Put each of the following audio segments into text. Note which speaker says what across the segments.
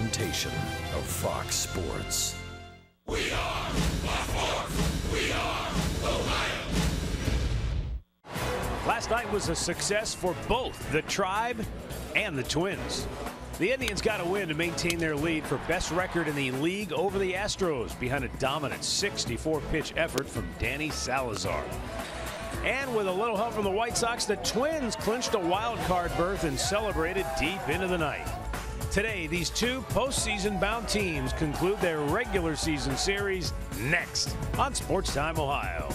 Speaker 1: presentation of Fox Sports.
Speaker 2: We are Fox. We are Ohio.
Speaker 3: Last night was a success for both the Tribe and the Twins. The Indians got a win to maintain their lead for best record in the league over the Astros behind a dominant 64-pitch effort from Danny Salazar. And with a little help from the White Sox, the Twins clinched a wild card berth and celebrated deep into the night. Today, these two postseason-bound teams conclude their regular season series next on Sports Time Ohio.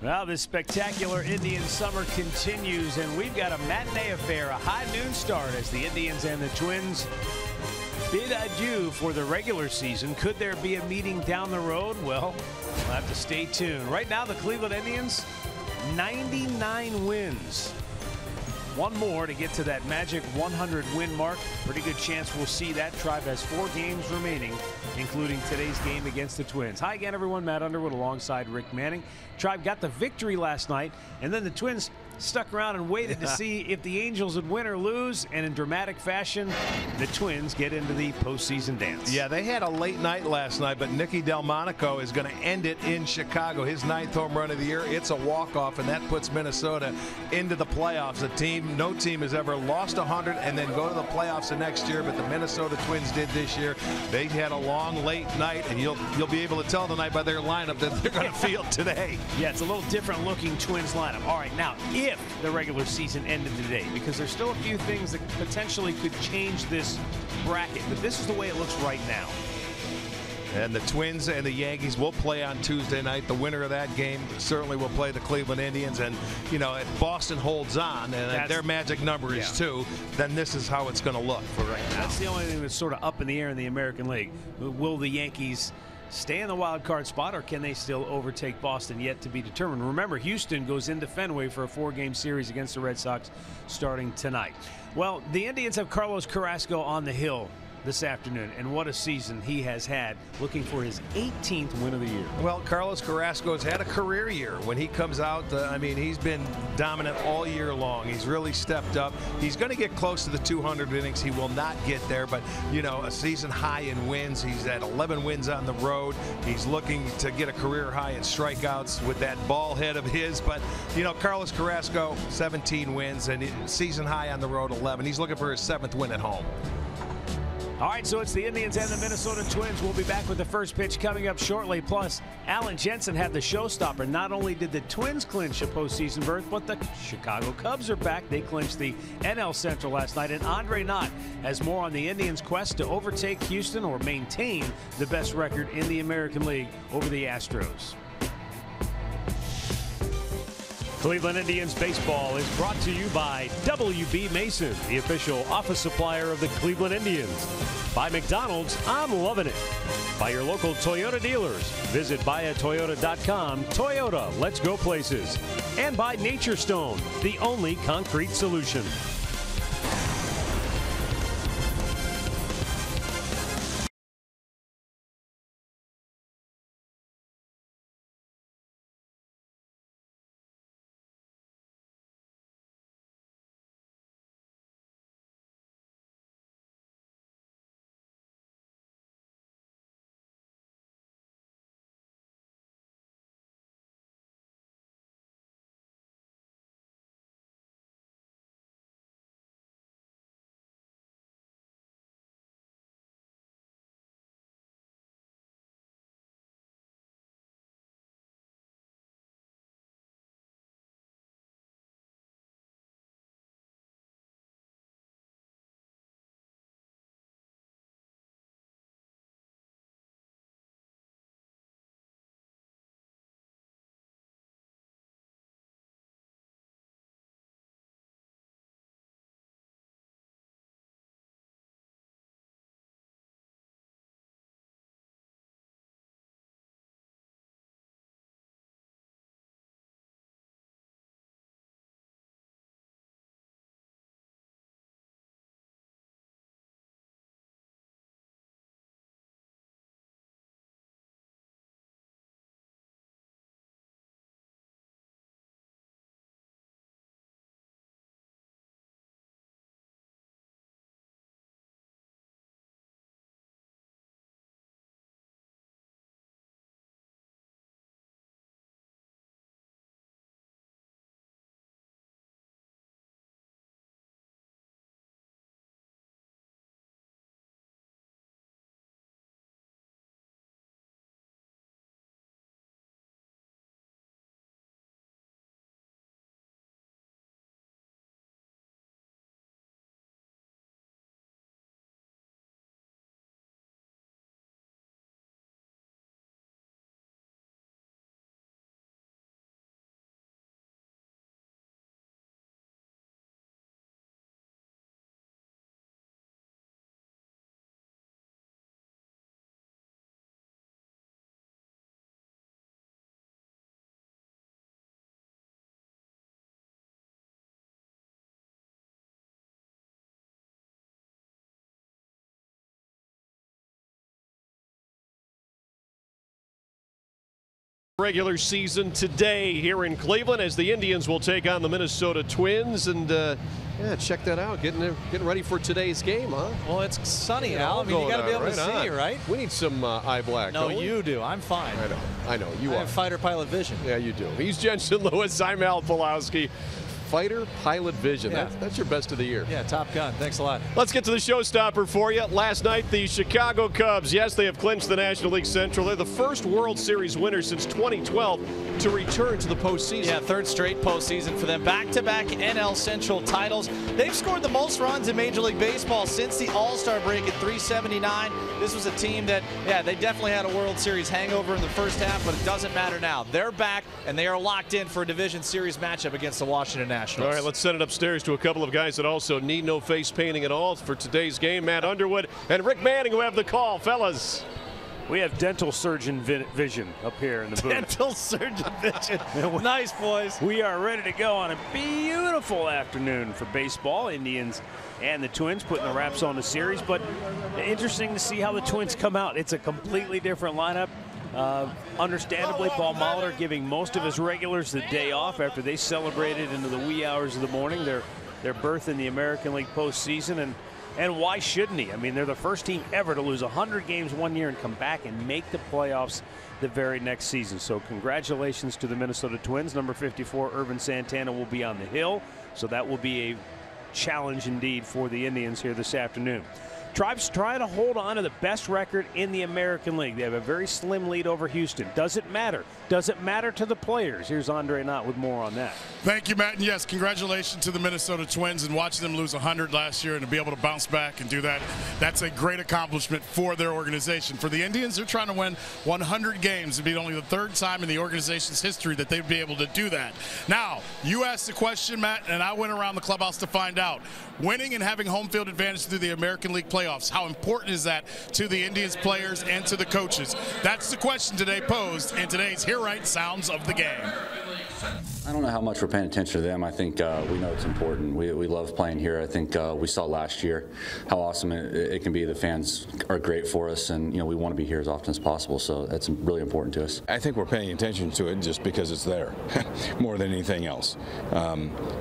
Speaker 3: Well, this spectacular Indian summer continues, and we've got a matinee affair, a high noon start as the Indians and the Twins bid adieu for the regular season. Could there be a meeting down the road? Well, we'll have to stay tuned. Right now, the Cleveland Indians, 99 wins. One more to get to that magic 100-win mark. Pretty good chance we'll see that. Tribe has 4 games remaining, including today's game against the Twins. Hi again, everyone. Matt Underwood alongside Rick Manning. Tribe got the victory last night, and then the Twins stuck around and waited to see if the Angels would win or lose, and in dramatic fashion, the Twins get into the postseason dance.
Speaker 4: Yeah, they had a late night last night, but Nicky Delmonico is going to end it in Chicago. His 9th home run of the year. It's a walk-off, and that puts Minnesota into the playoffs. No team has ever lost 100 and then go to the playoffs the next year, but the Minnesota Twins did this year. They had a long, late night, and you'll be able to tell tonight by their lineup that they're going to field today.
Speaker 3: Yeah, it's a little different looking Twins lineup. All right, now, if the regular season ended today, because there's still a few things that potentially could change this bracket, but this is the way it looks right now.
Speaker 4: And the Twins and the Yankees will play on Tuesday night. The winner of that game certainly will play the Cleveland Indians. And, you know, if Boston holds on, and their magic number is 2, then this is how it's going to look for right now.
Speaker 3: That's the only thing that's sort of up in the air in the American League. Will the Yankees stay in the wild card spot, or can they still overtake Boston? Yet to be determined. Remember, Houston goes into Fenway for a 4-game series against the Red Sox starting tonight. Well, the Indians have Carlos Carrasco on the hill this afternoon, and what a season he has had, looking for his 18th win of the year.
Speaker 4: Well, Carlos Carrasco has had a career year. When he comes out, I mean, he's been dominant all year long. He's really stepped up. He's going to get close to the 200 innings. He will not get there, but, you know, a season high in wins. He's at 11 wins on the road. He's looking to get a career high in strikeouts with that ball head of his, but, you know, Carlos Carrasco, 17 wins, and season high on the road, 11. He's looking for his 7th win at home.
Speaker 3: All right, so it's the Indians and the Minnesota Twins. We'll be back with the first pitch coming up shortly. Plus, Alan Jensen had the showstopper. Not only did the Twins clinch a postseason berth, but the Chicago Cubs are back. They clinched the NL Central last night. And Andre Knott has more on the Indians' quest to overtake Houston or maintain the best record in the American League over the Astros. Cleveland Indians baseball is brought to you by W.B. Mason, the official office supplier of the Cleveland Indians. By McDonald's, I'm loving it. By your local Toyota dealers. Visit buyatoyota.com. Toyota, let's go places. And by Nature Stone, the only concrete solution.
Speaker 5: Regular season today here in Cleveland as the Indians will take on the Minnesota Twins. And yeah, check that out. Getting ready for today's game, huh?
Speaker 6: Well, it's sunny, Al. I mean, you got to be able to see, right?
Speaker 5: We need some eye black.
Speaker 6: No, you do. I'm fine.
Speaker 5: I know. You
Speaker 6: I
Speaker 5: are.
Speaker 6: have fighter pilot vision.
Speaker 5: Yeah, you do. He's Jensen Lewis. I'm Al Pulowski. Fighter pilot vision.
Speaker 6: Yeah.
Speaker 5: That's your best of the year.
Speaker 6: Yeah, Top Gun. Thanks a lot.
Speaker 5: Let's get to the showstopper for you. Last night, the Chicago Cubs, yes, they have clinched the National League Central. They're the first World Series winner since 2012 to return to the postseason.
Speaker 6: Yeah, third straight postseason for them. Back-to-back NL Central titles. They've scored the most runs in Major League Baseball since the All-Star break at 379. This was a team that, yeah, they definitely had a World Series hangover in the first half, but it doesn't matter now. They're back, and they are locked in for a Division Series matchup against the Washington Nationals.
Speaker 5: All right, let's send it upstairs to a couple of guys that also need no face painting at all for today's game. Matt Underwood and Rick Manning, who have the call. Fellas.
Speaker 3: We have dental surgeon vision up here in the booth.
Speaker 6: Dental surgeon vision. Nice, boys.
Speaker 3: We are ready to go on a beautiful afternoon for baseball. Indians and the Twins putting the wraps on the series. But interesting to see how the Twins come out. It's a completely different lineup. Understandably, Paul Molitor giving most of his regulars the day off after they celebrated into the wee hours of the morning their berth in the American League postseason. And why shouldn't he? I mean, they're the first team ever to lose 100 games one year and come back and make the playoffs the very next season. So congratulations to the Minnesota Twins. Number 54, Irvin Santana, will be on the hill. So that will be a challenge indeed for the Indians here this afternoon. Tribe's trying to hold on to the best record in the American League. They have a very slim lead over Houston. Does it matter? Does it matter to the players? Here's Andre Knott with more on that.
Speaker 7: Thank you, Matt. And yes, congratulations to the Minnesota Twins, and watching them lose 100 last year and to be able to bounce back and do that, that's a great accomplishment for their organization. For the Indians, they're trying to win 100 games. It'd be only the third time in the organization's history that they'd be able to do that. Now, you asked the question, Matt, and I went around the clubhouse to find out. Winning and having home field advantage through the American League playoffs, how important is that to the Indians players and to the coaches? That's the question today posed in today's Hear Right Sounds of the Game.
Speaker 8: I don't know how much we're paying attention to them. I think we know it's important. We love playing here. I think we saw last year how awesome it can be. The fans are great for us, and we want to be here as often as possible. So that's really important to us.
Speaker 9: I think we're paying attention to it just because it's there, more than anything else.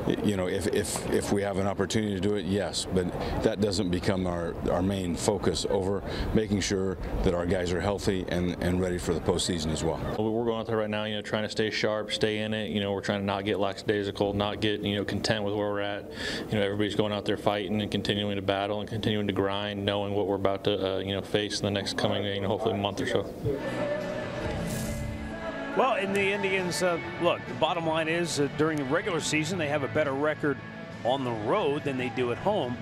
Speaker 9: If we have an opportunity to do it, yes, but that doesn't become our main focus over making sure that our guys are healthy and ready for the postseason as well.
Speaker 10: We're going out there right now, trying to stay sharp, stay in it. We're trying to not get lackadaisical, not get content with where we're at. Everybody's going out there fighting and continuing to battle and continuing to grind, knowing what we're about to face in the next coming hopefully month or so.
Speaker 3: Well, in the Indians, look, the bottom line is during the regular season they have a better record on the road than they do at home.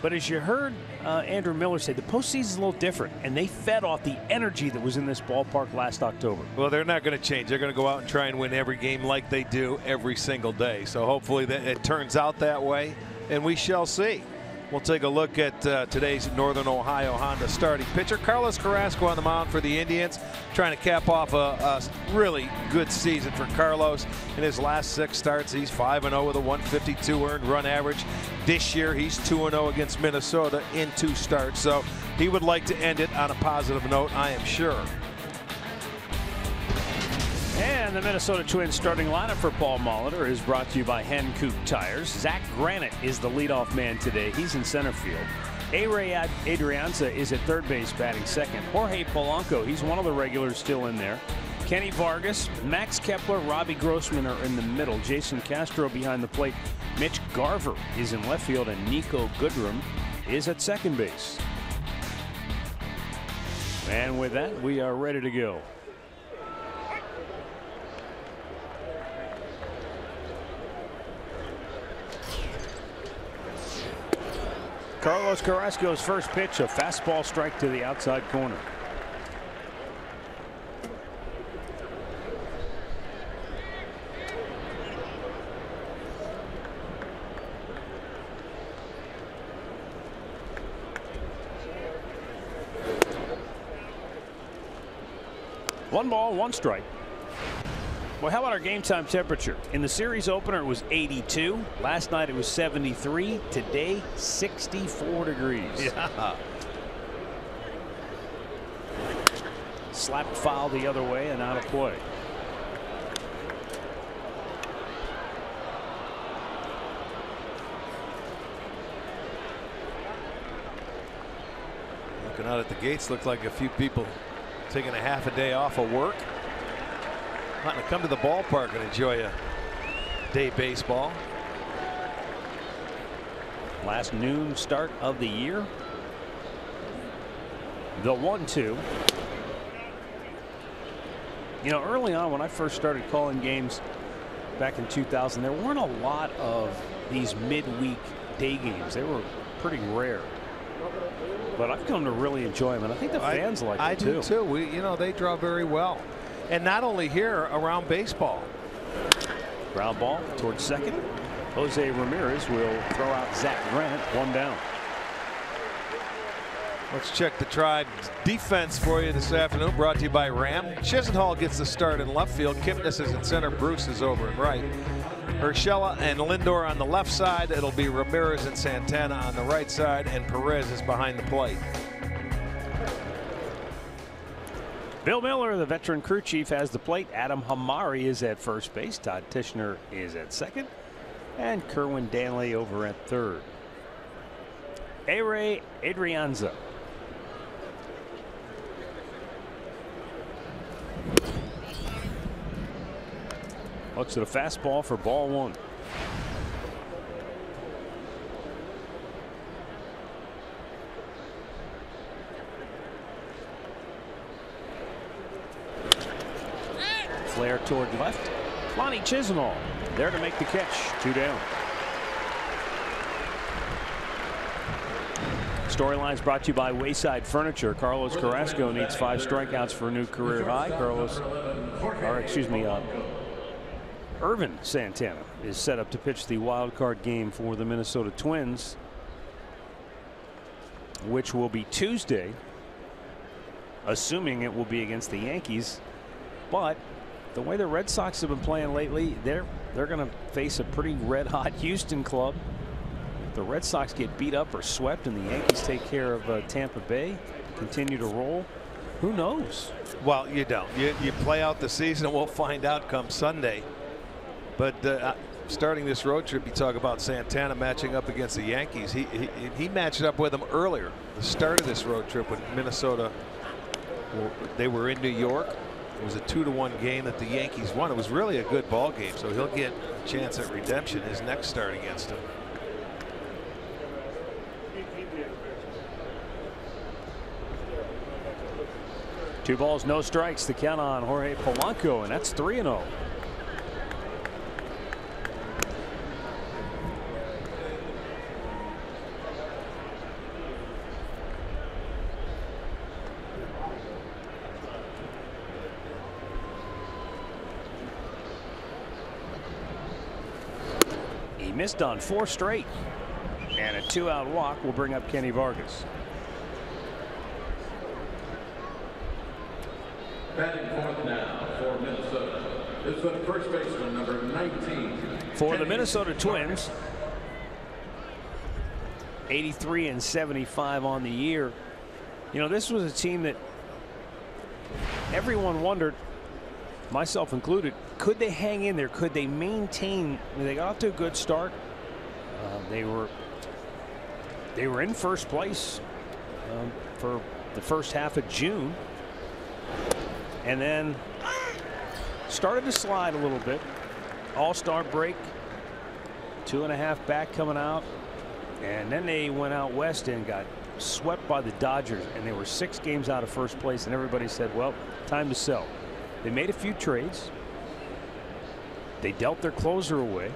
Speaker 3: But as you heard Andrew Miller say, the postseason is a little different, and they fed off the energy that was in this ballpark last October.
Speaker 4: Well, they're not going to change. They're going to go out and try and win every game like they do every single day. So hopefully that it turns out that way, and we shall see. We'll take a look at today's Northern Ohio Honda starting pitcher. Carlos Carrasco on the mound for the Indians, trying to cap off a really good season for Carlos. In his last 6 starts, he's 5-0 with a 152 earned run average. This year, he's 2-0 against Minnesota in 2 starts. So he would like to end it on a positive note, I am sure.
Speaker 3: And the Minnesota Twins starting lineup for Paul Molitor is brought to you by Hen Coop Tires. Zach Granite is the leadoff man today. He's in center field. A-Ray Adrianza is at third base batting second. Jorge Polanco, he's one of the regulars still in there. Kenny Vargas, Max Kepler, Robbie Grossman are in the middle. Jason Castro behind the plate. Mitch Garver is in left field, and Nico Goodrum is at second base. And with that, we are ready to go. Carlos Carrasco's first pitch, a fastball strike to the outside corner. One ball, one strike. Well, how about our game time temperature? In the series opener, it was 82. Last night, it was 73. Today, 64 degrees.
Speaker 4: Yeah.
Speaker 3: Slapped foul the other way and out of play.
Speaker 4: Looking out at the gates, look like a few people taking a half a day off of work, wanting to come to the ballpark and enjoy a day baseball.
Speaker 3: Last noon start of the year. The 1-2. You know, early on when I first started calling games back in 2000, there weren't a lot of these midweek day games. They were pretty rare. But I've come to really enjoy them, and I think the fans like them too.
Speaker 4: I do too. You know, they draw very well, and not only here, around baseball.
Speaker 3: Ground ball towards second. Jose Ramirez will throw out Zach Grant, 1 down.
Speaker 4: Let's check the Tribe defense for you this afternoon, brought to you by Ram. Chisenhall gets the start in left field. Kipnis is in center. Bruce is over in right. Urshela and Lindor on the left side. It'll be Ramirez and Santana on the right side, and Perez is behind the plate.
Speaker 3: Bill Miller, the veteran crew chief, has the plate. Adam Hamari is at first base. Todd Tishner is at second. And Kerwin Danley over at third. A-Ray Adrianza. Looks at a fastball for ball 1. Flare toward left. Lonnie Chisenhall there to make the catch. 2 down. Storylines brought to you by Wayside Furniture. Carlos Carrasco needs 5 strikeouts for a new career high. Irvin Santana is set up to pitch the wild card game for the Minnesota Twins, which will be Tuesday, assuming it will be against the Yankees. But the way the Red Sox have been playing lately, they're going to face a pretty red-hot Houston club. The Red Sox get beat up or swept and the Yankees take care of Tampa Bay, continue to roll. Who knows?
Speaker 4: Well, you don't. You play out the season, and we'll find out come Sunday. But starting this road trip, you talk about Santana matching up against the Yankees. He matched up with them earlier. The start of this road trip when Minnesota, they were in New York. It was a 2-1 game that the Yankees won. It was really a good ball game, so he'll get a chance at redemption his next start against him.
Speaker 3: Two balls, no strikes. The count on Jorge Polanco, and that's 3-0. He missed on 4 straight, and a 2-out walk will bring up Kenny Vargas.
Speaker 2: Batting fourth now for Minnesota. This is first baseman number 19.
Speaker 3: For the Minnesota Twins, 83 and 75 on the year. You know, this was a team that everyone wondered, myself included, could they hang in there? Could they maintain? I mean, they got off to a good start. They were in first place for the first half of June, and then started to slide a little bit. All-star break, 2.5 back coming out, and then they went out west and got swept by the Dodgers, and they were 6 games out of first place, and everybody said, well, time to sell. They made a few trades. They dealt their closer away,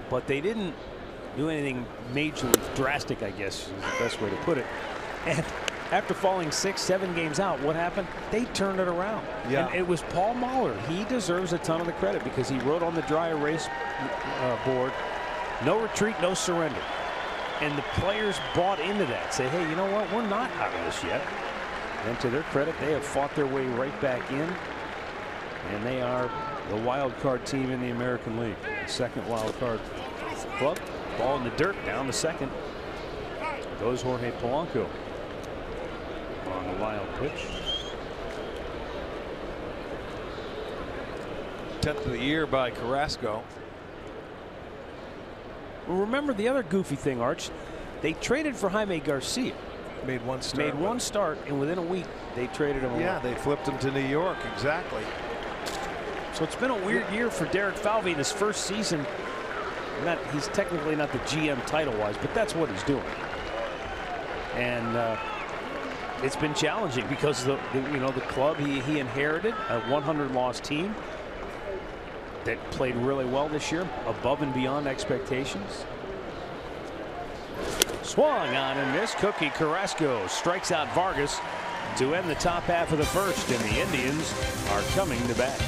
Speaker 3: but they didn't do anything majorly drastic, I guess is the best way to put it. And after falling 6-7 games out, what happened? They turned it around.
Speaker 4: Yeah.
Speaker 3: And it was Paul Mahler. He deserves a ton of the credit because he wrote on the dry erase board, no retreat, no surrender. And the players bought into that. Say, hey, you know what? We're not out of this yet. And to their credit, they have fought their way right back in. And they are the wild card team in the American League. The second wild card club. Ball in the dirt, down the second. Goes Jorge Polanco on the wild pitch.
Speaker 4: 10th of the year by Carrasco.
Speaker 3: Well, remember the other goofy thing, Arch. They traded for Jaime Garcia.
Speaker 4: Made one start.
Speaker 3: Made one start, and within a week they traded him away.
Speaker 4: Yeah, they flipped him to New York. Exactly.
Speaker 3: So it's been a weird year for Derek Falvey. This first season, he's technically not the GM title-wise, but that's what he's doing. And it's been challenging because the club he inherited, a 100-loss team that played really well this year, above and beyond expectations. Swung on and missed. Cookie Carrasco strikes out Vargas to end the top half of the first, and the Indians are coming to bat.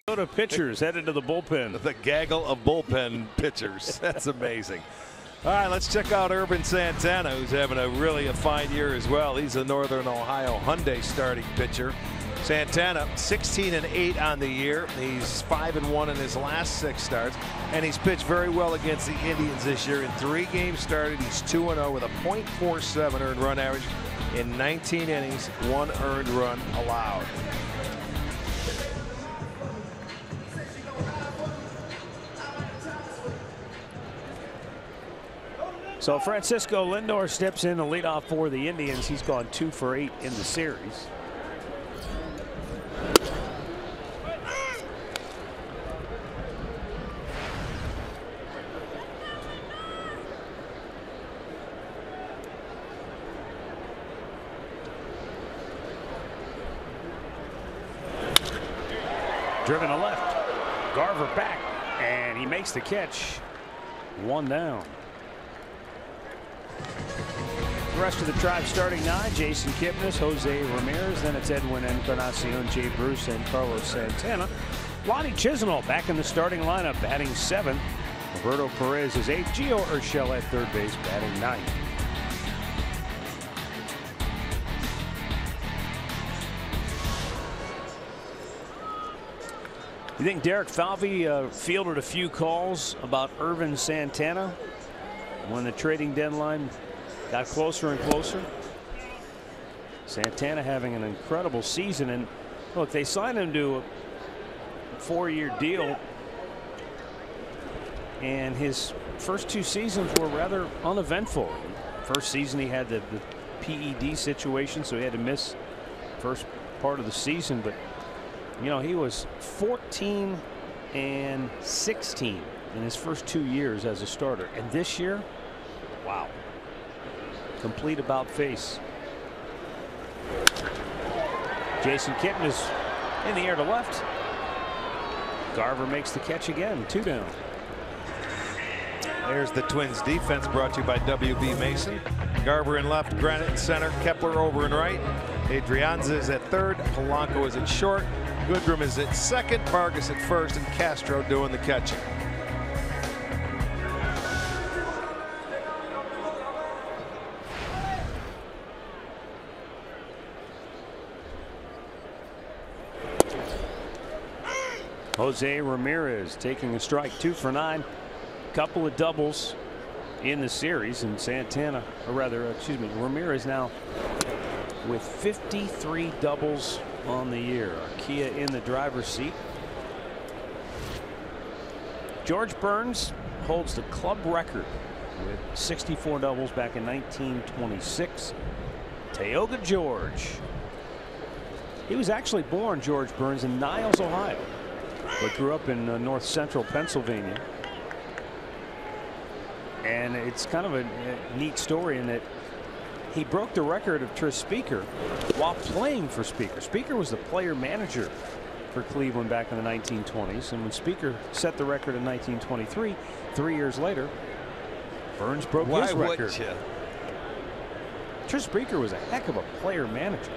Speaker 3: Minnesota pitchers headed to the bullpen.
Speaker 4: The gaggle of bullpen pitchers. That's amazing. All right, let's check out Urban Santana, who's having a fine year as well. He's a Northern Ohio Hyundai starting pitcher. Santana 16-8 on the year. He's 5-1 in his last 6 starts, and he's pitched very well against the Indians this year. In 3 games started, he's 2-0 with a .47 earned run average in 19 innings, 1 earned run allowed.
Speaker 3: So Francisco Lindor steps in to lead off for the Indians. He's gone 2 for 8 in the series. Driven to left. Garver back, and he makes the catch. 1 down. The rest of the Tribe starting 9, Jason Kipnis, Jose Ramirez, then it's Edwin Encarnacion, Jay Bruce, and Carlos Santana. Lonnie Chisenhall back in the starting lineup, batting 7. Roberto Perez is 8. Gio Urshela at third base, batting 9. You think Derek Falvey fielded a few calls about Urban Santana when the trading deadline got closer and closer? Santana having an incredible season, and look, they signed him to a 4-year deal, and his first 2 seasons were rather uneventful. First season he had the PED situation, so he had to miss first part of the season, but you know, he was 14-16 in his first 2 years as a starter, and this year, wow, complete about face. Jason Kipnis is in the air to left. Garver makes the catch again, 2 down.
Speaker 4: There's the Twins defense, brought to you by WB Mason. Garver in left, Granite in center, Kepler over in right. Adrianza is at third, Polanco is at short, Goodrum is at second, Vargas at first, and Castro doing the catching.
Speaker 3: Jose Ramirez taking a strike, 2 for 9. Couple of doubles in the series, and Santana, or rather, excuse me, Ramirez now with 53 doubles on the year. Kia in the driver's seat. George Burns holds the club record with 64 doubles back in 1926. Tioga George. He was actually born, George Burns, in Niles, Ohio, but grew up in north central Pennsylvania. And it's kind of a neat story in that he broke the record of Tris Speaker while playing for Speaker. Speaker was the player manager for Cleveland back in the 1920s, and when Speaker set the record in 1923, 3 years later, Burns broke his record. Why wouldn't you? Tris Speaker was a heck of a player manager.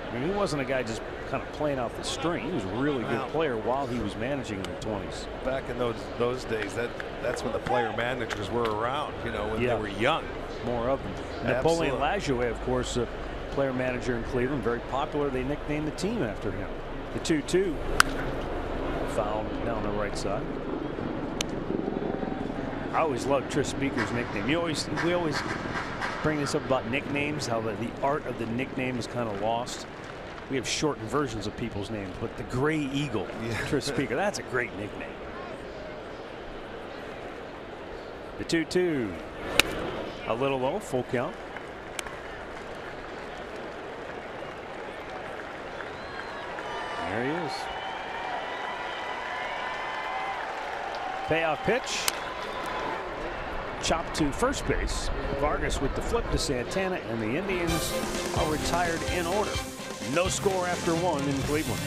Speaker 3: I mean, he wasn't a guy just kind of playing off the string. He was a really good player while he was managing in the 20s.
Speaker 4: Back in those days, that's when the player managers were around, you know, when they were young.
Speaker 3: More of them. Napoleon Lajoie, of course, a player manager in Cleveland, very popular. They nicknamed the team after him. The 2-2 foul down the right side. I always loved Tris Speaker's nickname. We always bring this up about nicknames, how the art of the nickname is kind of lost. We have shortened versions of people's names, but the Gray Eagle, Tris Speaker, that's a great nickname. The 2-2. A little low, full count. There he is. Payoff pitch. Chopped to first base. Vargas with the flip to Santana, and the Indians are retired in order. No score after 1 in Cleveland.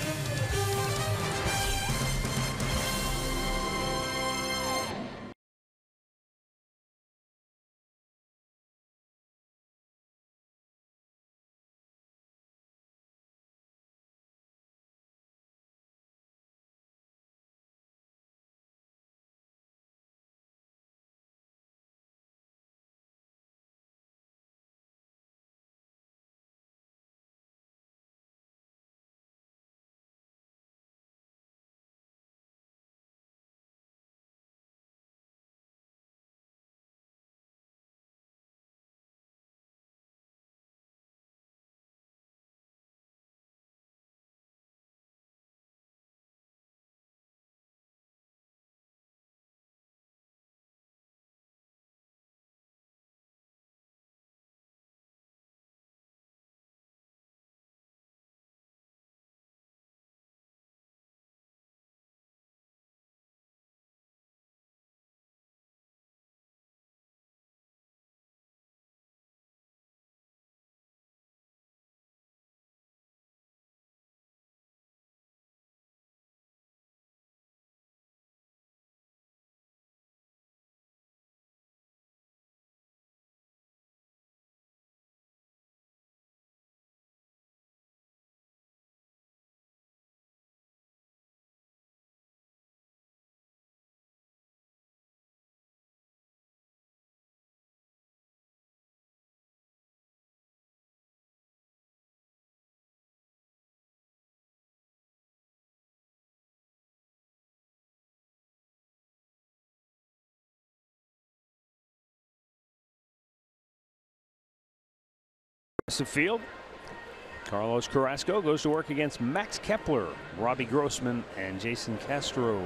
Speaker 3: Field. Carlos Carrasco goes to work against Max Kepler, Robbie Grossman, and Jason Castro.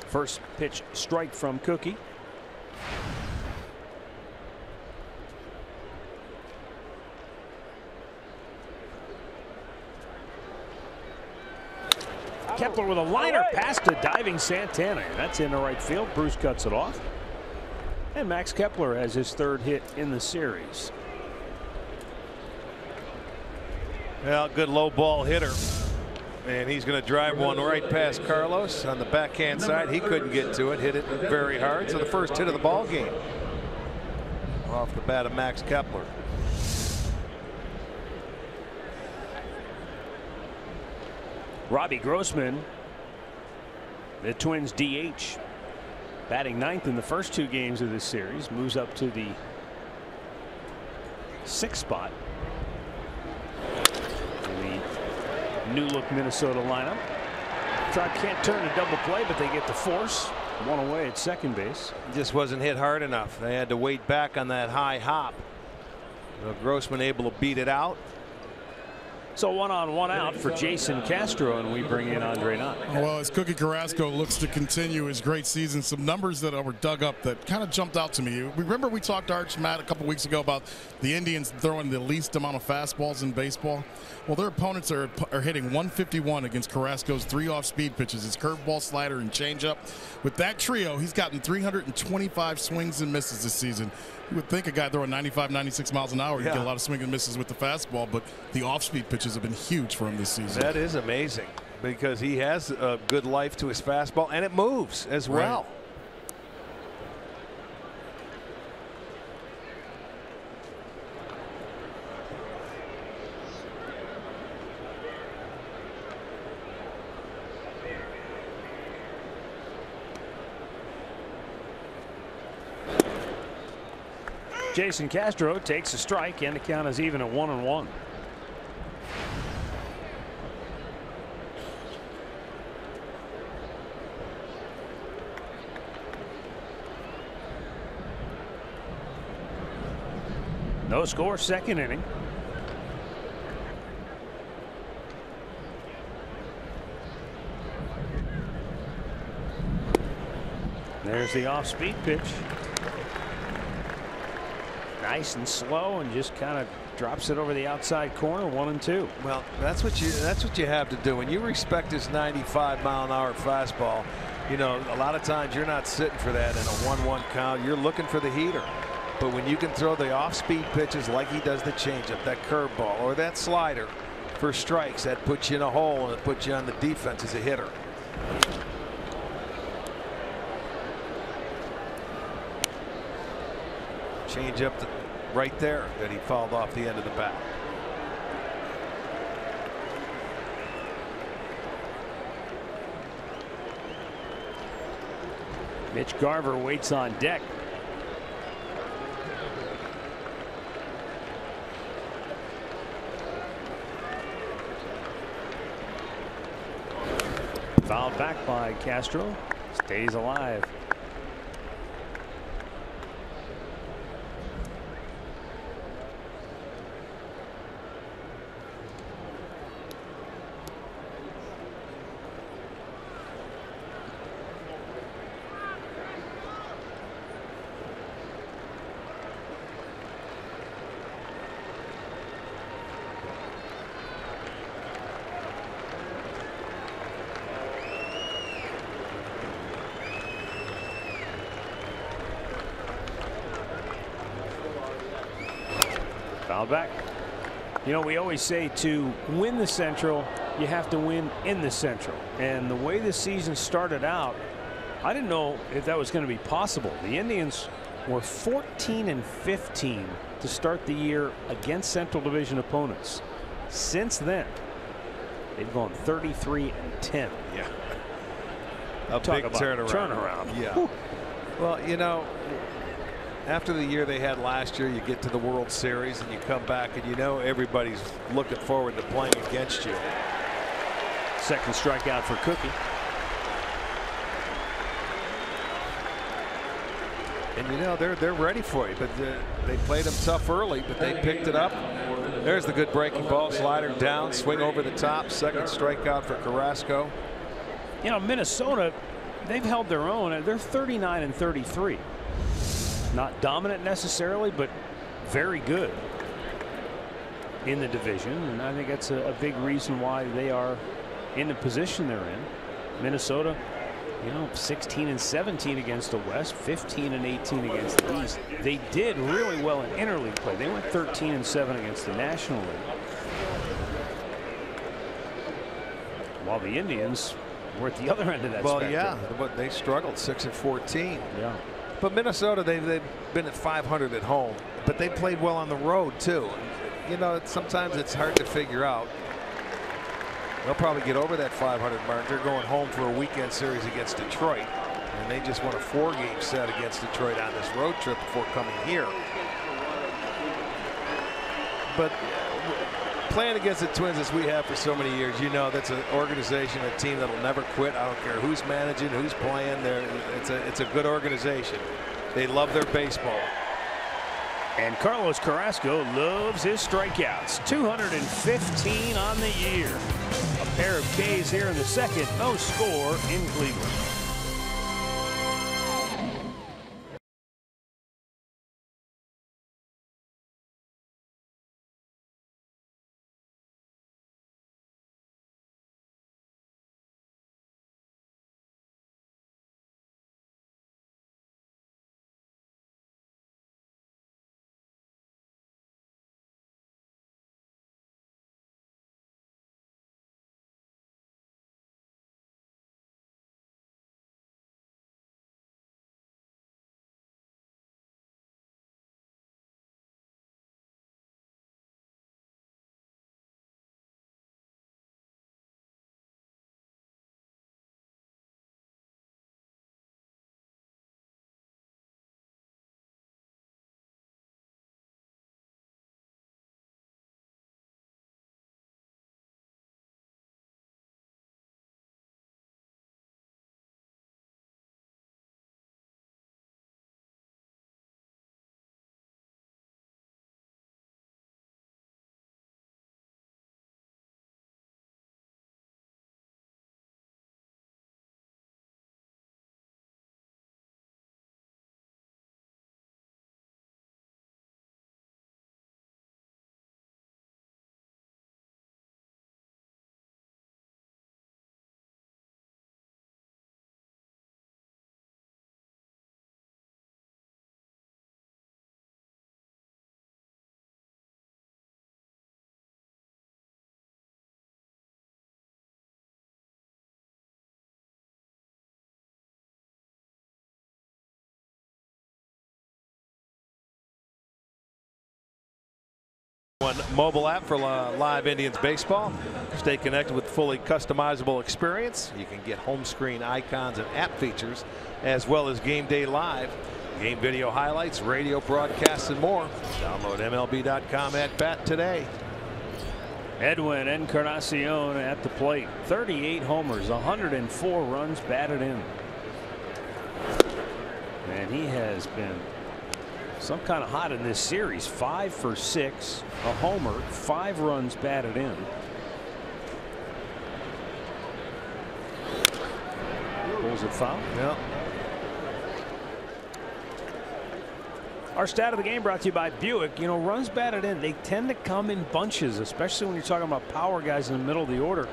Speaker 3: First pitch strike from Cookie. Kepler with a liner pass to diving Santana. That's in the right field. Bruce cuts it off. And Max Kepler has his 3rd hit in the series.
Speaker 4: Well, good low ball hitter. And he's going to drive one right past Carlos on the backhand side. He couldn't get to it. Hit it very hard. So the first hit of the ball game off the bat of Max Kepler.
Speaker 3: Robbie Grossman, the Twins DH. Batting ninth in the first 2 games of this series, moves up to the 6th spot. The new look Minnesota lineup. Tribe can't turn a double play, but they get the force. One away at second base.
Speaker 4: Just wasn't hit hard enough. They had to wait back on that high hop. Grossman able to beat it out.
Speaker 3: So 1 on 1 out for Jason Castro, and we bring in Andre Knott.
Speaker 7: Well, as Cookie Carrasco looks to continue his great season, some numbers that were dug up that kind of jumped out to me. Remember we talked to Arch Matt a couple weeks ago about the Indians throwing the least amount of fastballs in baseball. Well, their opponents are hitting 151 against Carrasco's 3 off-speed pitches, his curveball, slider, and changeup. With that trio, he's gotten 325 swings and misses this season. You would think a guy throwing 95, 96 miles an hour, you get a lot of swing and misses with the fastball, but the off-speed pitches have been huge for him this season.
Speaker 4: That is amazing because he has a good life to his fastball, and it moves as well.
Speaker 3: Jason Castro takes a strike, and the count is even at 1-1. No score, second inning. There's the off-speed pitch. Nice and slow, and just kind of drops it over the outside corner. 1-2.
Speaker 4: Well, that's what you have to do when you respect his 95-mile-an-hour fastball. You know, a lot of times you're not sitting for that in a 1-1 count. You're looking for the heater. But when you can throw the off-speed pitches like he does the changeup, that curveball, or that slider for strikes, that puts you in a hole and it puts you on the defense as a hitter. Changeup right there that he fouled off the end of the bat.
Speaker 3: Mitch Garver waits on deck. Fouled back by Castro. Stays alive. Foul back. You know, we always say to win the Central, you have to win in the Central. And the way the season started out, I didn't know if that was going to be possible. The Indians were 14-15 to start the year against Central Division opponents. Since then, they've gone 33-10.
Speaker 4: Yeah.
Speaker 3: Talk
Speaker 4: big
Speaker 3: about turnaround.
Speaker 4: Yeah. Whew. Well, you know, after the year they had last year, you get to the World Series and you come back and you know everybody's looking forward to playing against you.
Speaker 3: Second strikeout for Cookie.
Speaker 4: And you know they're ready for you, but they played them tough early, but they picked it up. There's the good breaking ball, slider down, swing over the top. Second strikeout for Carrasco.
Speaker 3: You know, Minnesota, they've held their own. They're 39-33. Not dominant necessarily, but very good in the division, and I think that's a big reason why they are in the position they're in. Minnesota, you know, 16-17 against the West, 15-18 against the East. They did really well in interleague play. They went 13-7 against the National League, while the Indians were at the other end of that spectrum.
Speaker 4: Yeah, but they struggled, 6-14.
Speaker 3: Yeah.
Speaker 4: But Minnesota, they've been at 500 at home, but they played well on the road too. You know, sometimes it's hard to figure out. They'll probably get over that 500 mark. They're going home for a weekend series against Detroit. and they just won a 4-game set against Detroit on this road trip before coming here. But playing against the Twins as we have for so many years, you know that's an organization, a team that'll never quit. I don't care who's managing, who's playing. It's a good organization. They love their baseball.
Speaker 3: And Carlos Carrasco loves his strikeouts. 215 on the year. A pair of Ks here in the second. No score in Cleveland.
Speaker 4: One mobile app for live Indians baseball. Stay connected with fully customizable experience. You can get home screen icons and app features, as well as game day live, game video highlights, radio broadcasts, and more. Download MLB.com at bat today.
Speaker 3: Edwin Encarnacion at the plate. 38 homers, 104 runs batted in. And he has been some kind of hot in this series. 5 for 6, a homer, 5 runs batted in. Pulls it foul.
Speaker 4: Yeah.
Speaker 3: Our stat of the game brought to you by Buick. You know, runs batted in, they tend to come in bunches, especially when you're talking about power guys in the middle of the order.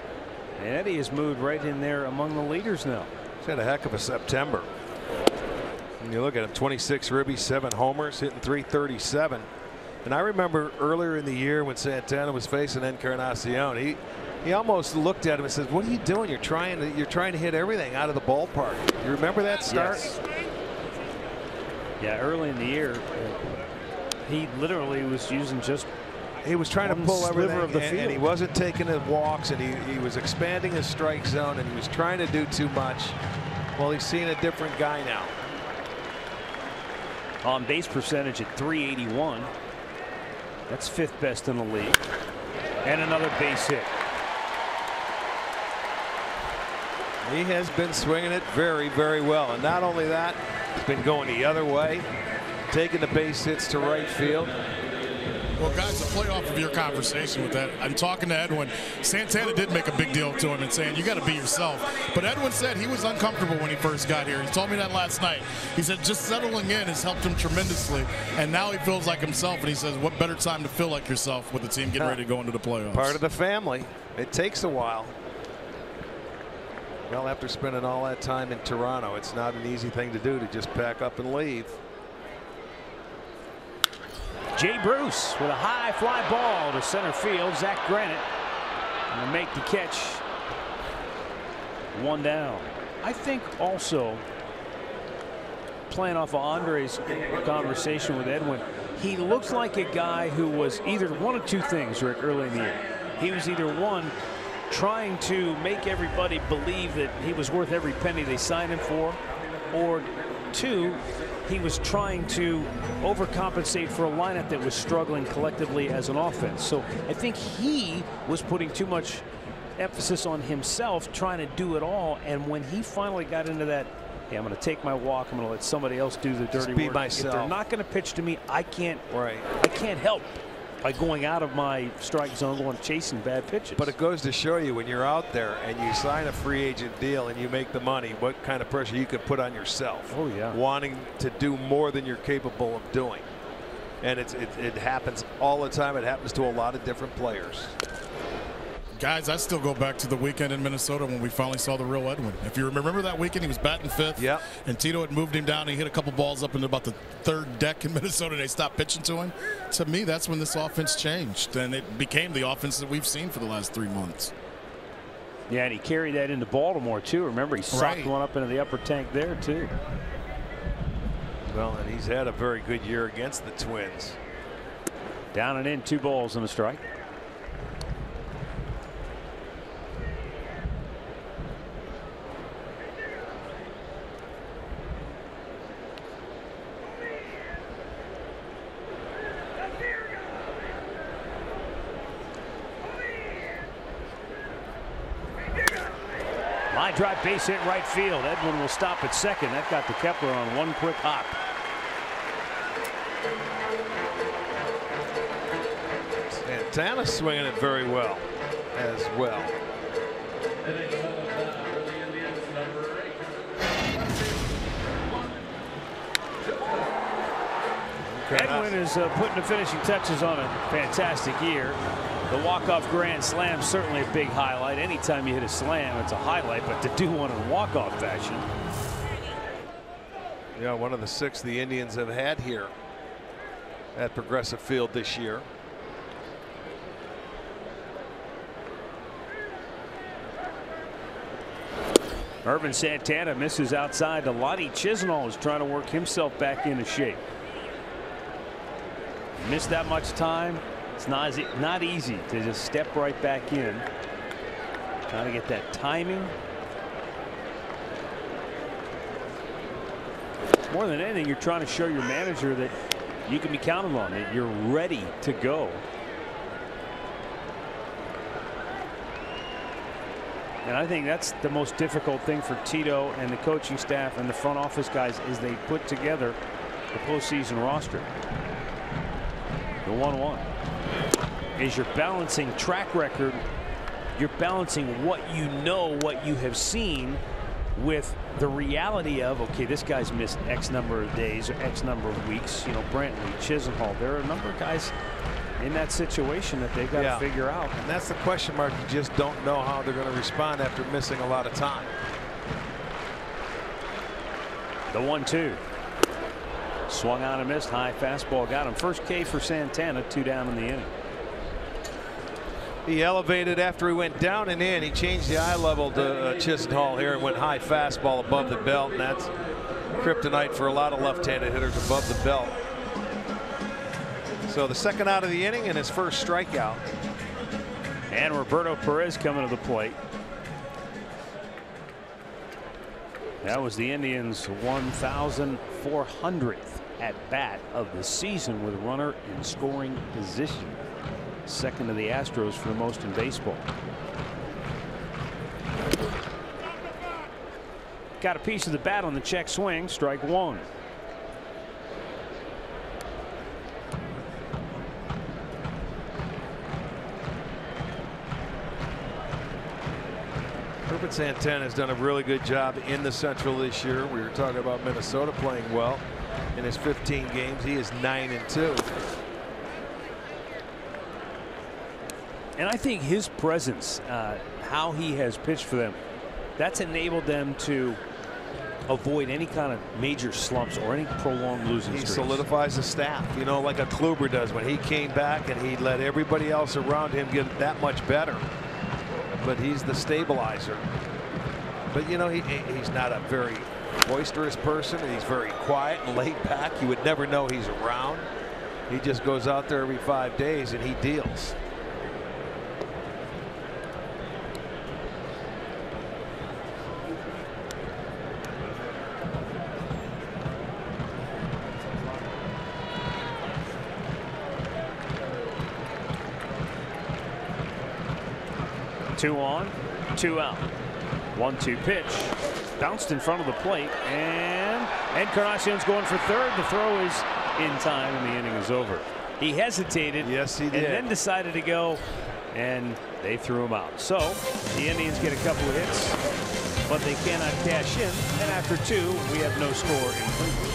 Speaker 3: And Eddie has moved right in there among the leaders now.
Speaker 4: He's had a heck of a September. And you look at him, 26 ribbies, 7 homers, hitting .337. And I remember earlier in the year when Santana was facing Encarnacion, he almost looked at him and said, "What are you doing? You're trying to hit everything out of the ballpark." You remember that start?
Speaker 3: Yes. Yeah, early in the year, he literally was using just.
Speaker 4: He was trying to pull everything
Speaker 3: of the field,
Speaker 4: and he wasn't taking the walks, and he was expanding his strike zone, and he was trying to do too much. Well, he's seeing a different guy now.
Speaker 3: On base percentage at .381. That's 5th best in the league. And another base hit.
Speaker 4: He has been swinging it very, very well. And not only that, he's been going the other way, taking the base hits to right field.
Speaker 7: Well, guys, to play off of your conversation with that, I'm talking to Edwin. Santana did make a big deal to him and saying, you got to be yourself. But Edwin said he was uncomfortable when he first got here. He told me that last night. He said just settling in has helped him tremendously. And now he feels like himself. And he says, what better time to feel like yourself with the team getting ready to go into the playoffs?
Speaker 4: Part of the family. It takes a while. Well, after spending all that time in Toronto, it's not an easy thing to do to just pack up and leave.
Speaker 3: Jay Bruce with a high fly ball to center field. Zach Granite will make the catch. 1 down. I think also, playing off of Andre's conversation with Edwin, he looks like a guy who was either one of two things, Rick, early in the year. He was either one, trying to make everybody believe that he was worth every penny they signed him for, or two, he was trying to overcompensate for a lineup that was struggling collectively as an offense. So I think he was putting too much emphasis on himself, trying to do it all. And when he finally got into that, hey, I'm going to take my walk, I'm going to let somebody else do the dirty work.
Speaker 4: Myself.
Speaker 3: If they're not going to pitch to me, I can't help by going out of my strike zone, going chasing bad pitches.
Speaker 4: But it goes to show you, when you're out there and you sign a free agent deal and you make the money, what kind of pressure you could put on yourself.
Speaker 3: Oh yeah,
Speaker 4: wanting to do more than you're capable of doing. And it happens all the time. It happens to a lot of different players.
Speaker 7: Guys, I still go back to the weekend in Minnesota when we finally saw the real Edwin. If you remember that weekend, he was batting fifth.
Speaker 4: Yep.
Speaker 7: And Tito had moved him down. He hit a couple balls up into about the third deck in Minnesota. They stopped pitching to him. To me, that's when this offense changed. And it became the offense that we've seen for the last 3 months.
Speaker 3: Yeah, and he carried that into Baltimore, too. Remember, he socked one up into the upper tank there, too.
Speaker 4: Well, and he's had a very good year against the Twins.
Speaker 3: Down and in, 2 balls and a strike. Line drive, base hit right field. Edwin will stop at second. That got to Kepler on one quick hop.
Speaker 4: Santana's swinging it very well as well.
Speaker 3: Edwin is putting the finishing touches on a fantastic year. The walk-off grand slam, certainly a big highlight. Anytime you hit a slam, it's a highlight, but to do one in walk-off fashion.
Speaker 4: Yeah, one of the 6 the Indians have had here at Progressive Field this year.
Speaker 3: Irvin Santana misses outside. Lonnie Chisenhall is trying to work himself back into shape. Missed that much time. It's not easy to just step right back in. Trying to get that timing. More than anything, you're trying to show your manager that you can be counted on, that you're ready to go. And I think that's the most difficult thing for Tito and the coaching staff and the front office guys, is they put together the postseason roster. The 1-1 is you're balancing track record. You're balancing what you know, what you have seen, with the reality of, okay, this guy's missed X number of days or X number of weeks. You know, Brantley, Chisenhall, there are a number of guys in that situation that they've got to figure out.
Speaker 4: And that's the question mark. You just don't know how they're going to respond after missing a lot of time.
Speaker 3: The 1-2. Swung on and missed. High fastball got him. First K for Santana, 2 down in the inning.
Speaker 4: He elevated after he went down and in. He changed the eye level to Chisenhall here and went high fastball above the belt, and that's kryptonite for a lot of left-handed hitters above the belt. So the second out of the inning and his first strikeout.
Speaker 3: And Roberto Perez coming to the plate. That was the Indians' 1,400th at bat of the season with runner in scoring position. Second to the Astros for the most in baseball. Got a piece of the bat on the check swing. Strike 1.
Speaker 4: Irvin Santana has done a really good job in the Central this year. We were talking about Minnesota playing well. In his 15 games, he is 9-2.
Speaker 3: And I think his presence, how he has pitched for them, that's enabled them to avoid any kind of major slumps or any prolonged losing streaks.
Speaker 4: He solidifies the staff, you know, like a Kluber does when he came back and he let everybody else around him get that much better. But he's the stabilizer. But, you know, he's not a very boisterous person. He's very quiet and laid back. You would never know he's around. He just goes out there every 5 days and he deals.
Speaker 3: 2 on, 2 out. 1-2 pitch. Bounced in front of the plate, and Encarnacion's going for third. The throw is in time, and the inning is over. He hesitated.
Speaker 4: Yes, he did.
Speaker 3: And then decided to go, and they threw him out. So the Indians get a couple of hits, but they cannot cash in. And after 2, we have no score in Cleveland.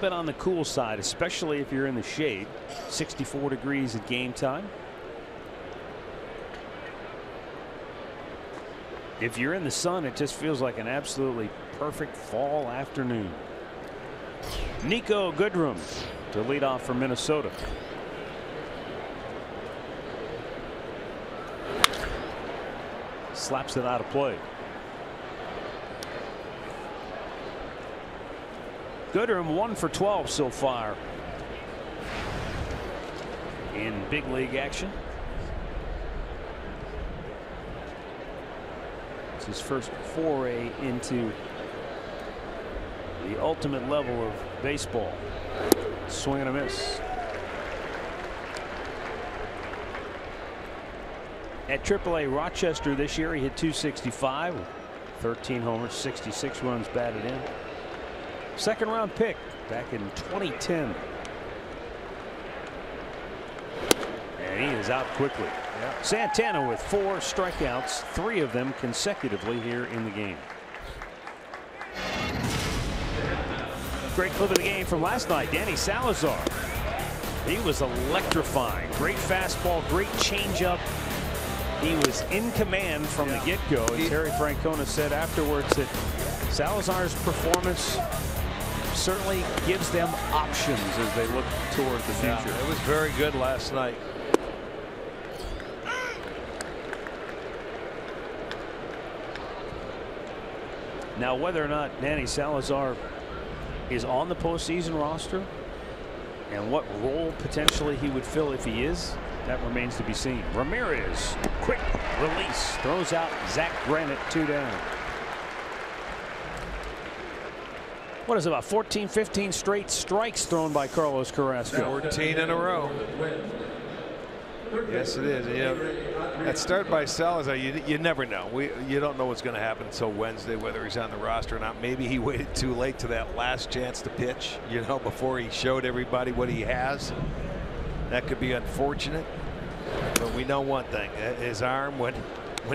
Speaker 3: Bit on the cool side, especially if you're in the shade. 64 degrees at game time. If you're in the sun, it just feels like an absolutely perfect fall afternoon. Nico Goodrum to lead off for Minnesota. Slaps it out of play. Goodrum 1 for 12 so far in big league action. It's his first foray into the ultimate level of baseball. Swing and a miss. At AAA Rochester this year, he hit .265 with 13 homers, 66 runs batted in. Second round pick back in 2010. And he is out quickly. Yep. Santana with 4 strikeouts, 3 of them consecutively here in the game. Great clip of the game from last night. Danny Salazar. He was electrifying. Great fastball, great changeup. He was in command from the get-go. And Terry Francona said afterwards that Salazar's performance certainly gives them options as they look toward the future.
Speaker 4: Yeah, it was very good last night.
Speaker 3: Now, whether or not Danny Salazar is on the postseason roster and what role potentially he would fill if he is, that remains to be seen. Ramirez, quick release, throws out Zach Granite, 2 down. What is it, about 14, 15 straight strikes thrown by Carlos Carrasco?
Speaker 4: 14 in a row. Yes, it is. You know, that start by Salazar, you never know. You don't know what's going to happen until Wednesday, whether he's on the roster or not. Maybe he waited too late to that last chance to pitch, you know, before he showed everybody what he has. That could be unfortunate. But we know one thing: his arm, when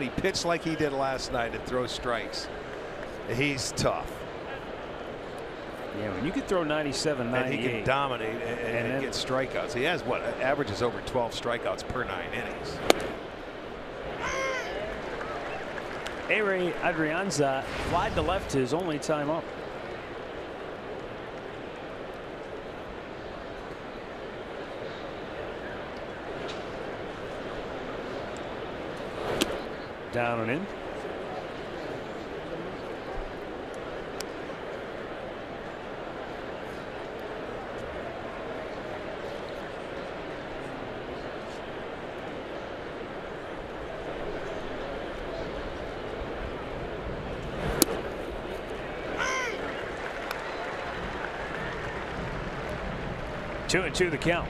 Speaker 4: he pitched like he did last night and throws strikes, he's tough.
Speaker 3: Yeah, when you could throw 97, 98.
Speaker 4: And he can dominate and get strikeouts. He has what averages over 12 strikeouts per 9 innings.
Speaker 3: Ehire Adrianza flied to left his only time up. down and in. Two and two the count.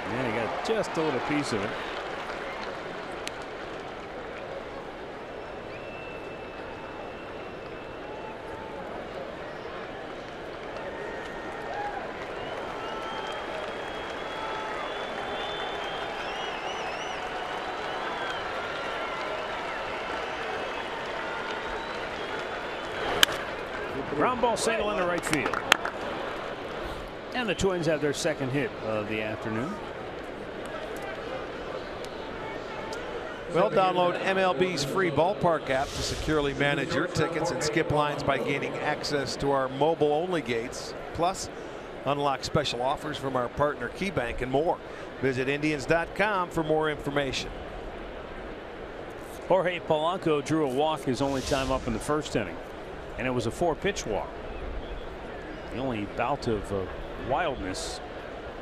Speaker 3: And he got just a little piece of it. Ground ball single into right field. And the Twins have their second hit of the afternoon.
Speaker 4: Well, download MLB's free ballpark app to securely manage your tickets and skip lines by gaining access to our mobile-only gates. Plus, unlock special offers from our partner KeyBank and more. Visit Indians.com for more information.
Speaker 3: Jorge Polanco drew a walk his only time up in the first inning, and it was a 4-pitch walk. The only bout of wildness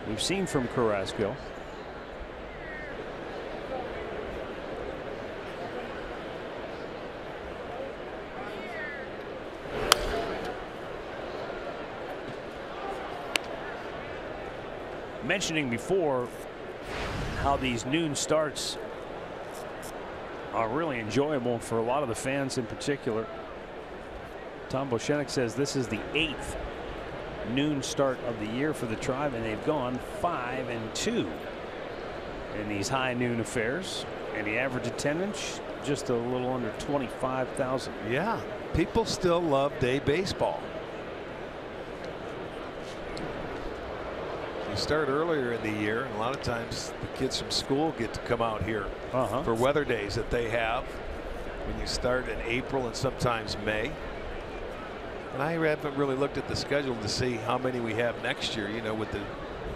Speaker 3: we've seen from Carrasco. Mentioning before how these noon starts are really enjoyable for a lot of the fans in particular. Tom Bochenek says this is the 8th noon start of the year for the Tribe, and they've gone 5-2 in these high noon affairs, and the average attendance just a little under 25,000.
Speaker 4: Yeah, people still love day baseball. You start earlier in the year, and a lot of times the kids from school get to come out here for weather days that they have when you start in April and sometimes May. And I haven't really looked at the schedule to see how many we have next year, you know, with the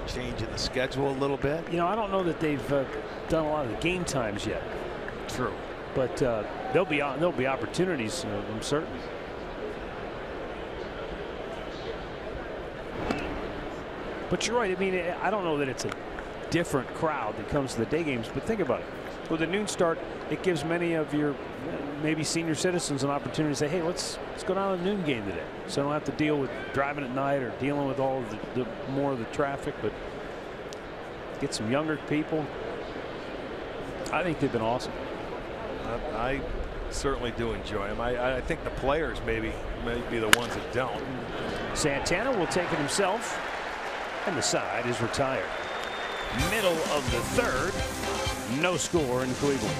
Speaker 4: change in the schedule a little bit.
Speaker 3: You know, I don't know that they've done a lot of the game times yet.
Speaker 4: True.
Speaker 3: But there'll be opportunities, I'm certain. But you're right. I mean, I don't know that it's a different crowd that comes to the day games, but think about it. With the noon start, it gives many of your maybe senior citizens an opportunity to say, hey, let's go down to a noon game today. So I don't have to deal with driving at night or dealing with all of the more of the traffic, but get some younger people. I think they've been awesome.
Speaker 4: I certainly do enjoy them. I think the players may be the ones that don't.
Speaker 3: Santana will take it himself, and the side is retired. Middle of the third, no score in Cleveland.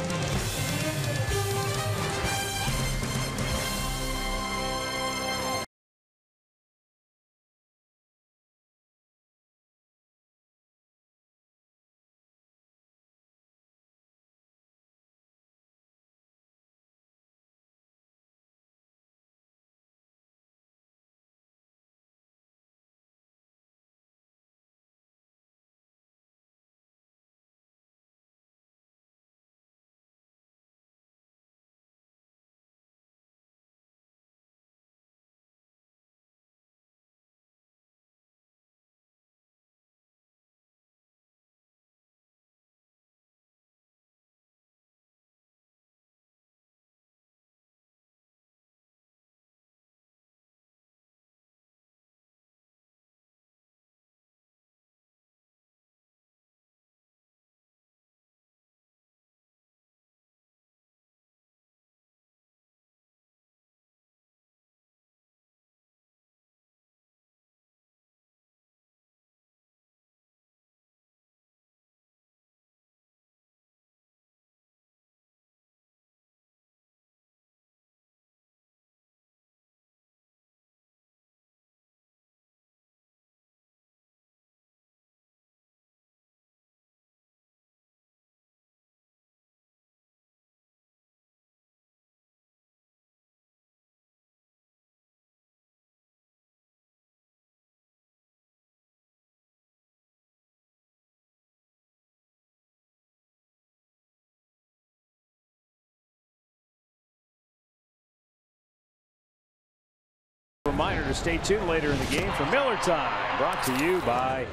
Speaker 3: reminder to stay tuned later in the game for Miller Time, brought to you by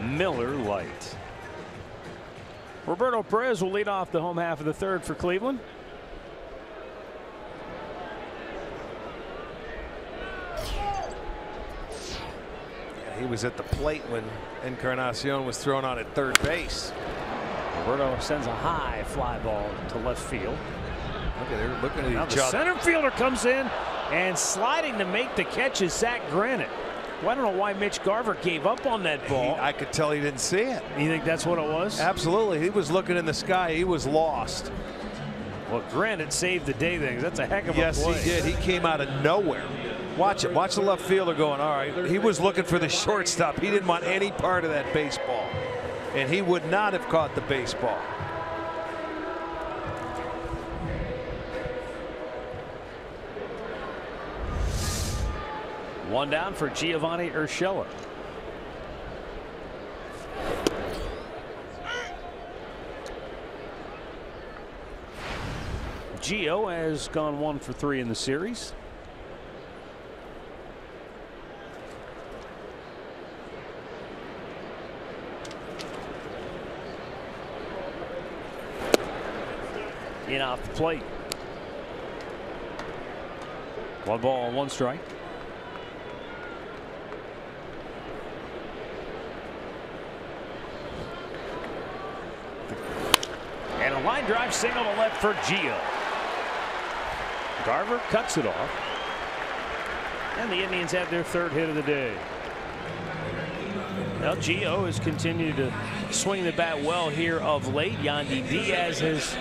Speaker 3: Miller Lite. Roberto Perez will lead off the home half of the third for Cleveland.
Speaker 4: He was at the plate when Encarnacion was thrown on at third base.
Speaker 3: Roberto sends a high fly ball to left field.
Speaker 4: They're looking at
Speaker 3: now
Speaker 4: each
Speaker 3: the
Speaker 4: other.
Speaker 3: Center fielder comes in and sliding to make the catch is Zach Granite. Well, I don't know why Mitch Garver gave up on that ball.
Speaker 4: I could tell he didn't see it.
Speaker 3: You think that's what it was?
Speaker 4: Absolutely. He was looking in the sky. He was lost.
Speaker 3: Well, Granite saved the day then. That's a heck of a play.
Speaker 4: Yes, he did. He came out of nowhere. Watch it. Watch the left fielder going, all right. He was looking for the shortstop. He didn't want any part of that baseball. And he would not have caught the baseball.
Speaker 3: One down for Giovanni Urshela. Gio has gone 1 for 3 in the series. In off the plate. 1 ball, 1 strike. And a line drive single to left for Gio. Garver cuts it off. And the Indians have their 3rd hit of the day. Now Gio has continued to swing the bat well here of late. Yandy Diaz has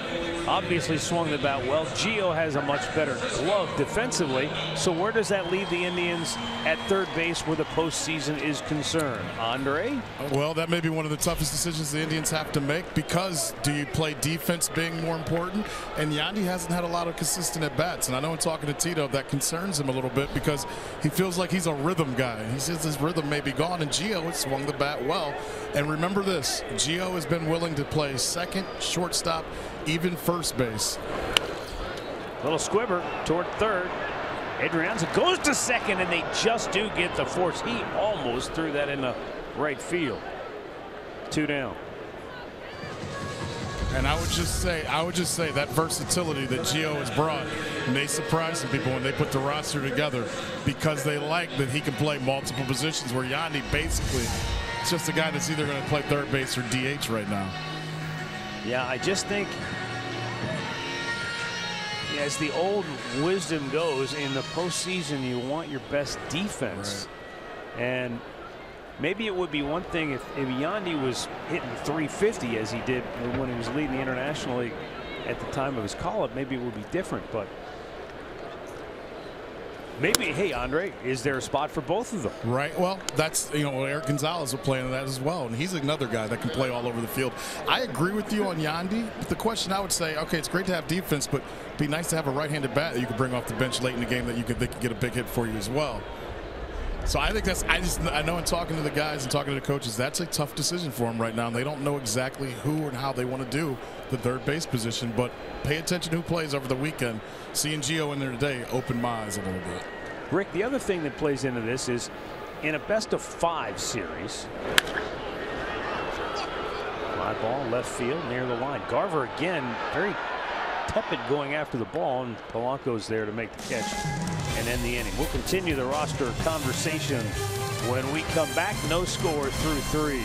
Speaker 3: obviously swung the bat well. Gio has a much better glove defensively. So where does that leave the Indians at third base where the postseason is concerned? Andre?
Speaker 7: Well, that may be one of the toughest decisions the Indians have to make, because do you play defense being more important? And Yandy hasn't had a lot of consistent at-bats. And I know in talking to Tito, that concerns him a little bit because he feels like he's a rhythm guy. He says his rhythm may be gone, and Gio has swung the bat well. And remember this, Gio has been willing to play second, shortstop, even first base.
Speaker 3: Little squibber toward third. Adrianza goes to second, and they just do get the force. He almost threw that in the right field. 2 down.
Speaker 7: And I would just say that versatility that Gio has brought may surprise some people when they put the roster together, because they like that he can play multiple positions, where Yandy basically is just a guy that's either going to play third base or DH right now.
Speaker 3: Yeah, I just think, as the old wisdom goes, in the postseason you want your best defense. Right. And maybe it would be one thing if Yandy was hitting 350 as he did when he was leading the International League at the time of his call-up. Maybe it would be different, but maybe, hey, Andre, is there a spot for both of them?
Speaker 7: Right. Well, that's, Eric Gonzalez will play into that as well, and he's another guy that can play all over the field. I agree with you on Yandy, but the question I would say, okay, it's great to have defense, but it'd be nice to have a right-handed bat that you could bring off the bench late in the game that they could get a big hit for you as well. So I think I know in talking to the guys and talking to the coaches, that's a tough decision for them right now. And they don't know exactly who and how they want to do the third base position, but pay attention to who plays over the weekend. Seeing Gio in there today opened my eyes a little bit.
Speaker 3: Rick, the other thing that plays into this is in a best-of-5 series, fly ball left field near the line. Garver again very tepid going after the ball, and Polanco's there to make the catch and end the inning. We'll continue the roster conversation when we come back. No score through 3.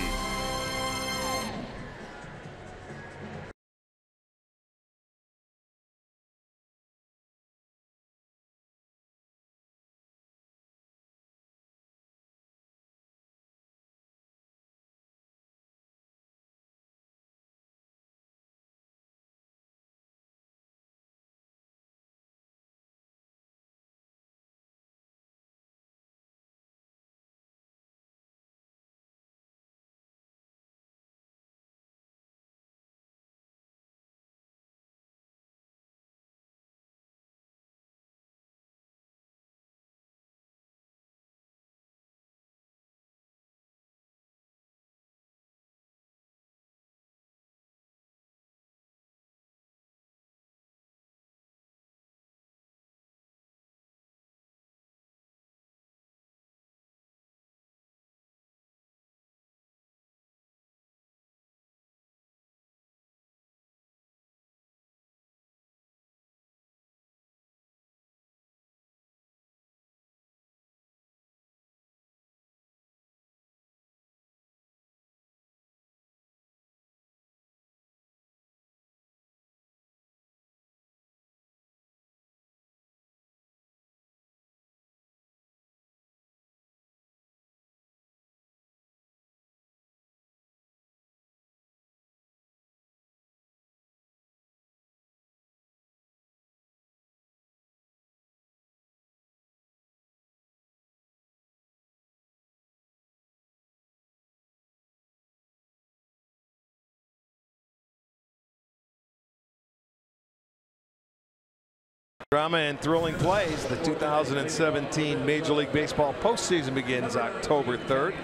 Speaker 4: Drama and thrilling plays. The 2017 Major League Baseball postseason begins October 3rd.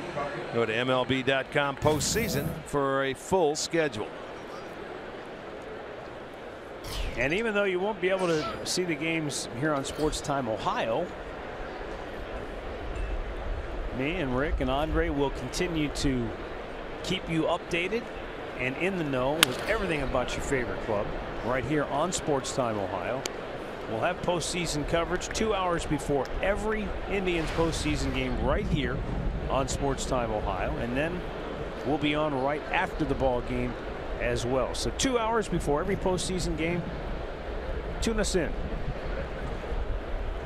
Speaker 4: Go to MLB.com postseason for a full schedule.
Speaker 3: And even though you won't be able to see the games here on Sports Time Ohio, me and Rick and Andre will continue to keep you updated and in the know with everything about your favorite club right here on Sports Time Ohio. We'll have postseason coverage 2 hours before every Indians postseason game right here on Sports Time Ohio, and then we'll be on right after the ball game as well. So 2 hours before every postseason game, tune us in.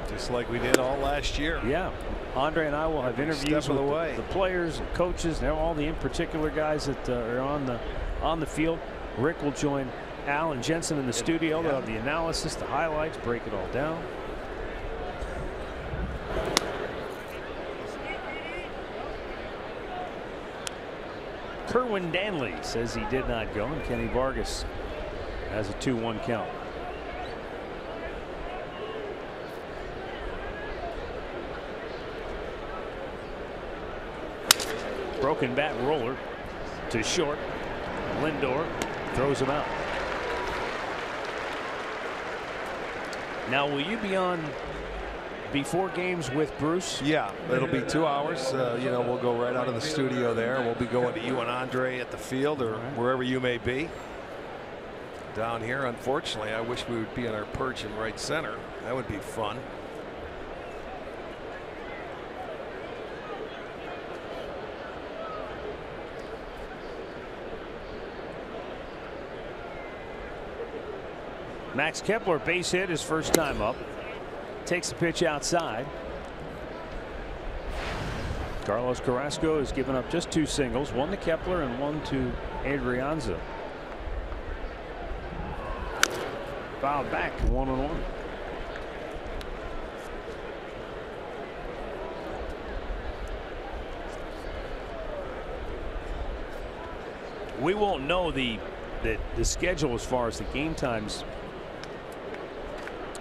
Speaker 4: Just like we did all last year.
Speaker 3: Yeah. Andre and I will have interviews with the players and coaches and all the in particular guys that are on the field. Rick will join Al and Jensen in the studio. They'll have the analysis, the highlights, break it all down. Kerwin Danley says he did not go, and Kenny Vargas has a 2-1 count. Broken bat roller to short. Lindor throws him out. Now, will you be on before games with Bruce?
Speaker 4: Yeah, it'll be 2 hours. You know, we'll go right out of the studio there. We'll be going to you and Andre at the field or wherever you may be. Down here, unfortunately, I wish we would be in our perch in right center. That would be fun.
Speaker 3: Max Kepler, base hit, his first time up. Takes the pitch outside. Carlos Carrasco has given up just 2 singles, one to Kepler and one to Adrianza. Fouled back, 1-1. We won't know the schedule as far as the game times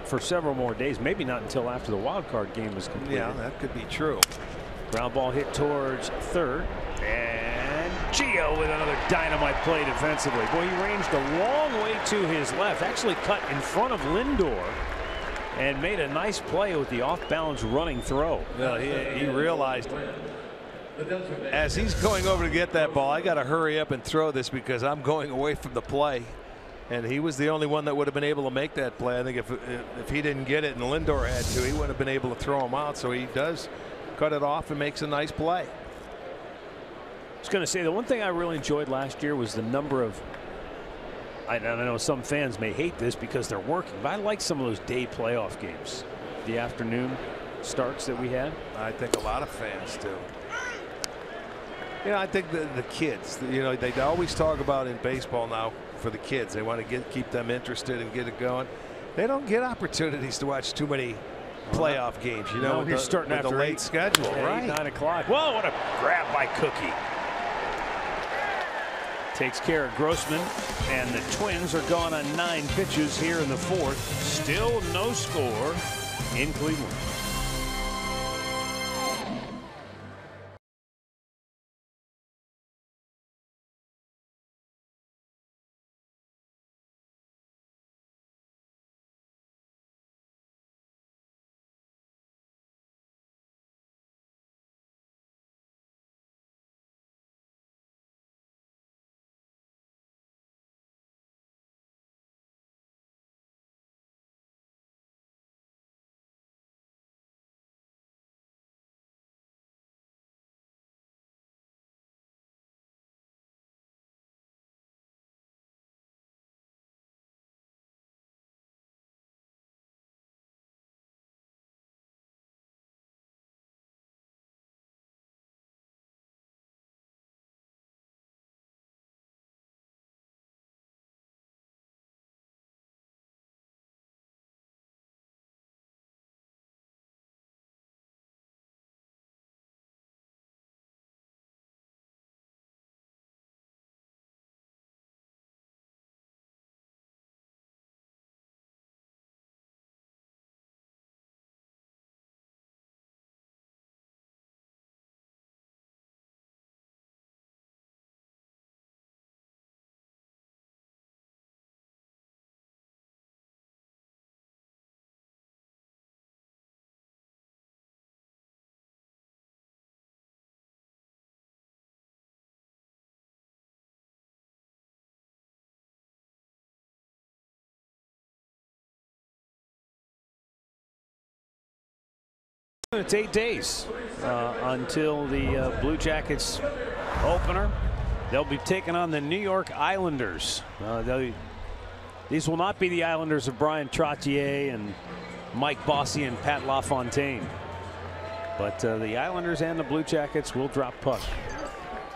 Speaker 3: for several more days, maybe not until after the wild card game is completed.
Speaker 4: Yeah, that could be true.
Speaker 3: Ground ball hit towards third, and Gio with another dynamite play defensively. Boy, he ranged a long way to his left, actually cut in front of Lindor and made a nice play with the off-balance running throw.
Speaker 4: Well, he realized as he's going over to get that ball, I got to hurry up and throw this because I'm going away from the play. And he was the only one that would have been able to make that play. I think if he didn't get it and Lindor had to, he wouldn't have been able to throw him out. So he does cut it off and makes a nice play.
Speaker 3: I was going to say the one thing I really enjoyed last year was the number of, I know some fans may hate this because they're working, but I like some of those day playoff games, the afternoon starts that we had.
Speaker 4: I think a lot of fans do. You know, I think the kids, you know, they always talk about in baseball now for the kids. They want to keep them interested and get it going. They don't get opportunities to watch too many playoff games. You know,
Speaker 3: you're starting after
Speaker 4: the late schedule, right?
Speaker 3: 9 o'clock. Whoa, what a grab by Cookie. Takes care of Grossman, and the Twins are gone on 9 pitches here in the 4th. Still no score in Cleveland. It's 8 days until the Blue Jackets opener. They'll be taking on the New York Islanders. These will not be the Islanders of Brian Trottier and Mike Bossy and Pat LaFontaine. But the Islanders and the Blue Jackets will drop puck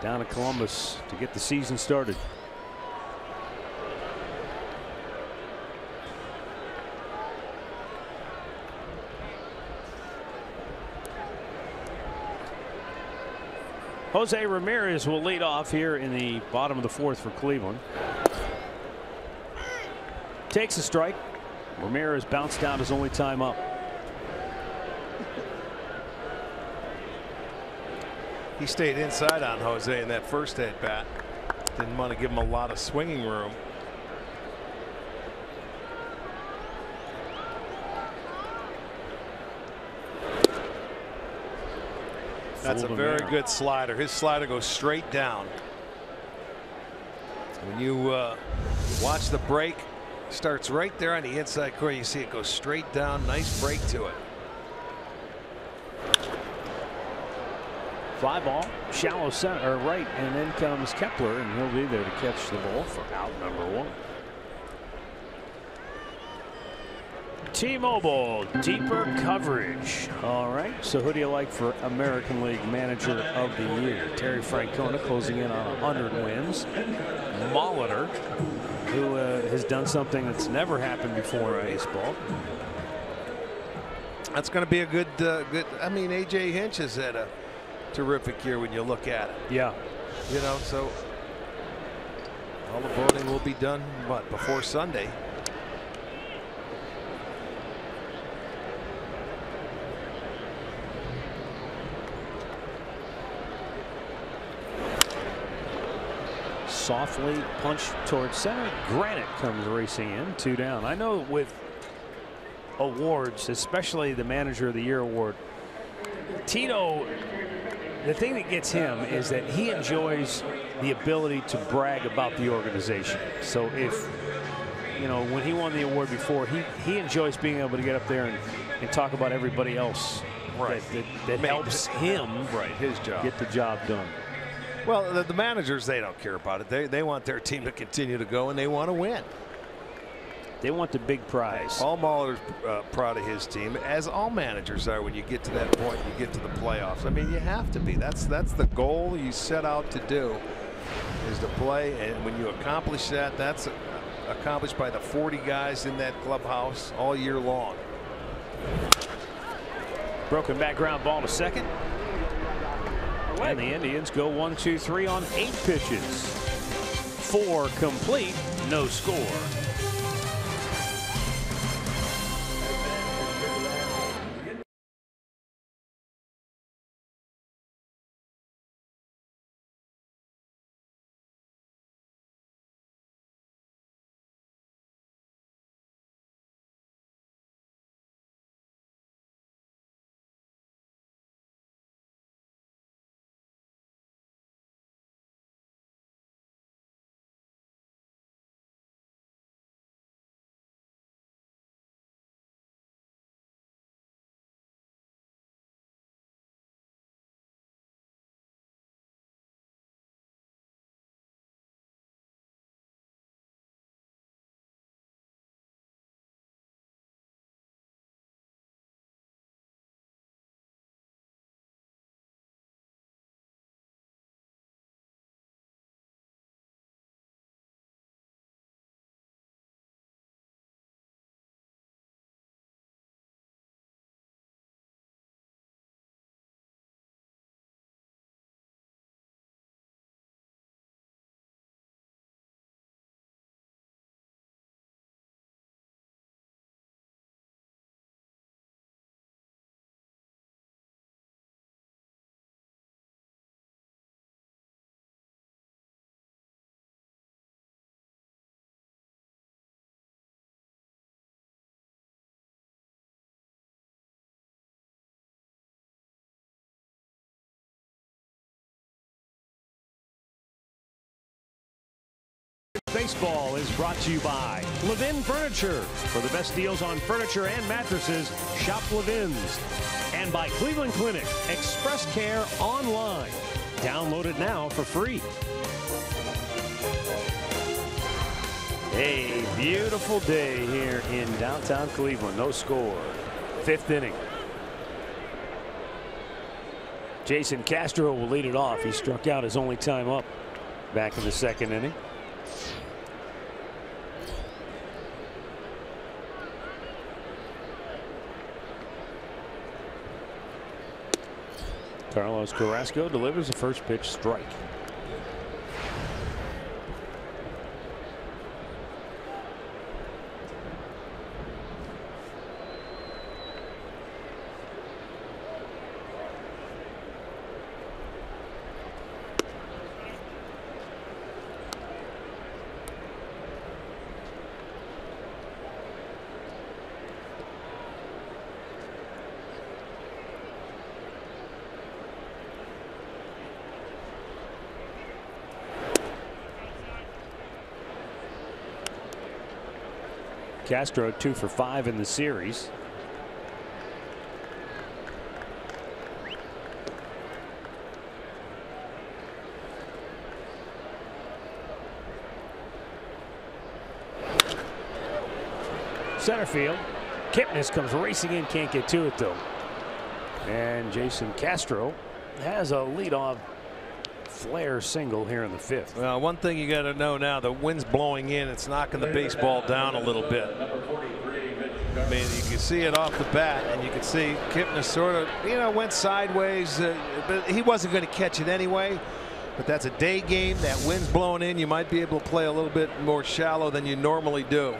Speaker 3: down to Columbus to get the season started. Jose Ramirez will lead off here in the bottom of the fourth for Cleveland. Takes a strike. Ramirez bounced down his only time up.
Speaker 4: He stayed inside on Jose in that first at bat. Didn't want to give him a lot of swinging room. That's a very good slider. His slider goes straight down. When you watch the break, starts right there on the inside corner. You see it go straight down. Nice break to it.
Speaker 3: Fly ball, shallow center or right, and then comes Kepler, and he'll be there to catch the ball for out number 1. T-Mobile, deeper coverage. All right, so who do you like for American League Manager of the Year? Terry Francona closing in on 100 wins. Molitor, who has done something that's never happened before in baseball.
Speaker 4: That's going to be a good. I mean, A.J. Hinch has had a terrific year when you look at it.
Speaker 3: Yeah.
Speaker 4: You know, so all the voting will be done, what, before Sunday.
Speaker 3: Softly punched towards center. Granite comes racing in, 2 down. I know with awards, especially the Manager of the Year award, Tito, the thing that gets him is that he enjoys the ability to brag about the organization. So if, you know, when he won the award before, he enjoys being able to get up there and talk about everybody else that helps him
Speaker 4: his job,
Speaker 3: get the job done.
Speaker 4: Well, the managers, they don't care about it. They want their team to continue to go, and they want to win.
Speaker 3: They want the big prize.
Speaker 4: Paul Molitor's proud of his team, as all managers are when you get to that point, you get to the playoffs. I mean, you have to be. That's the goal you set out to do, is to play. And when you accomplish that, that's accomplished by the 40 guys in that clubhouse all year long.
Speaker 3: Broken back ground ball to second. And the Indians go 1-2-3 on 8 pitches. 4 complete, no score. Baseball is brought to you by Levin Furniture. For the best deals on furniture and mattresses, shop Levin's. And by Cleveland Clinic, Express Care online. Download it now for free. A beautiful day here in downtown Cleveland. No score. 5th inning. Jason Castro will lead it off. He struck out his only time up back in the 2nd inning. Carlos Carrasco delivers the first pitch strike. Castro 2 for 5 in the series. Center field. Kipnis comes racing in, can't get to it though. And Jason Castro has a leadoff flare single here in the 5th.
Speaker 4: Well, one thing you got to know now, the wind's blowing in. It's knocking the baseball down a little bit. I mean, you can see it off the bat, and you can see Kipnis sort of, went sideways, but he wasn't going to catch it anyway. But that's a day game. That wind's blowing in. You might be able to play a little bit more shallow than you normally do.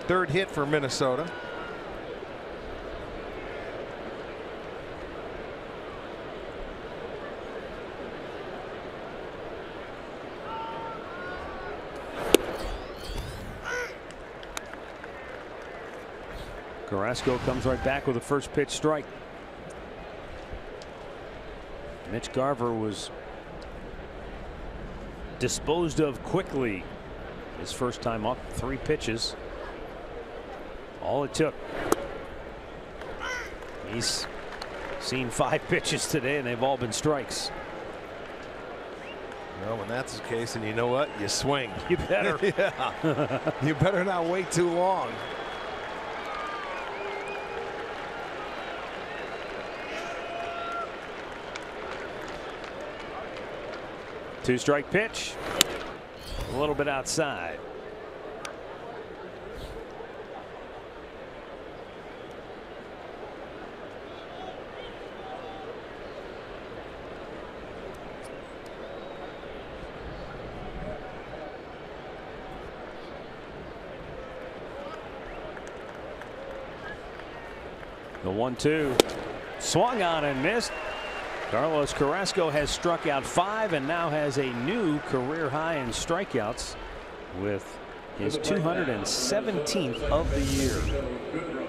Speaker 4: 3rd hit for Minnesota.
Speaker 3: Carrasco comes right back with a first pitch strike. Mitch Garver was disposed of quickly his first time up. 3 pitches. All it took. He's seen 5 pitches today and they've all been strikes.
Speaker 4: Well, when that's the case, and you know what? You swing.
Speaker 3: You better.
Speaker 4: Yeah. You better not wait too long.
Speaker 3: Two-strike pitch. A little bit outside. The 1-2 swung on and missed. Carlos Carrasco has struck out 5 and now has a new career high in strikeouts with his 217th of the year.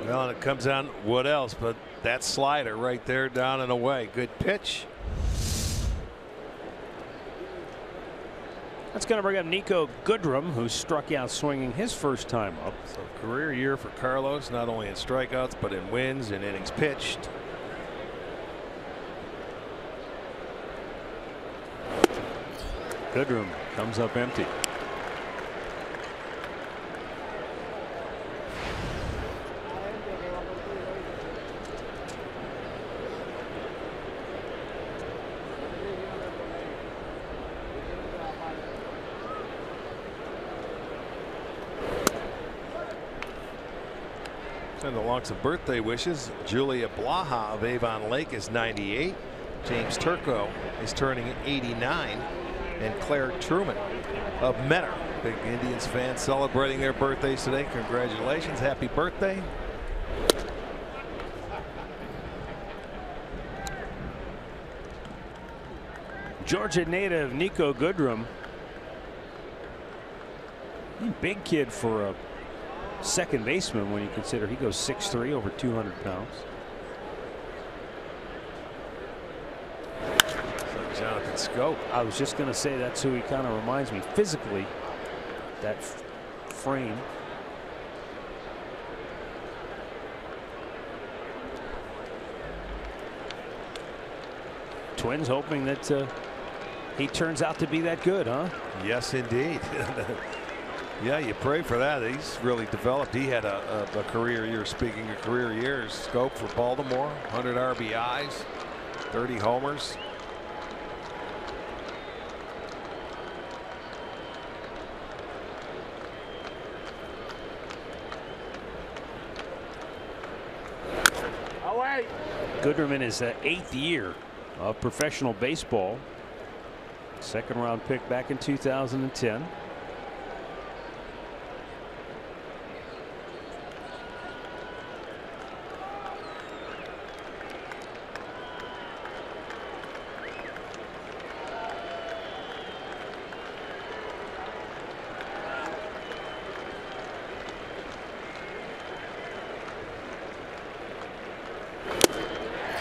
Speaker 4: Well, and it comes down what else but that slider right there down and away. Good pitch.
Speaker 3: That's going to bring up Nico Goodrum, who struck out swinging his first time up.
Speaker 4: So career year for Carlos, not only in strikeouts but in wins and innings pitched.
Speaker 3: Goodrum comes up empty.
Speaker 4: Send along some birthday wishes. Julia Blaha of Avon Lake is 98. James Turco is turning 89. And Claire Truman of Menor, big Indians fan, celebrating their birthdays today. Congratulations. Happy birthday.
Speaker 3: Georgia native Nico Goodrum. Big kid for a second baseman when you consider he goes 6'3", over 200 pounds.
Speaker 4: So Jonathan scope.
Speaker 3: I was just going to say that's who he kind of reminds me physically. That frame. Twins hoping that he turns out to be that good, huh?
Speaker 4: Yes, indeed. Yeah, you pray for that. He's really developed. He had a career year. Speaking of career years, scope for Baltimore, 100 RBIs, 30 homers.
Speaker 3: Gooderman is 8th year of professional baseball. Second round pick back in 2010.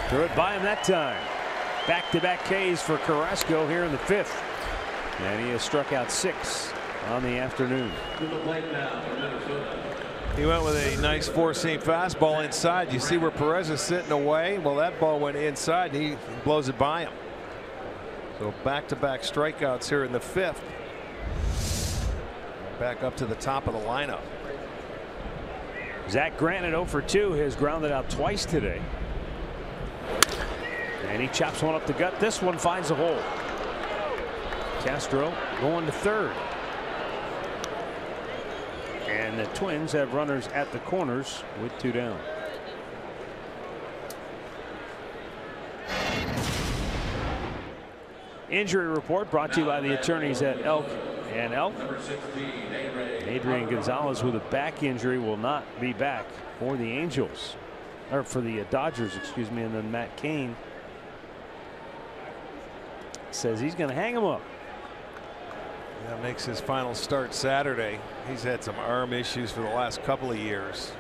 Speaker 3: Threw it by him that time. Back-to-back Ks for Carrasco here in the 5th. And he has struck out 6 on the afternoon.
Speaker 4: He went with a nice four-seam fastball inside. You see where Perez is sitting away? Well, that ball went inside and he blows it by him. So back-to-back strikeouts here in the 5th. Back up to the top of the lineup.
Speaker 3: Zach Granite 0 for 2 has grounded out twice today. And he chops one up the gut. This one finds a hole. Castro going to third. And the Twins have runners at the corners with 2 down. Injury report brought to you by the attorneys at Elk and Elk. Adrian Gonzalez with a back injury will not be back for the Angels, or for the Dodgers, excuse me. And then Matt Cain says he's going to hang him up.
Speaker 4: That makes his final start Saturday. He's had some arm issues for the last couple of years.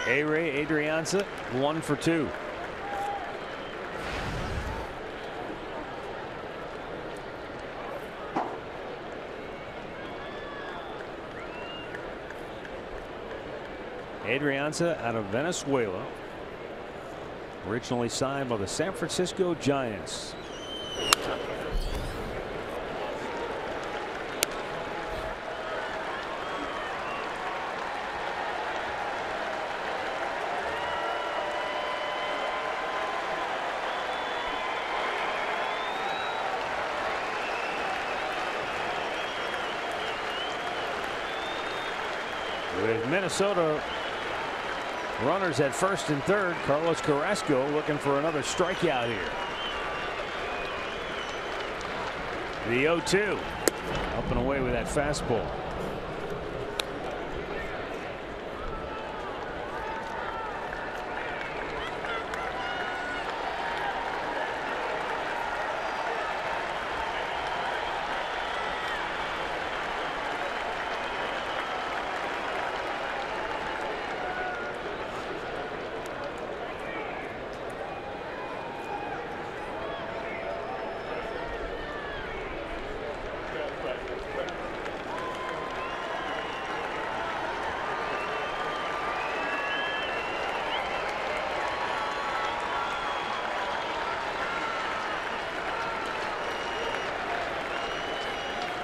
Speaker 3: A-Ray Adrianza 1 for 2. Adrianza out of Venezuela, originally signed by the San Francisco Giants. With Minnesota runners at first and third, Carlos Carrasco looking for another strikeout here. The 0-2 up and away with that fastball.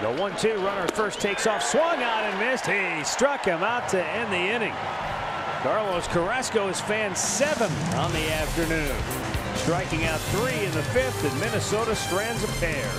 Speaker 3: The 1-2 runner at first takes off, swung out and missed. He struck him out to end the inning. Carlos Carrasco is fan 7 on the afternoon, striking out 3 in the 5th, and Minnesota strands a pair.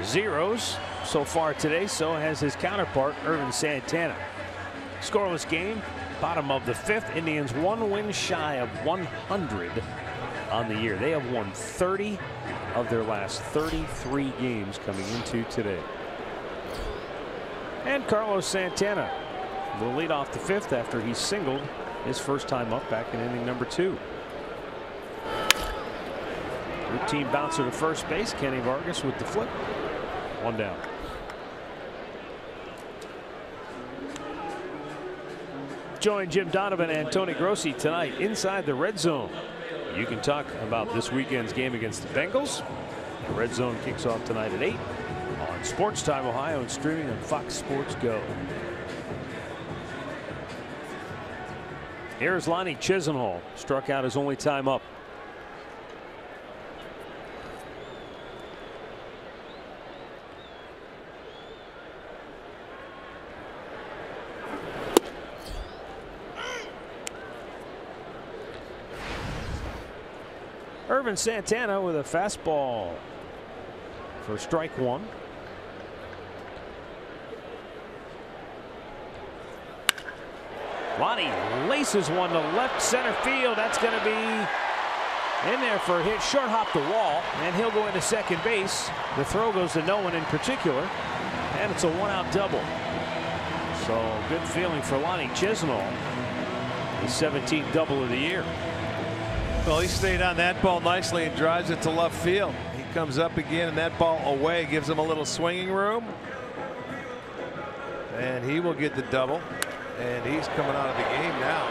Speaker 3: zeros so far today. So has his counterpart, Ervin Santana. Scoreless game, bottom of the 5th. Indians 1 win shy of 100 on the year. They have won 30 of their last 33 games coming into today. And Carlos Santana will lead off the 5th after he singled his first time up back in inning number 2. Routine bouncer to first base. Kenny Vargas with the flip. 1 down. Join Jim Donovan and Tony Grossi tonight inside the Red Zone. You can talk about this weekend's game against the Bengals. The Red Zone kicks off tonight at 8 on Sports Time Ohio and streaming on Fox Sports Go. Here's Lonnie Chisenhall, struck out his only time up. Ervin Santana with a fastball for strike 1. Lonnie laces one to left center field. That's going to be in there for a hit. Short hop the wall, and he'll go into second base. The throw goes to no one in particular, and it's a 1-out double. So good feeling for Lonnie Chisenhall, his 17th double of the year.
Speaker 4: Well, he stayed on that ball nicely and drives it to left field. He comes up again, and that ball away gives him a little swinging room. And he will get the double. And he's coming out of the game now.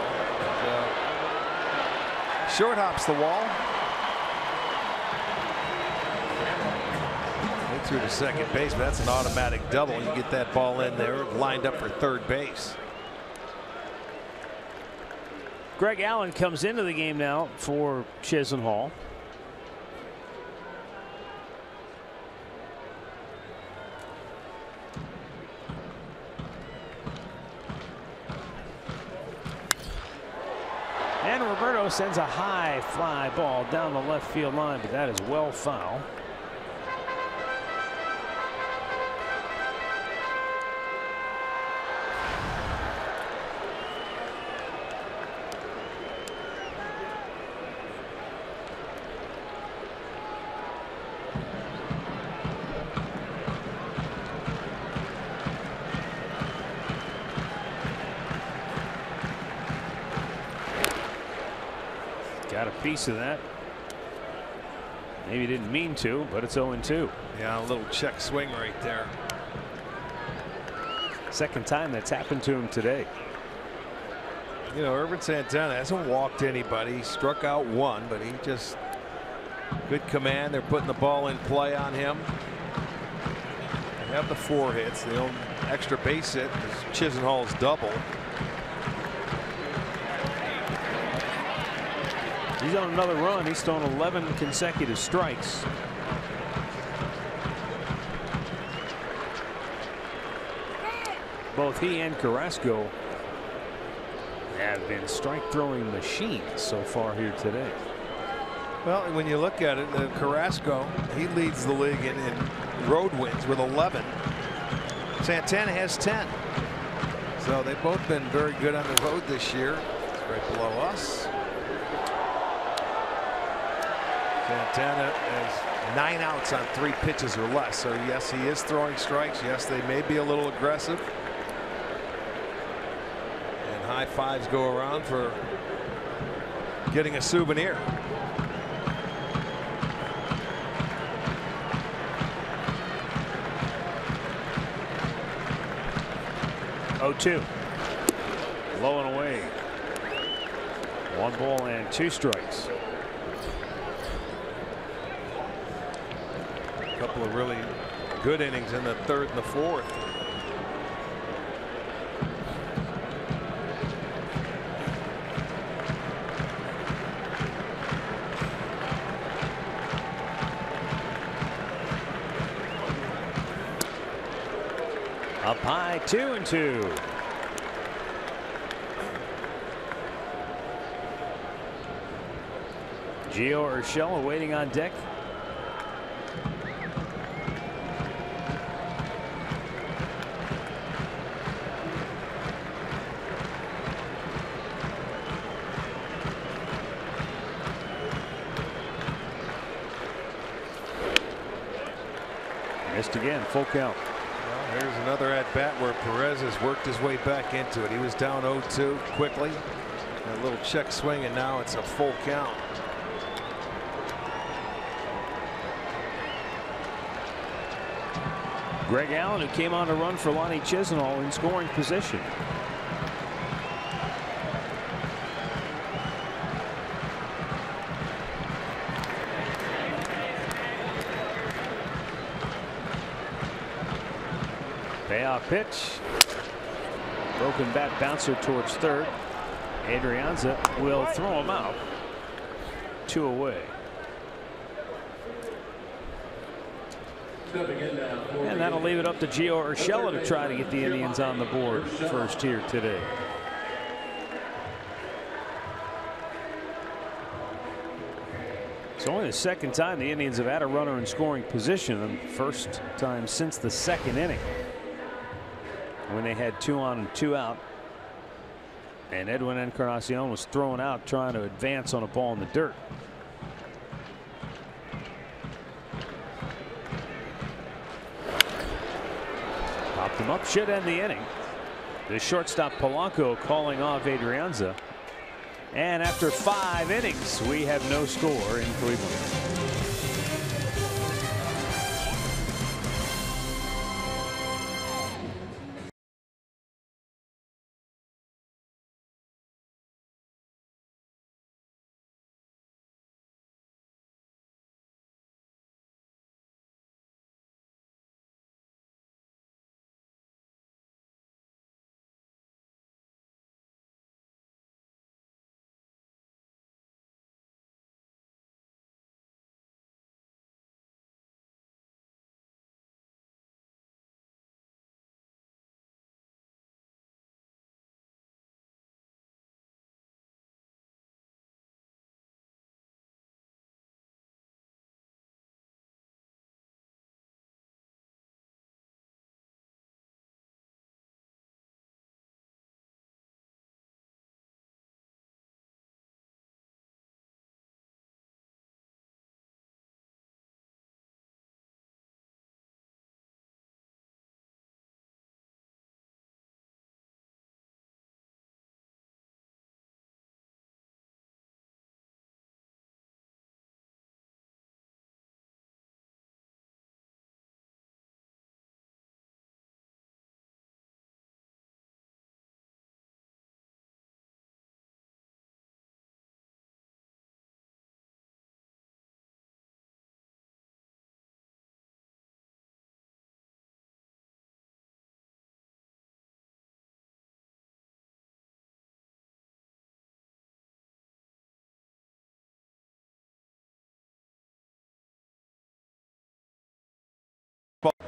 Speaker 4: Short hops the wall. Hit through to second base, but that's an automatic double. You get that ball in there, lined up for third base.
Speaker 3: Greg Allen comes into the game now for Chisenhall. And Roberto sends a high fly ball down the left field line, but that is well foul. Got a piece of that. Maybe didn't mean to, but it's 0-2.
Speaker 4: Yeah, a little check swing right there.
Speaker 3: Second time that's happened to him today.
Speaker 4: You know, Ervin Santana hasn't walked anybody. He struck out 1, but he just good command. They're putting the ball in play on him. They have the 4 hits. The only extra base hit is Chisenhall's double.
Speaker 3: He's on another run. He's thrown 11 consecutive strikes. Both he and Carrasco have been strike throwing machines so far here today.
Speaker 4: Well, when you look at it, Carrasco, he leads the league in road wins with 11. Santana has 10. So they've both been very good on the road this year. It's right below us. Santana has 9 outs on 3 pitches or less. So yes, he is throwing strikes. Yes, they may be a little aggressive. And high fives go around for getting a souvenir.
Speaker 3: Oh, 2. Low and away. 1 ball and 2 strikes.
Speaker 4: A couple of really good innings in the 3rd and the 4th.
Speaker 3: Up high, 2-2. Gio Urshela waiting on deck. Missed again. Full count.
Speaker 4: Well, here's another at bat where Perez has worked his way back into it. He was down 0-2 quickly. A little check swing, and now it's a full count.
Speaker 3: Greg Allen, who came on to run for Lonnie Chisenhall in scoring position. Payoff pitch. Broken bat bouncer towards third. Adrianza will throw him out. 2 away. And that'll leave it up to Gio Urshela to try to get the Indians on the board first here today. It's only the second time the Indians have had a runner in scoring position, and first time since the second inning, when they had 2 on and 2 out. And Edwin Encarnacion was thrown out trying to advance on a ball in the dirt. Popped him up, should end the inning. The shortstop Polanco calling off Adrianza. And after 5 innings, we have no score in Cleveland.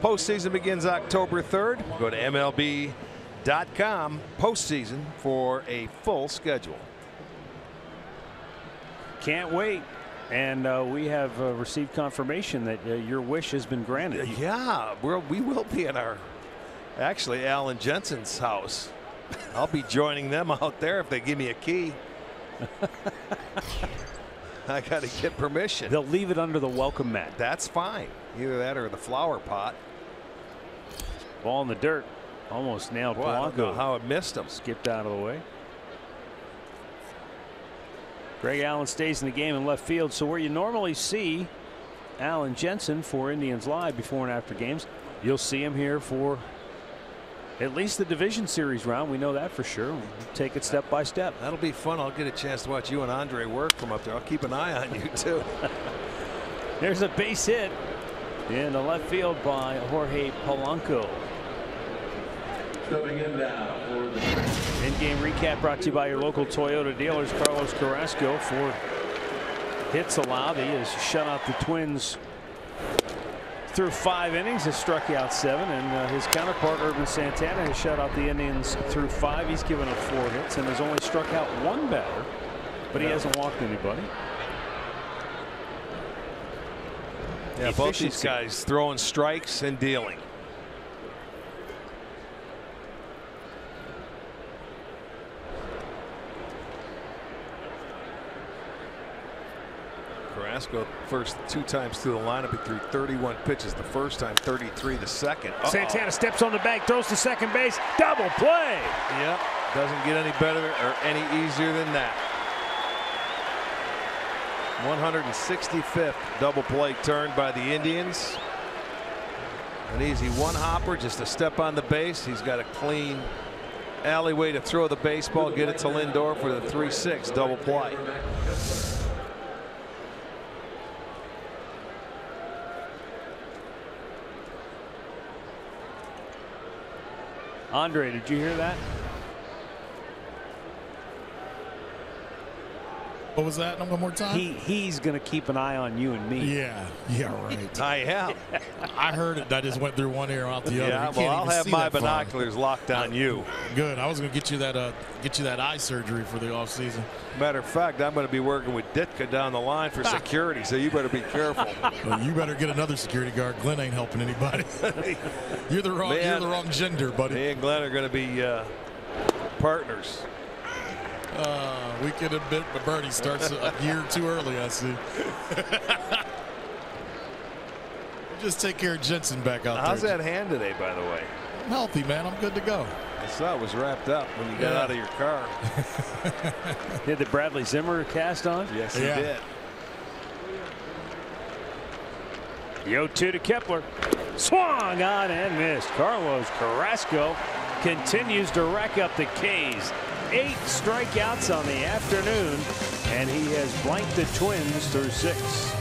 Speaker 4: Postseason begins October 3rd. Go to MLB.com postseason for a full schedule.
Speaker 3: Can't wait. And we have received confirmation that your wish has been granted.
Speaker 4: Yeah, we will be at actually Alan Jensen's house. I'll be joining them out there if they give me a key. I got to get permission.
Speaker 3: They'll leave it under the welcome mat.
Speaker 4: That's fine. Either that or the flower pot.
Speaker 3: Ball in the dirt. Almost nailed Polanco.
Speaker 4: I don't know how it missed him.
Speaker 3: Skipped out of the way. Greg Allen stays in the game in left field. So where you normally see Alan Jensen for Indians Live before and after games, you'll see him here for at least the division series round. We know that for sure. We'll take it step by step.
Speaker 4: That'll be fun. I'll get a chance to watch you and Andre work from up there. I'll keep an eye on you too.
Speaker 3: There's a base hit in the left field by Jorge Polanco.
Speaker 2: Coming in now for the
Speaker 3: in-game recap brought to you by your local Toyota dealers. Carlos Carrasco for hits allowed. He has shut out the Twins through 5 innings, has struck out 7, and his counterpart Urban Santana has shut out the Indians through 5. He's given up 4 hits and has only struck out 1 batter, but he hasn't walked anybody.
Speaker 4: Yeah, both these guys throwing strikes and dealing. Carrasco, first 2 times through the lineup, he threw 31 pitches the first time, 33 the second.
Speaker 3: Santana steps on the bag, throws to second base, double play.
Speaker 4: Yep, doesn't get any better or any easier than that. 165th double play turn by the Indians. An easy one hopper, just a step on the base. He's got a clean alleyway to throw the baseball, get it to Lindor for the 3-6 double play.
Speaker 3: Andre, did you hear that?
Speaker 7: What was that? One more time.
Speaker 3: He's going to keep an eye on you and me.
Speaker 7: Yeah, right.
Speaker 4: I am.
Speaker 7: I heard it. I just went through one ear out the other.
Speaker 4: Yeah, well, I'll have my binoculars locked on you.
Speaker 7: Good. I was going to get you that eye surgery for the off season.
Speaker 4: Matter of fact, I'm going to be working with Ditka down the line for security, so you better be careful.
Speaker 7: Well, you better get another security guard. Glenn ain't helping anybody. You're the wrong gender, buddy.
Speaker 4: Me and Glenn are going to be partners.
Speaker 7: Weekend of Birdie starts a year too early, I see. Just take care of Jensen back out there.
Speaker 4: How's that hand today, by the way?
Speaker 7: I'm healthy, man. I'm good to go.
Speaker 4: I saw it was wrapped up when you got out of your car.
Speaker 3: Did the Bradley Zimmer cast on?
Speaker 4: Yes, he did.
Speaker 3: The 0-2 to Kepler. Swung on and missed. Carlos Carrasco continues to rack up the K's. 8 strikeouts on the afternoon, and he has blanked the Twins through 6.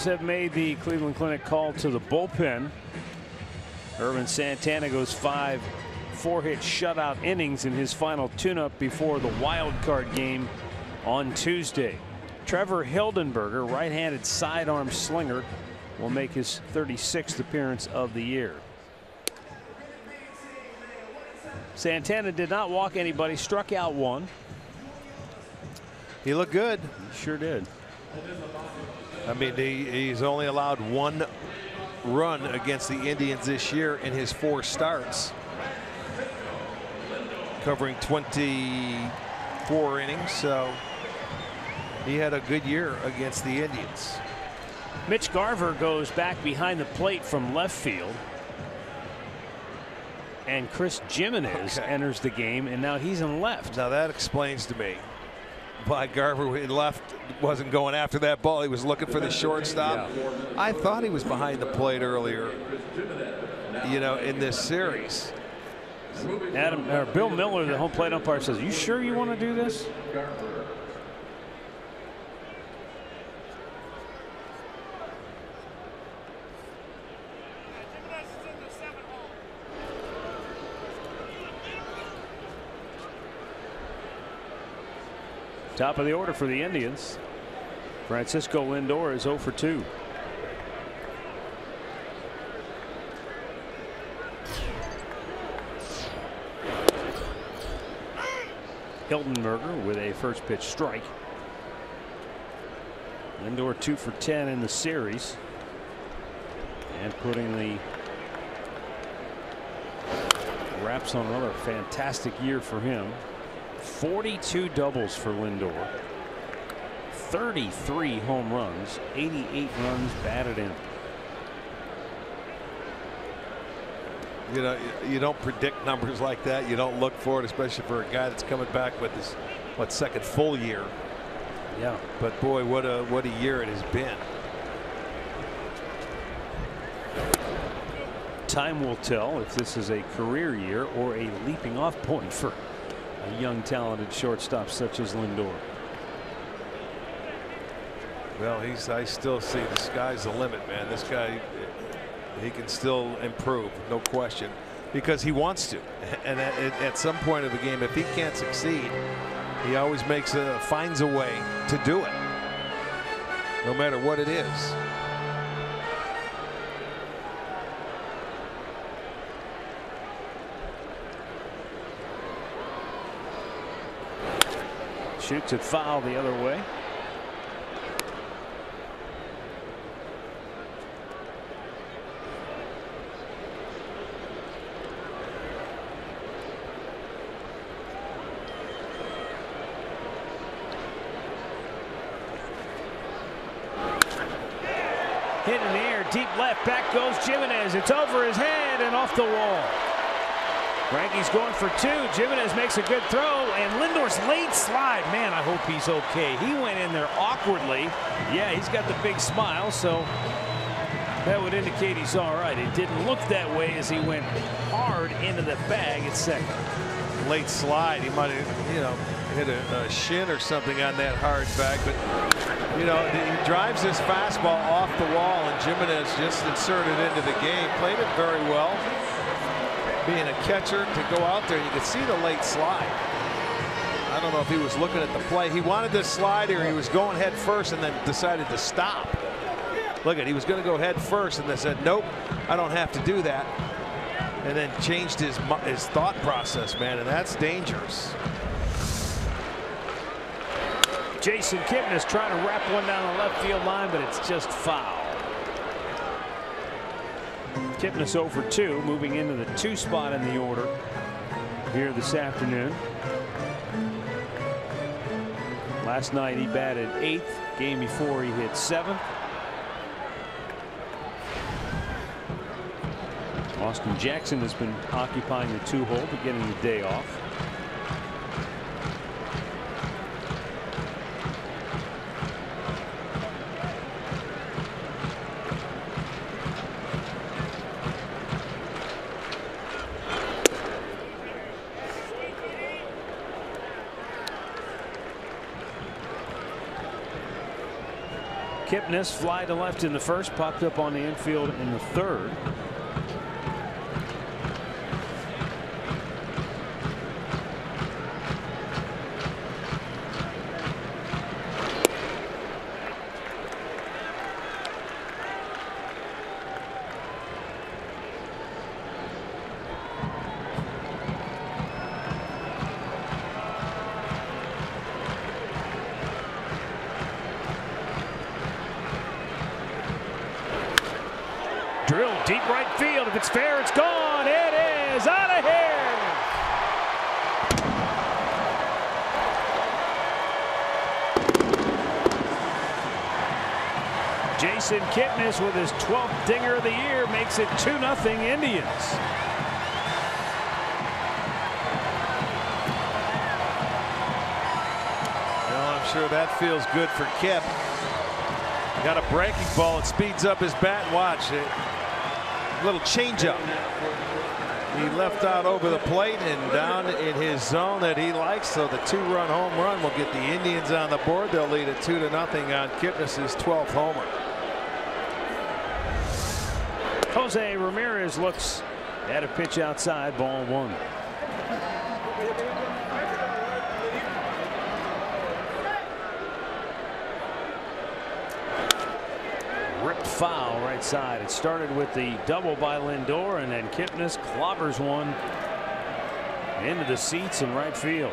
Speaker 3: Have made the Cleveland Clinic call to the bullpen. Ervin Santana goes 5 4-hit shutout innings in his final tune-up before the wild card game on Tuesday. Trevor Hildenberger, right-handed sidearm slinger, will make his 36th appearance of the year. Santana did not walk anybody, struck out 1.
Speaker 4: He looked good.
Speaker 3: He sure did.
Speaker 4: I mean, he's only allowed 1 run against the Indians this year in his 4 starts, covering 24 innings. So he had a good year against the Indians.
Speaker 3: Mitch Garver goes back behind the plate from left field, and Chris Jimenez enters the game, and now he's in left.
Speaker 4: Now that explains to me why Garver in left wasn't going after that ball. He was looking for the shortstop. Yeah. I thought he was behind the plate earlier, you know, in this series.
Speaker 3: Bill Miller, the home plate umpire, says, "You sure you want to do this?" Top of the order for the Indians. Francisco Lindor is 0 for 2. Hildenberger with a first pitch strike. Lindor 2 for 10 in the series, and putting the wraps on another fantastic year for him. 42 doubles for Lindor, 33 home runs, 88 runs batted in.
Speaker 4: You know, you don't predict numbers like that. You don't look for it, especially for a guy that's coming back with his second full year.
Speaker 3: Yeah,
Speaker 4: but boy, what a year it has been.
Speaker 3: Time will tell if this is a career year or a leaping off point for a young talented shortstop such as Lindor.
Speaker 4: Well, I still see the sky's the limit, man. This guy, he can still improve, no question, because he wants to. And at some point of the game, if he can't succeed, he always finds a way to do it, no matter what it is.
Speaker 3: Shoots it foul the other way. Hit in the air, deep left, back goes Jimenez. It's over his head and off the wall. Frankie's going for 2. Jimenez makes a good throw, and Lindor's late slide. Man, I hope he's okay. He went in there awkwardly. Yeah, he's got the big smile, so that would indicate he's all right. It didn't look that way as he went hard into the bag at second.
Speaker 4: Late slide. He might have, you know, hit a shin or something on that hard bag, but you know, he drives this fastball off the wall, and Jimenez just inserted into the game. Played it very well. Being a catcher to go out there, you could see the late slide. I don't know if he was looking at the play. He wanted this slide, or he was going head first and then decided to stop. Look at, he was going to go head first and they said, nope, I don't have to do that. And then changed his thought process, man, and that's dangerous.
Speaker 3: Jason Kipnis trying to wrap one down the left field line, but it's just foul. Kipnis 0 for 2, moving into the 2 spot in the order here this afternoon. Last night he batted 8th. Game before he hit 7th. Austin Jackson has been occupying the 2-hole, beginning the day off. Kipnis fly to left in the first, popped up on the infield in the third. Drilled deep right field. If it's fair, it's gone. It is out of here. Jason Kipnis with his 12th dinger of the year makes it 2-0 Indians.
Speaker 4: Well, I'm sure that feels good for Kip. Got a breaking ball. It speeds up his bat. Watch it. Little changeup. He left out over the plate and down in his zone that he likes. So the 2-run home run will get the Indians on the board. They'll lead it 2-0 on Kipnis' 12th homer.
Speaker 3: Jose Ramirez looks at a pitch outside, ball 1. ripped foul right side. It started with the double by Lindor, and then Kipnis clobbers one into the seats in right field.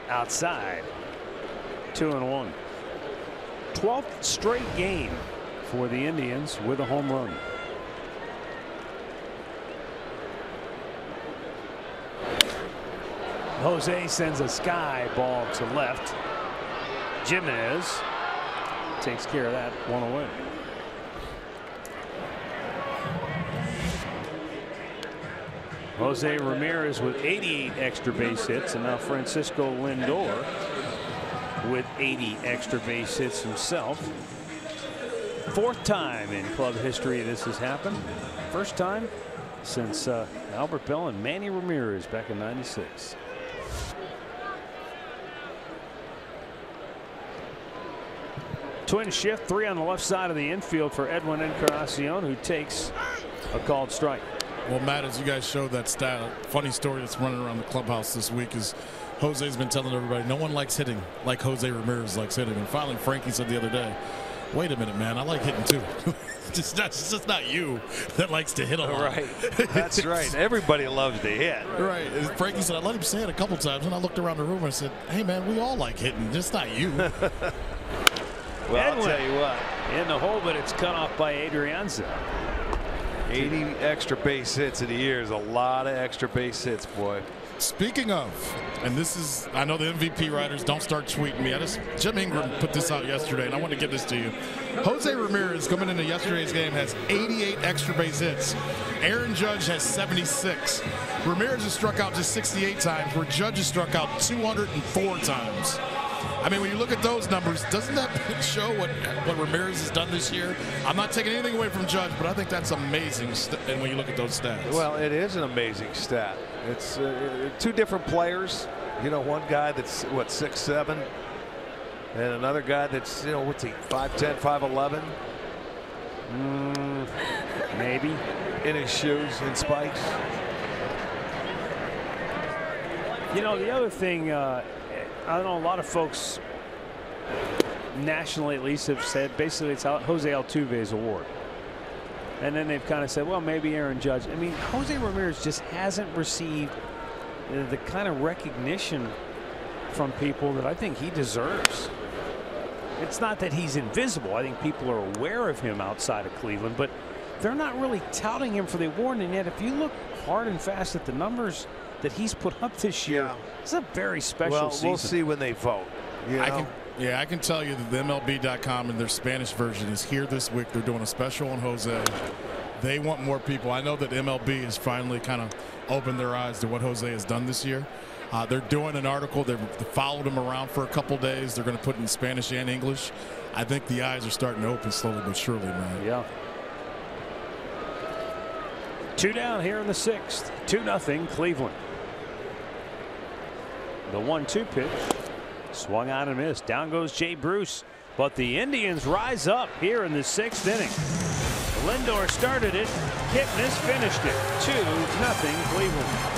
Speaker 3: Outside. 2-1. 12th straight game for the Indians with a home run. Jose sends a sky ball to left. Jimenez takes care of that one away. Jose Ramirez with 88 extra base hits, and now Francisco Lindor with 80 extra base hits himself. Fourth time in club history this has happened. First time since Albert Bell and Manny Ramirez back in '96. Twin shift, 3 on the left side of the infield for Edwin Encarnacion, who takes a called strike.
Speaker 7: Well, Matt, as you guys showed that stat, a funny story that's running around the clubhouse this week is Jose's been telling everybody no one likes hitting like Jose Ramirez likes hitting. And finally, Frankie said the other day, wait a minute, man, I like hitting too. It's just not you that likes to hit a lot.
Speaker 4: Right. That's right. Everybody loves to hit.
Speaker 7: Right. Frankie said, I let him say it a couple times, and I looked around the room and I said, hey, man, we all like hitting, just not you.
Speaker 3: Well, I'll tell you what, in the hole, but it's cut off by Adrianza.
Speaker 4: 80 extra base hits in a year is a lot of extra base hits, boy.
Speaker 7: Speaking of, and this is, I know the MVP writers don't start tweeting me. Jim Ingram put this out yesterday, and I want to give this to you. Jose Ramirez coming into yesterday's game has 88 extra base hits. Aaron Judge has 76. Ramirez has struck out just 68 times, where Judge has struck out 204 times. I mean, when you look at those numbers, doesn't that show what Ramirez has done this year? I'm not taking anything away from Judge, but I think that's amazing. And when you look at those stats,
Speaker 4: well, it is an amazing stat. It's two different players. You know, one guy that's what 6'7", and another guy that's what's he 5'10", 5'11".
Speaker 3: Maybe
Speaker 4: in his shoes in spikes.
Speaker 3: You know, the other thing. I don't know, a lot of folks nationally at least have said basically it's Jose Altuve's award. And then they've kind of said, well, maybe Aaron Judge. I mean, Jose Ramirez just hasn't received the kind of recognition from people that I think he deserves. It's not that he's invisible. I think people are aware of him outside of Cleveland, but they're not really touting him for the award. And yet, if you look hard and fast at the numbers that he's put up this year, it's a very special season.
Speaker 4: We'll see when they vote.
Speaker 7: I can tell you that the MLB.com and their Spanish version is here this week. They're doing a special on Jose. They want more people. I know that MLB has finally kind of opened their eyes to what Jose has done this year. They're doing an article. They followed him around for a couple days. They're going to put it in Spanish and English. I think the eyes are starting to open slowly but surely, man.
Speaker 3: Yeah. 2 down here in the 6th. 2-0 Cleveland. The 1-2 pitch swung on and missed. Down goes Jay Bruce, but the Indians rise up here in the 6th inning. Lindor started it. Kipnis finished it. 2-0 Cleveland.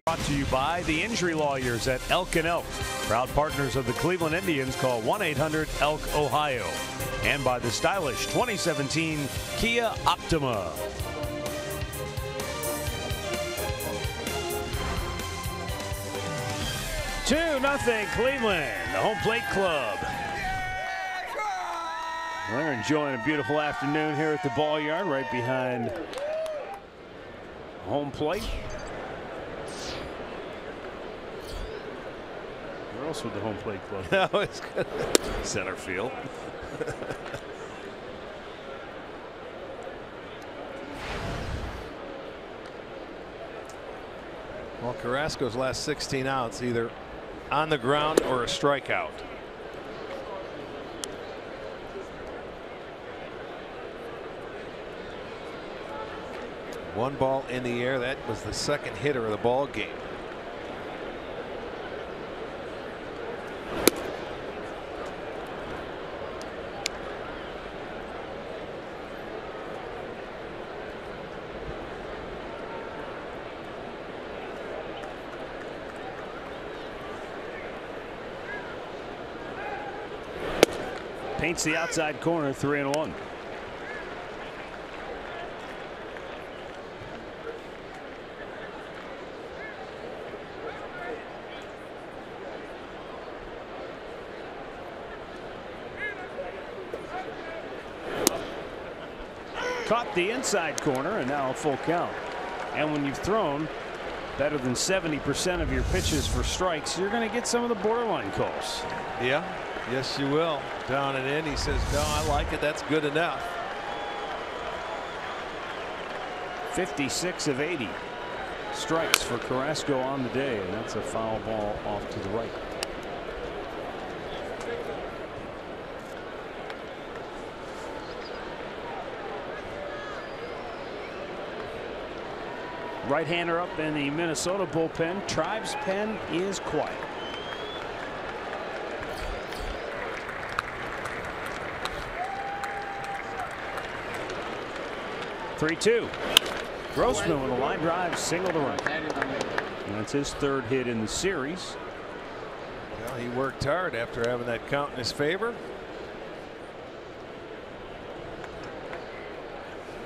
Speaker 3: Brought to you by the injury lawyers at Elk & Elk. Proud partners of the Cleveland Indians. Call 1-800-ELK-OHIO. And by the stylish 2017 Kia Optima. Nothing Cleveland, the home plate club. They're enjoying a beautiful afternoon here at the ball yard, right behind home plate. Where else would the home plate club?
Speaker 4: No, it's good.
Speaker 3: Center field.
Speaker 4: Well, Carrasco's last 16 outs, either on the ground or a strikeout. One ball in the air. That was the second hitter of the ball game.
Speaker 3: Paints the outside corner, 3-1. Caught the inside corner, and now a full count. And when you've thrown better than 70% of your pitches for strikes, you're going to get some of the borderline calls.
Speaker 4: Yeah. Yes, you will. Down and in. He says, no, I like it. That's good enough.
Speaker 3: 56 of 80 strikes for Carrasco on the day, and that's a foul ball off to the right. Right-hander up in the Minnesota bullpen. Tribe's pen is quiet. (3-2). Grossman with a line drive, single to right. And that's his third hit in the series.
Speaker 4: Well, he worked hard after having that count in his favor.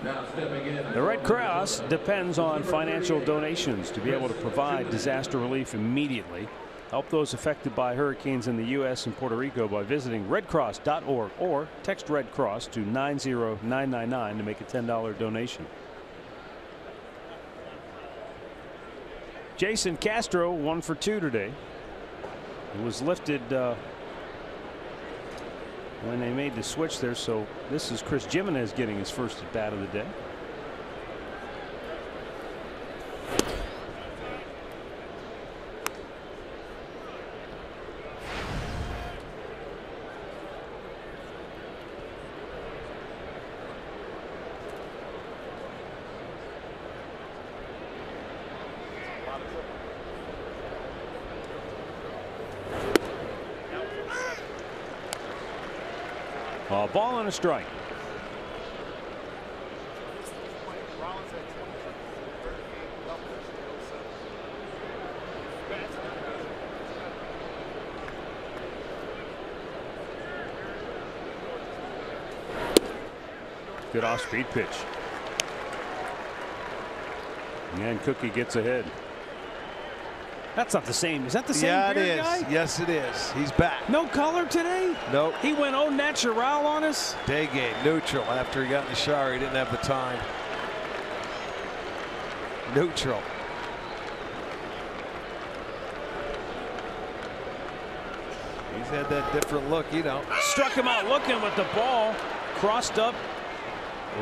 Speaker 3: The Red Cross depends on financial donations to be able to provide disaster relief immediately. Help those affected by hurricanes in the U.S. and Puerto Rico by visiting redcross.org or text Red Cross to 90999 to make a $10 donation. Jason Castro 1 for 2 today. He was lifted when they made the switch there, so this is Chris Jimenez getting his first at bat of the day. A ball and a strike. Good off-speed pitch. And Cookie gets ahead. That's not the same. Is that the same beard guy?
Speaker 4: Yes, it is. He's back.
Speaker 3: No color today?
Speaker 4: Nope.
Speaker 3: He went au natural on us?
Speaker 4: Day game, neutral. After he got in the shower, he didn't have the time. Neutral. He's had that different look, you know.
Speaker 3: Struck him out looking with the ball. Crossed up.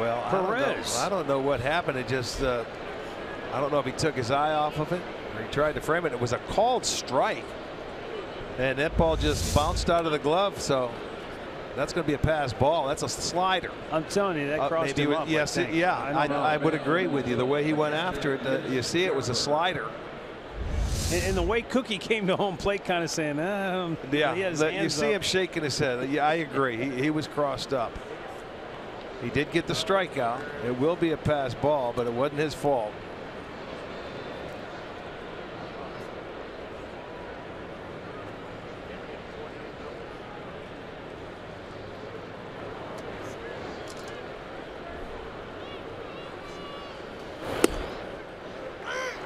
Speaker 4: Well,
Speaker 3: Perez.
Speaker 4: I don't know what happened. It just, I don't know if he took his eye off of it. He tried to frame it. It was a called strike, and that ball just bounced out of the glove. So that's going to be a pass ball. That's a slider.
Speaker 3: I'm telling you, that crossed him up.
Speaker 4: Yes, I would agree with you. The way he went after it, you see, it was a slider.
Speaker 3: And the way Cookie came to home plate, kind of saying,
Speaker 4: you see him shaking his head. Yeah, I agree. He was crossed up. He did get the strikeout. It will be a pass ball, but it wasn't his fault.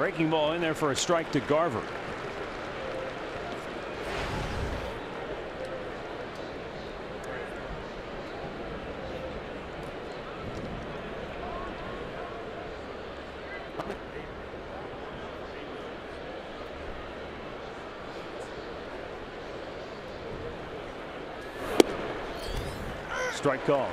Speaker 3: Breaking ball in there for a strike to Garver. Strike call.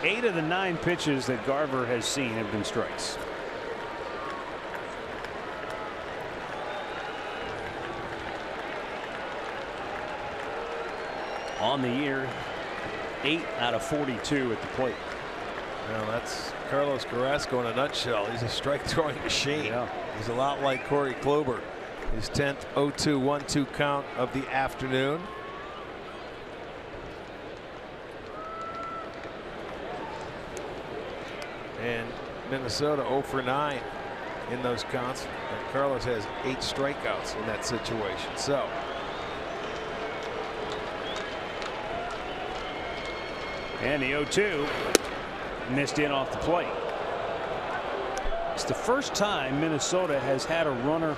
Speaker 3: 8 of the 9 pitches that Garver has seen have been strikes. On the year, 8 out of 42 at the plate.
Speaker 4: Well, that's Carlos Carrasco in a nutshell. He's a strike throwing machine.
Speaker 3: Yeah.
Speaker 4: He's a lot like Corey Kluber. His 10th 0-2-1-2 count of the afternoon. And Minnesota 0 for 9 in those counts. And Carlos has 8 strikeouts in that situation. So
Speaker 3: and the 0-2 missed in off the plate. It's the first time Minnesota has had a runner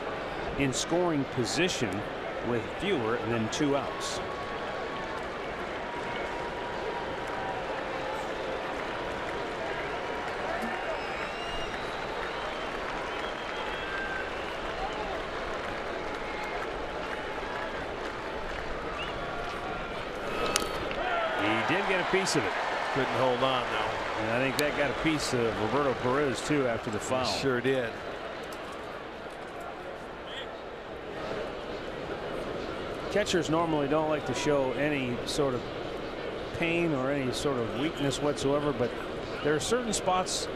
Speaker 3: in scoring position with fewer than 2 outs. He did get a piece of it.
Speaker 4: couldn't hold on though.
Speaker 3: And I think that got a piece of Roberto Perez too after the foul.
Speaker 4: He sure did.
Speaker 3: Catchers normally don't like to show any sort of pain or any sort of weakness whatsoever, but there are certain spots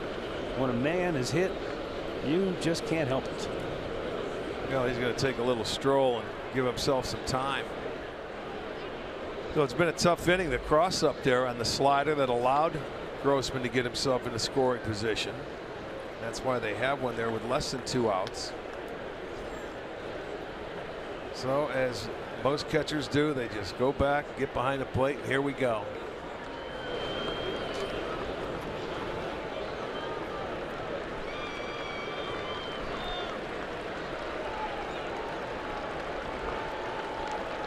Speaker 3: when a man is hit, you just can't help it.
Speaker 4: Well, he's going to take a little stroll and give himself some time. So it's been a tough inning. The cross up there on the slider that allowed Grossman to get himself in a scoring position. That's why they have one there with less than 2 outs. So as most catchers do, they just go back, get behind the plate, and here we go.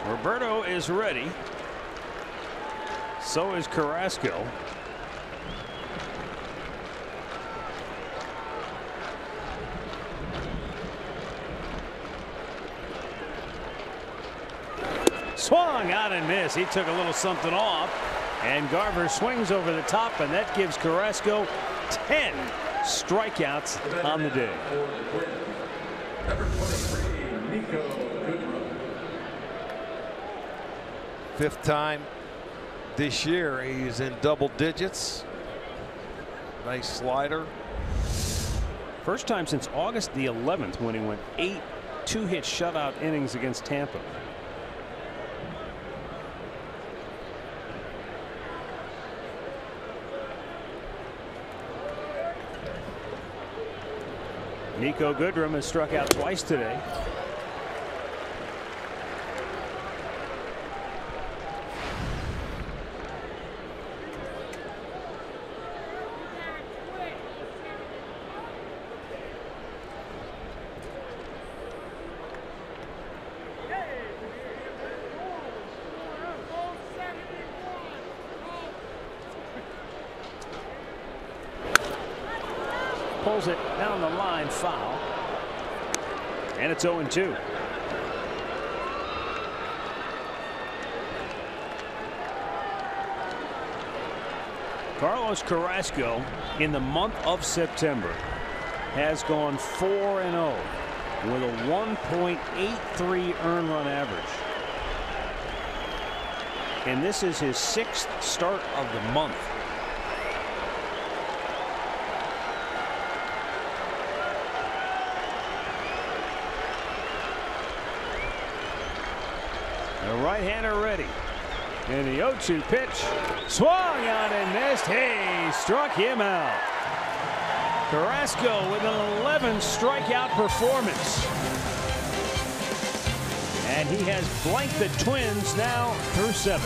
Speaker 3: Roberto is ready. So is Carrasco. Swung out and missed. He took a little something off, and Garver swings over the top, and that gives Carrasco 10 strikeouts on the day.
Speaker 2: Number 23, Nico Goodrum.
Speaker 4: 5th time this year he's in double digits. Nice slider.
Speaker 3: First time since August the 11th when he went 8 2-hit shutout innings against Tampa. Nico Goodrum has struck out twice today. Pulls it down the line, foul, and it's 0-2. Carlos Carrasco in the month of September has gone 4-0 with a 1.83 earned run average. And this is his 6th start of the month. The right-hander ready. And the 0-2 pitch. Swung on and missed. Hey, struck him out. Carrasco with an 11 strikeout performance. And he has blanked the Twins now through 7.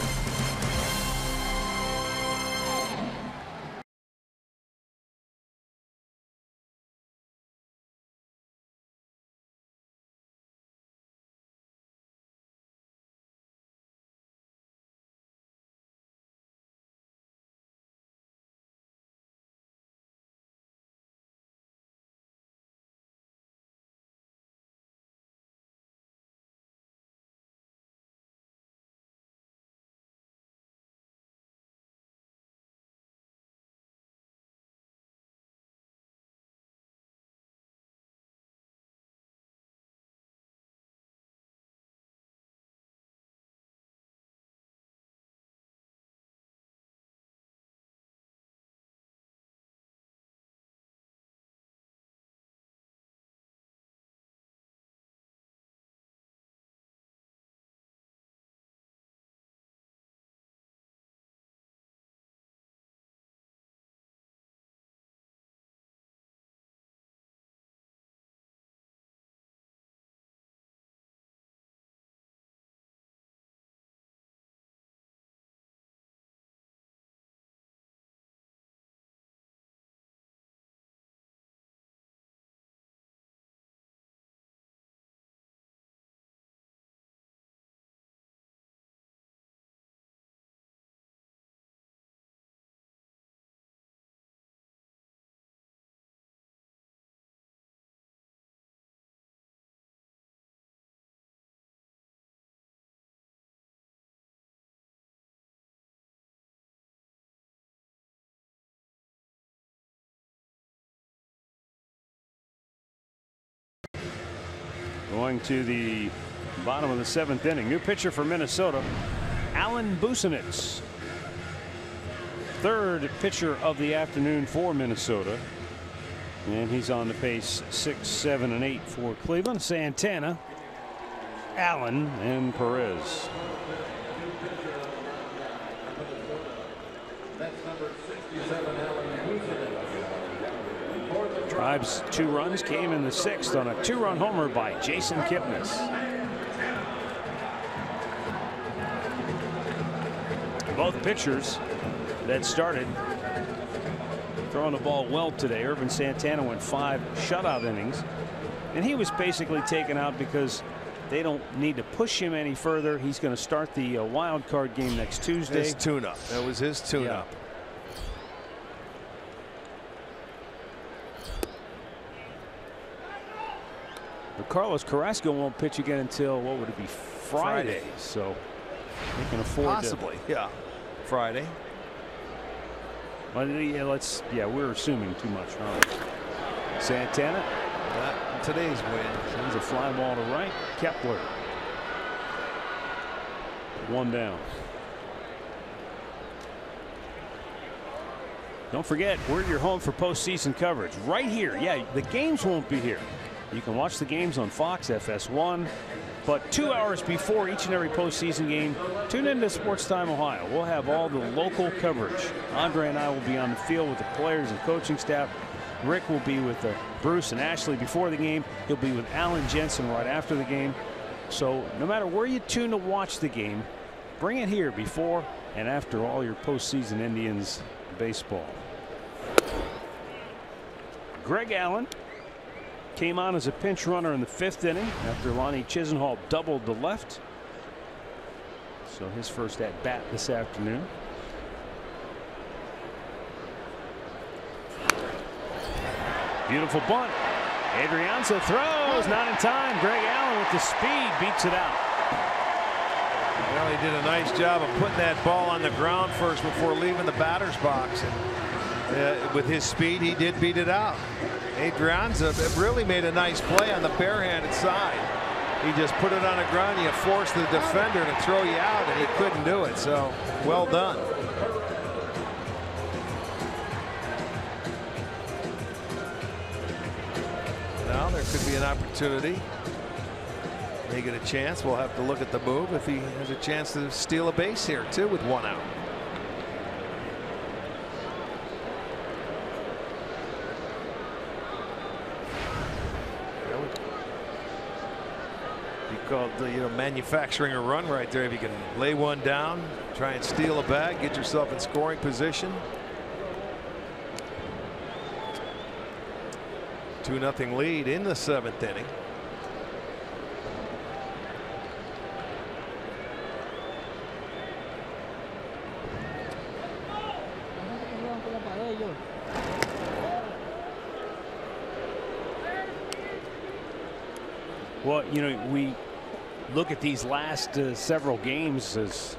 Speaker 3: Going to the bottom of the 7th inning. New pitcher for Minnesota, Alan Busenitz. Third pitcher of the afternoon for Minnesota. And he's on the pace 6, 7, and 8 for Cleveland. Santana, Allen, and Perez. Tribe's 2 runs came in the 6th on a 2-run homer by Jason Kipnis. Both pitchers that started throwing the ball well today. Irvin Santana went 5 shutout innings, and he was basically taken out because they don't need to push him any further. He's going to start the wild card game next Tuesday.
Speaker 4: His tune-up. That was his tune-up.
Speaker 3: But Carlos Carrasco won't pitch again until, what would it be, Friday. So they can afford
Speaker 4: possibly. Yeah, Friday.
Speaker 3: Well, yeah, we're assuming too much. Santana.
Speaker 4: Not today's win.
Speaker 3: Sends a fly ball to right. Kepler. 1 down. Don't forget, we're your home for postseason coverage right here. Yeah, the games won't be here. You can watch the games on Fox FS1, but 2 hours before each and every postseason game, tune into Sports Time Ohio. We'll have all the local coverage. Andre and I will be on the field with the players and coaching staff. Rick will be with Bruce and Ashley before the game. He'll be with Alan Jensen right after the game. So no matter where you tune to watch the game, bring it here before and after all your postseason Indians baseball. Greg Allen came on as a pinch runner in the 5th inning after Lonnie Chisenhall doubled the left. So his first at bat this afternoon. Beautiful bunt. Adrianza throws, not in time. Greg Allen with the speed beats it out.
Speaker 4: Well, he did a nice job of putting that ball on the ground first before leaving the batter's box. And with his speed, he did beat it out. Adrianza really made a nice play on the barehanded side. He just put it on the ground. You forced the defender to throw you out, and he couldn't do it. So, well done. Now there could be an opportunity. They get a chance. We'll have to look at the move if he has a chance to steal a base here, too, with 1 out. Called manufacturing a run right there. If you can lay one down, try and steal a bag, get yourself in scoring position. 2-0 lead in the 7th inning.
Speaker 3: Well, we look at these last several games as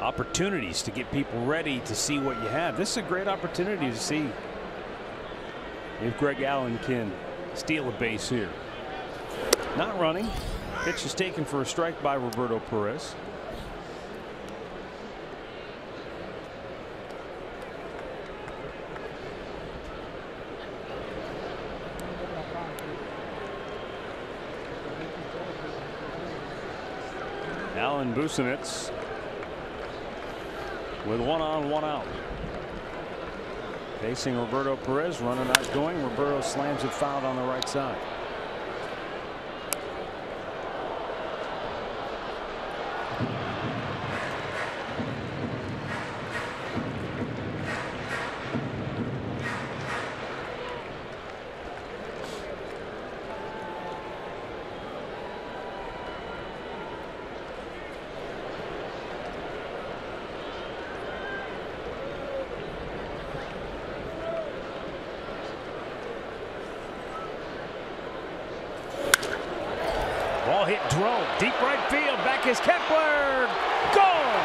Speaker 3: opportunities to get people ready to see what you have. This is a great opportunity to see if Greg Allen can steal a base here. Not running. Pitch is taken for a strike by Roberto Perez. Alan Busenitz with 1 on, 1 out. Facing Roberto Perez, runner not going. Roberto slams it foul on the right side. Ball hit drone deep right field. Back is Kepler. Gone.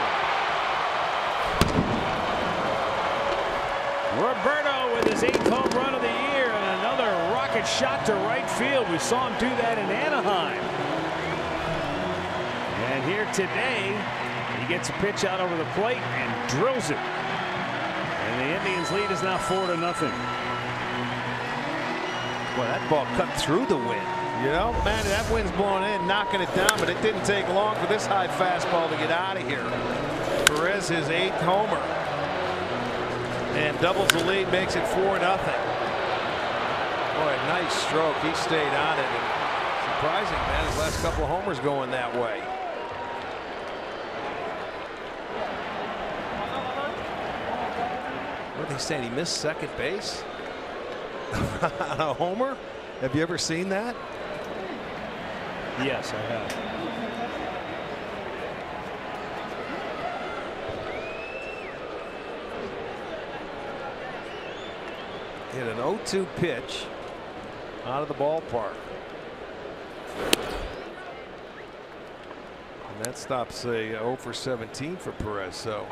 Speaker 3: Roberto with his 8th home run of the year and another rocket shot to right field. We saw him do that in Anaheim. And here today, he gets a pitch out over the plate and drills it. And the Indians' lead is now 4-0.
Speaker 4: Well, that ball cut through the wind. You know, man, that wind's blowing in, knocking it down, but it didn't take long for this high fastball to get out of here. Perez, his 8th homer, and doubles the lead, makes it 4-0. Boy, nice stroke. He stayed on it. And surprising, man, his last couple of homers going that way. What are they saying? He missed second base on a homer? Have you ever seen that?
Speaker 3: Yes, I have.
Speaker 4: Hit an 0-2 pitch out of the ballpark. And that stops a 0 for 17 for Perez. So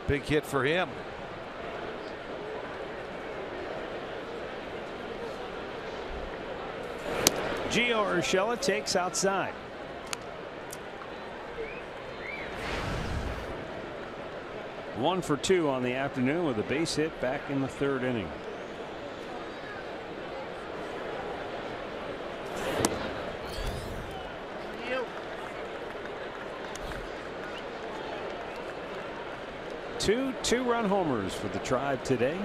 Speaker 4: big hit for him.
Speaker 3: Gio Urshela takes outside. One for 2 on the afternoon with a base hit back in the 3rd inning. Two 2-run homers for the Tribe today.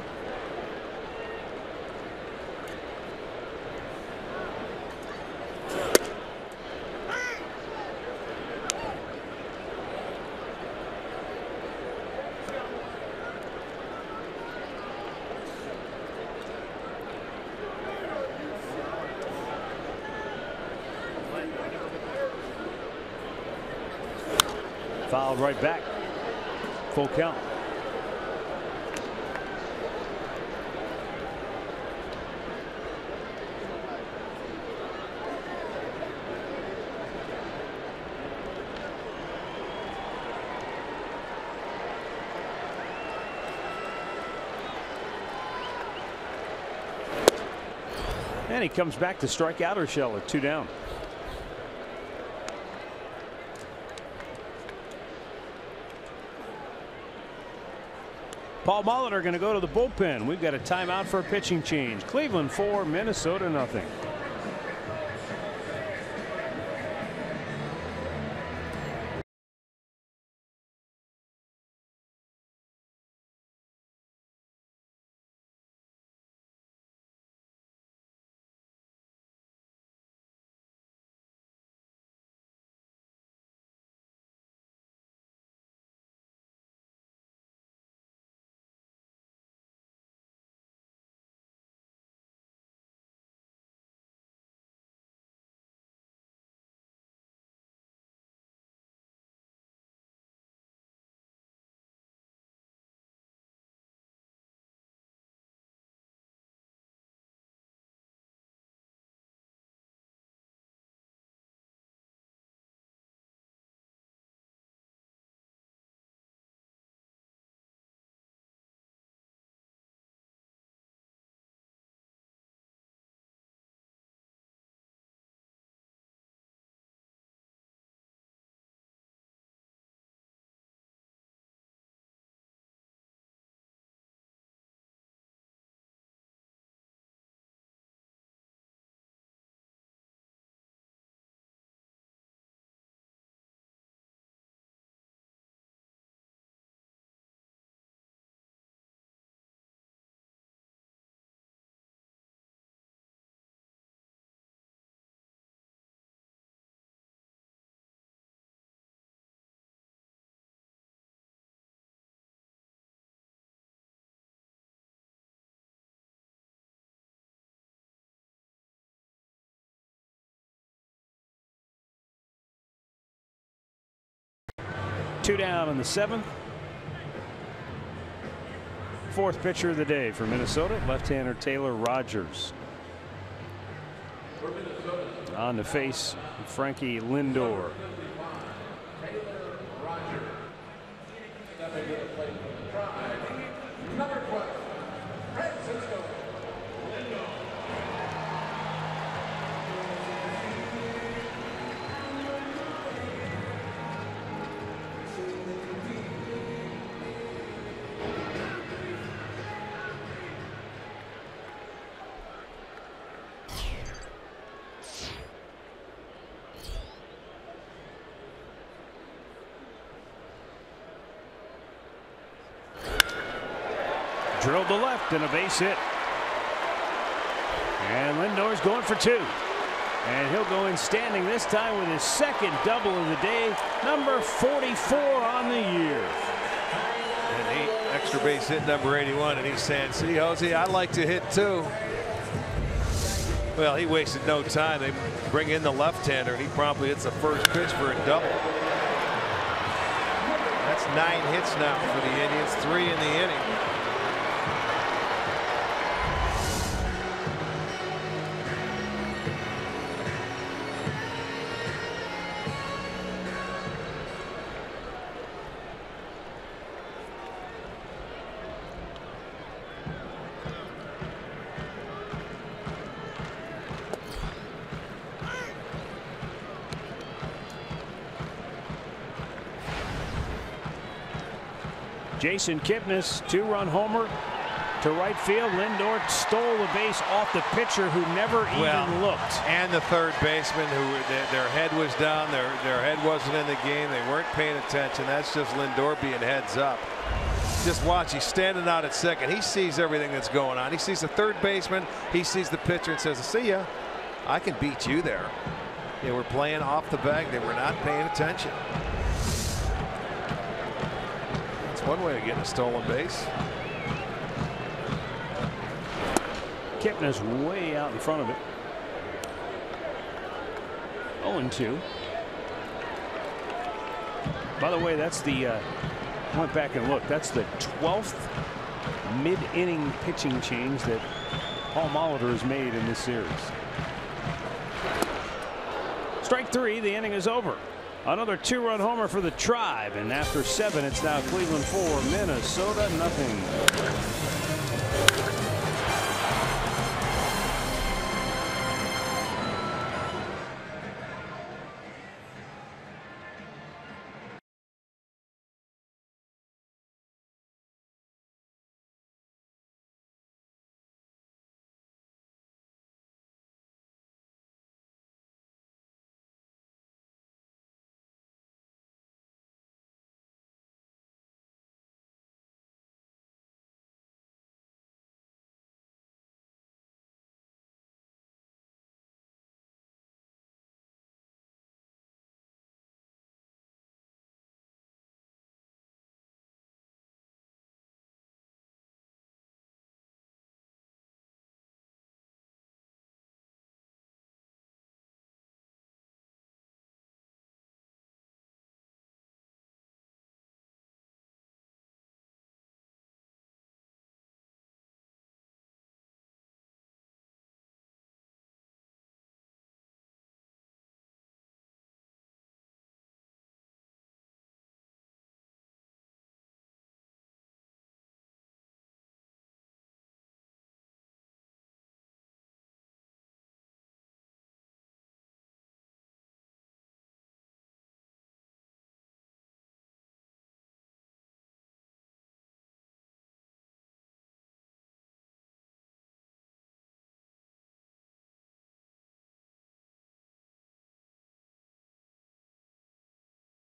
Speaker 3: Fouled right back. Full count. And he comes back to strike out Urshela, 2 down. Paul Molitor going to go to the bullpen. We've got a timeout for a pitching change. Cleveland 4, Minnesota nothing. Two down in the 7th. 4th pitcher of the day for Minnesota, left-hander Taylor Rogers. On to face Frankie Lindor. Drilled to left and a base hit. And Lindor's going for 2. And he'll go in standing this time with his second double of the day, number 44 on the year.
Speaker 4: And he extra base hit number 81, and he's saying, see, Jose, I like to hit too. Well, he wasted no time. They bring in the left-hander, and he promptly hits the first pitch for a double. That's 9 hits now for the Indians, 3 in the inning.
Speaker 3: Jason Kipnis, 2-run homer to right field. Lindor stole the base off the pitcher who never even looked.
Speaker 4: And the third baseman, who their head was down, their head wasn't in the game. They weren't paying attention. That's just Lindor being heads up. Just watch, he's standing out at second. He sees everything that's going on. He sees the third baseman, he sees the pitcher and says, see ya, I can beat you there. They were playing off the bag. They were not paying attention. One way of getting a stolen base.
Speaker 3: Kipnis way out in front of it. 0-2. By the way, that's the went back and looked. That's the 12th mid-inning pitching change that Paul Molitor has made in this series. Strike 3. The inning is over. Another 2-run homer for the Tribe, and after 7, it's now Cleveland 4, Minnesota nothing.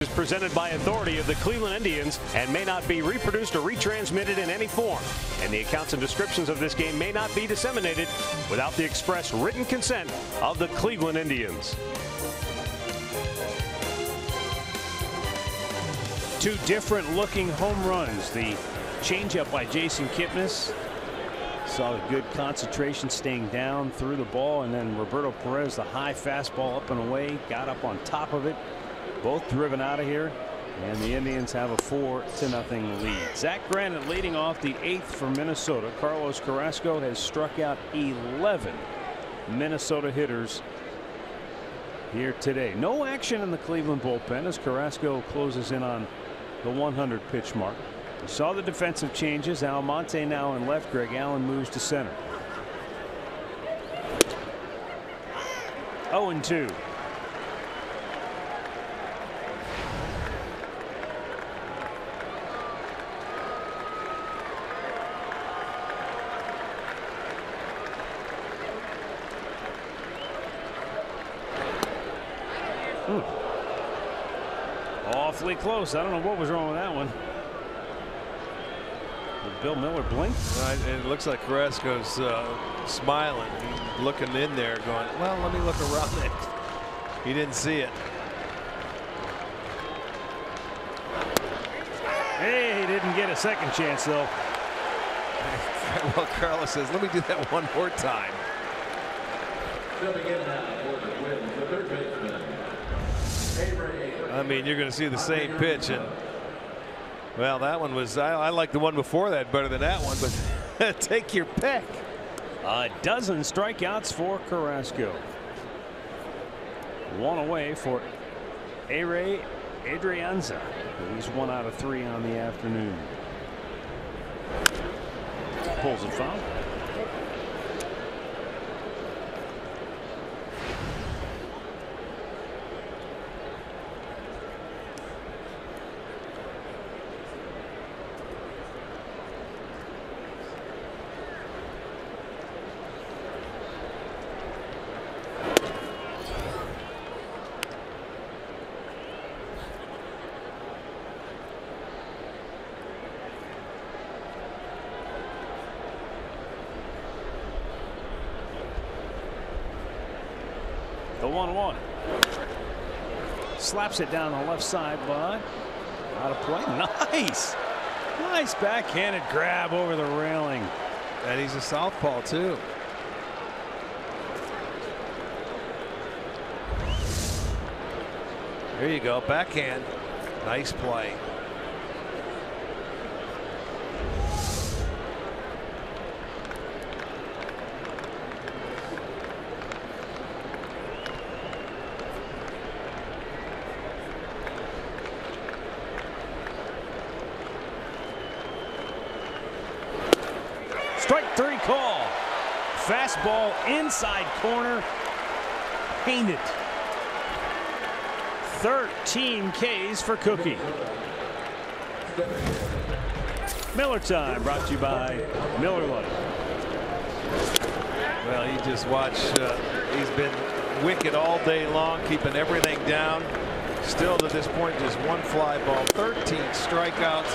Speaker 5: Is presented by authority of the Cleveland Indians and may not be reproduced or retransmitted in any form. And the accounts and descriptions of this game may not be disseminated without the express written consent of the Cleveland Indians.
Speaker 3: Two different looking home runs. The changeup by Jason Kipnis. Saw the good concentration, staying down through the ball, and then Roberto Perez, the high fastball up and away, got up on top of it. Both driven out of here, and the Indians have a 4-0 lead. Zach Granite leading off the 8th for Minnesota. Carlos Carrasco has struck out 11 Minnesota hitters here today. No action in the Cleveland bullpen as Carrasco closes in on the 100 pitch mark. You saw the defensive changes. Almonte now in left. Greg Allen moves to center. 0-2. Awfully close. I don't know what was wrong with that one. The Bill Miller blinked.
Speaker 4: And it looks like Carrasco's smiling. He's looking in there going, well, let me look around it. He didn't see it.
Speaker 3: Hey, he didn't get a second chance, though.
Speaker 4: Well, Carlos says, let me do that one more time.
Speaker 2: Stepping in now for the win, the third baseman.
Speaker 4: I mean, you're going to see the same pitch, and well, that one was. I like the one before that better than that one, but take your pick.
Speaker 3: A dozen strikeouts for Carrasco. One away for Adrianza. He's 1 out of 3 on the afternoon. Pulls it foul. The 1-1. Slaps it down the left side, but out of play. Nice. Nice backhanded grab over the railing.
Speaker 4: And he's a southpaw, too. There you go. Backhand. Nice play.
Speaker 3: Strike 3 call. Fastball inside corner. Painted. 13 Ks for Cookie. Miller time brought to you by Miller Lite.
Speaker 4: Well, you just watch. He's been wicked all day long, keeping everything down. Still to this point, just one fly ball. 13 strikeouts.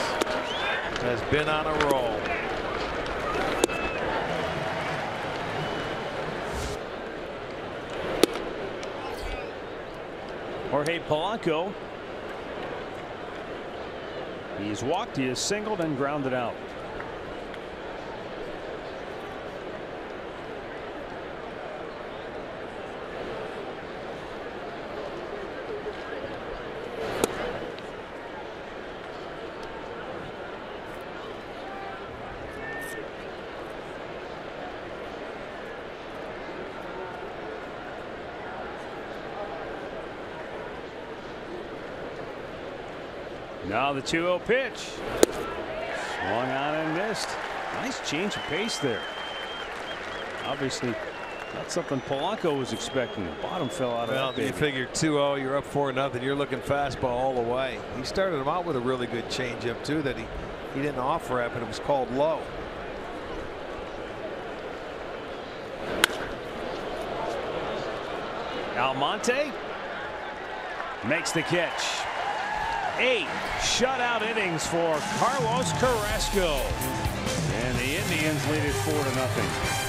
Speaker 4: Has been on a roll.
Speaker 3: Jorge Polanco. He's walked, he has singled and grounded out. Now the 2-0 pitch. Swung on and missed. Nice change of pace there. Obviously, that's something Polanco was expecting. The bottom fell out of that baby.
Speaker 4: You figured 2-0, you're up 4-0, you're looking fastball all the way. He started him out with a really good changeup too that he didn't offer at, but it was called low.
Speaker 3: Almonte makes the catch. 8 shutout innings for Carlos Carrasco. And the Indians lead it 4-0.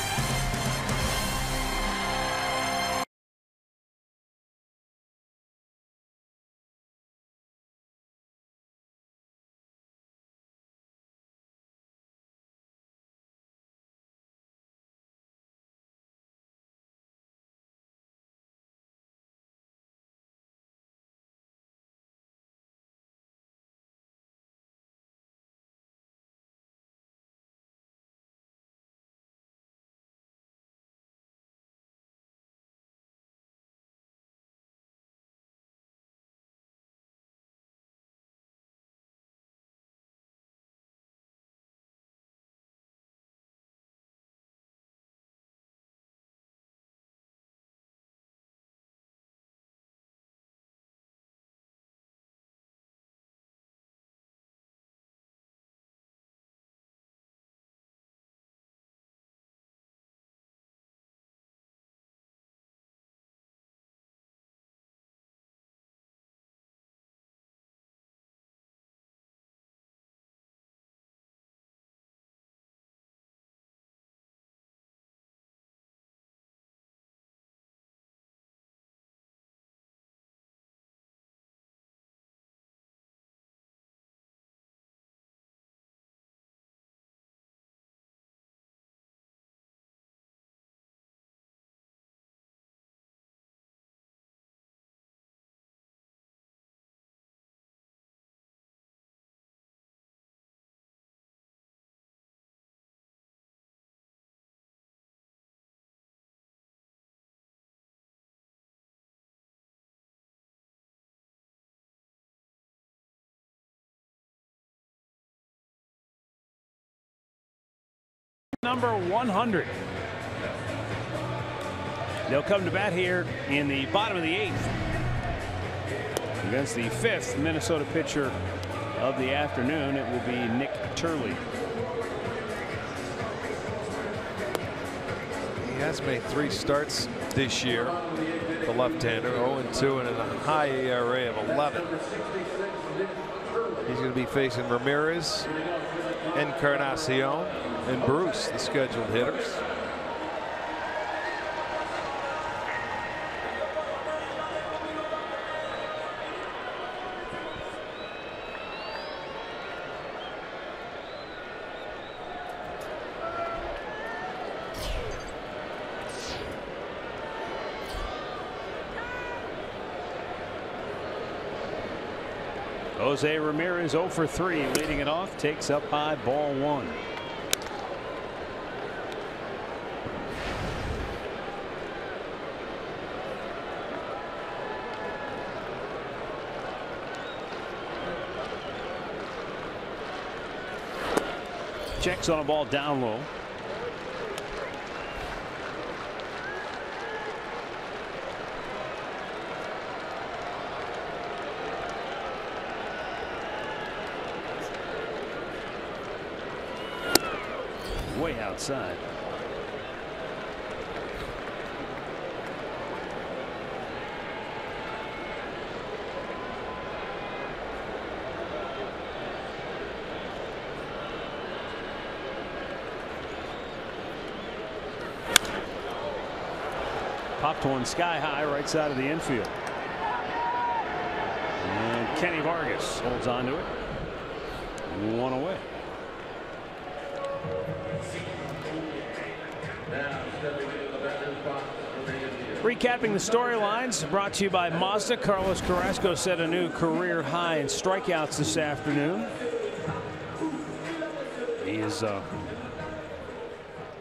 Speaker 3: Number 100. They'll come to bat here in the bottom of the 8th against the 5th Minnesota pitcher of the afternoon. It will be Nick Turley.
Speaker 4: He has made 3 starts this year. The left-hander, 0-2 and a high ERA of 11. He's going to be facing Ramirez, Encarnacion, and Bruce, the scheduled hitters.
Speaker 3: Jose Ramirez 0 for 3, leading it off, takes up high, ball 1. Checks on a ball down low. Way outside. Popped one sky high right side of the infield. And Kenny Vargas holds on to it. 1 away. Recapping the storylines brought to you by Mazda. Carlos Carrasco set a new career high in strikeouts this afternoon. He is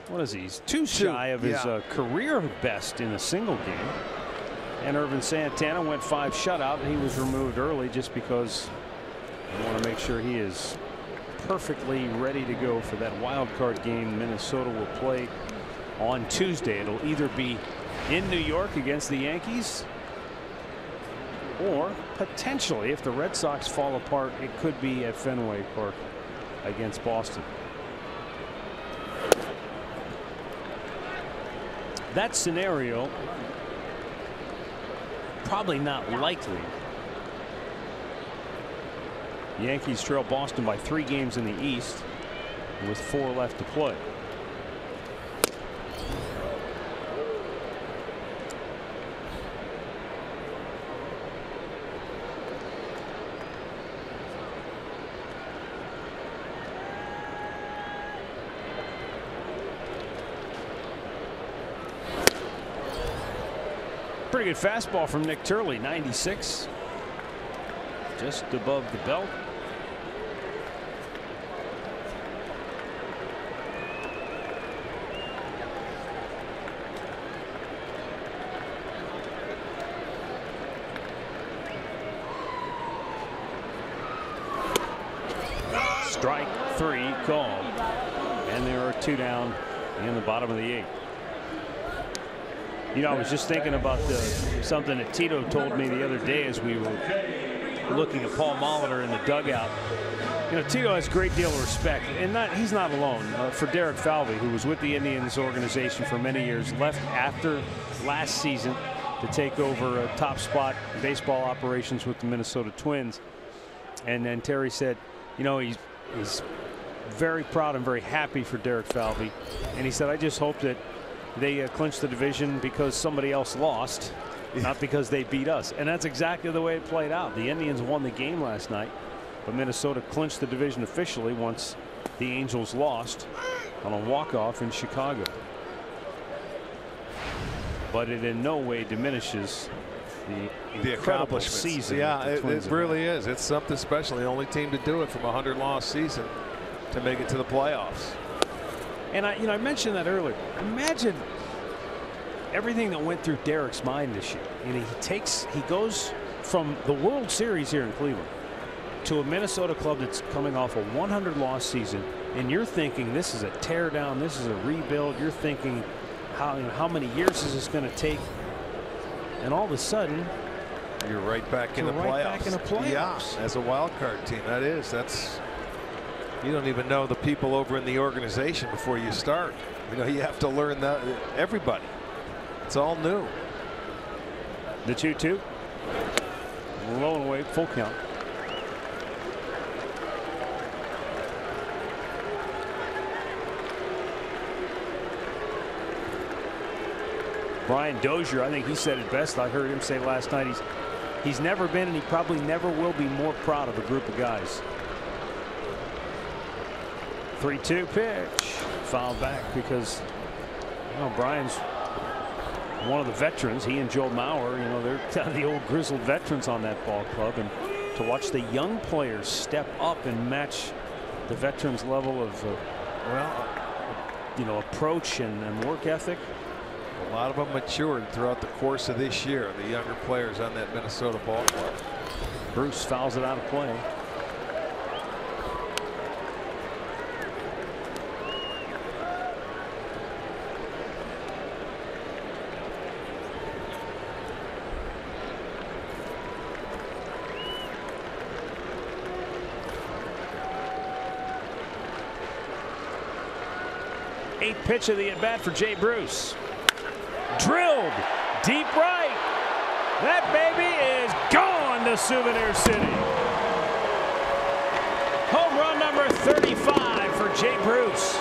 Speaker 3: what is he? He's 2 shy of his career best in a single game. And Irvin Santana went 5 shutout. He was removed early just because I want to make sure he is perfectly ready to go for that wild card game Minnesota will play on Tuesday. It'll either be in New York against the Yankees, or potentially, if the Red Sox fall apart, it could be at Fenway Park against Boston. That scenario probably not likely. Yankees trail Boston by 3 games in the East with 4 left to play. Pretty good fastball from Nick Turley, 96, just above the belt. Strike 3 called, and there are 2 down in the bottom of the 8th. You know, I was just thinking about something that Tito told me the other day as we were looking at Paul Molitor in the dugout. You know, Tito has a great deal of respect, and he's not alone, for Derek Falvey, who was with the Indians organization for many years, left after last season to take over a top spot baseball operations with the Minnesota Twins. And then Terry said, you know, he's very proud and very happy for Derek Falvey. And he said, I just hope that they clinched the division because somebody else lost, not because they beat us. And that's exactly the way it played out. The Indians won the game last night, but Minnesota clinched the division officially once the Angels lost on a walk-off in Chicago. But it in no way diminishes the incredible season.
Speaker 4: Yeah, it really is. It's something special. The only team to do it from a 100-loss season to make it to the playoffs.
Speaker 3: And I mentioned that earlier. Imagine everything that went through Derek's mind this year. And he goes from the World Series here in Cleveland to a Minnesota club that's coming off a 100-loss season and you're thinking this is a tear down, this is a rebuild. You're thinking how many years is this going to take? And all of a sudden,
Speaker 4: you're right back in the playoffs. Yeah, as a wild card team, that's you don't even know the people over in the organization before you start. You have to learn that everybody. It's all new.
Speaker 3: The 2-2. Low and away, full count. Brian Dozier, I think he said it best. I heard him say last night he's never been and he probably never will be more proud of a group of guys. 3-2 pitch. Foul back because Brian's one of the veterans. He and Joe Mauer, they're kind of the old grizzled veterans on that ball club, and to watch the young players step up and match the veterans level of approach and work ethic.
Speaker 4: A lot of them matured throughout the course of this year, the younger players on that Minnesota ball club.
Speaker 3: Bruce fouls it out of play. Eighth pitch of the at bat for Jay Bruce. Drilled deep right. That baby is gone to Souvenir City. Home run number 35 for Jay Bruce.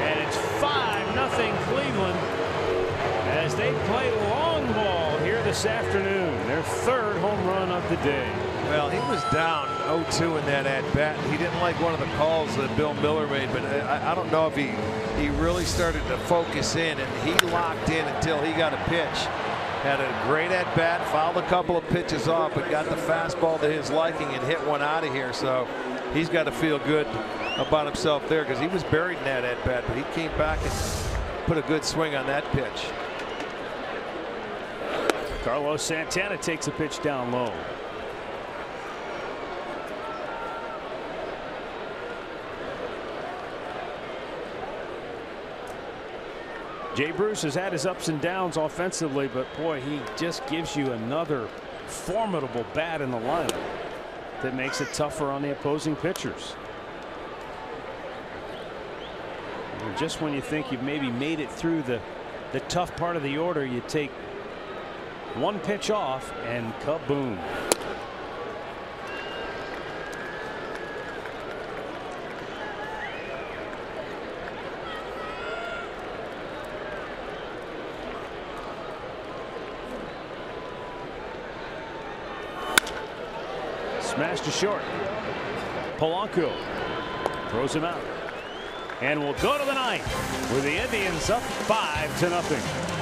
Speaker 3: And it's 5-0 Cleveland as they play long ball here this afternoon. Their third home run of the day.
Speaker 4: Well, he was down 0-2 in that at-bat. He didn't like one of the calls that Bill Miller made, but I don't know if he really started to focus in, and he locked in until he got a pitch. Had a great at-bat, fouled a couple of pitches off, but got the fastball to his liking and hit one out of here. So he's got to feel good about himself there because he was buried in that at-bat, but he came back and put a good swing on that pitch.
Speaker 3: Carlos Santana takes a pitch down low. Jay Bruce has had his ups and downs offensively, but boy, he just gives you another formidable bat in the lineup that makes it tougher on the opposing pitchers. And just when you think you've maybe made it through the tough part of the order, you take one pitch off and kaboom. Smashed to short. Polanco throws him out and will go to the ninth with the Indians up 5-0.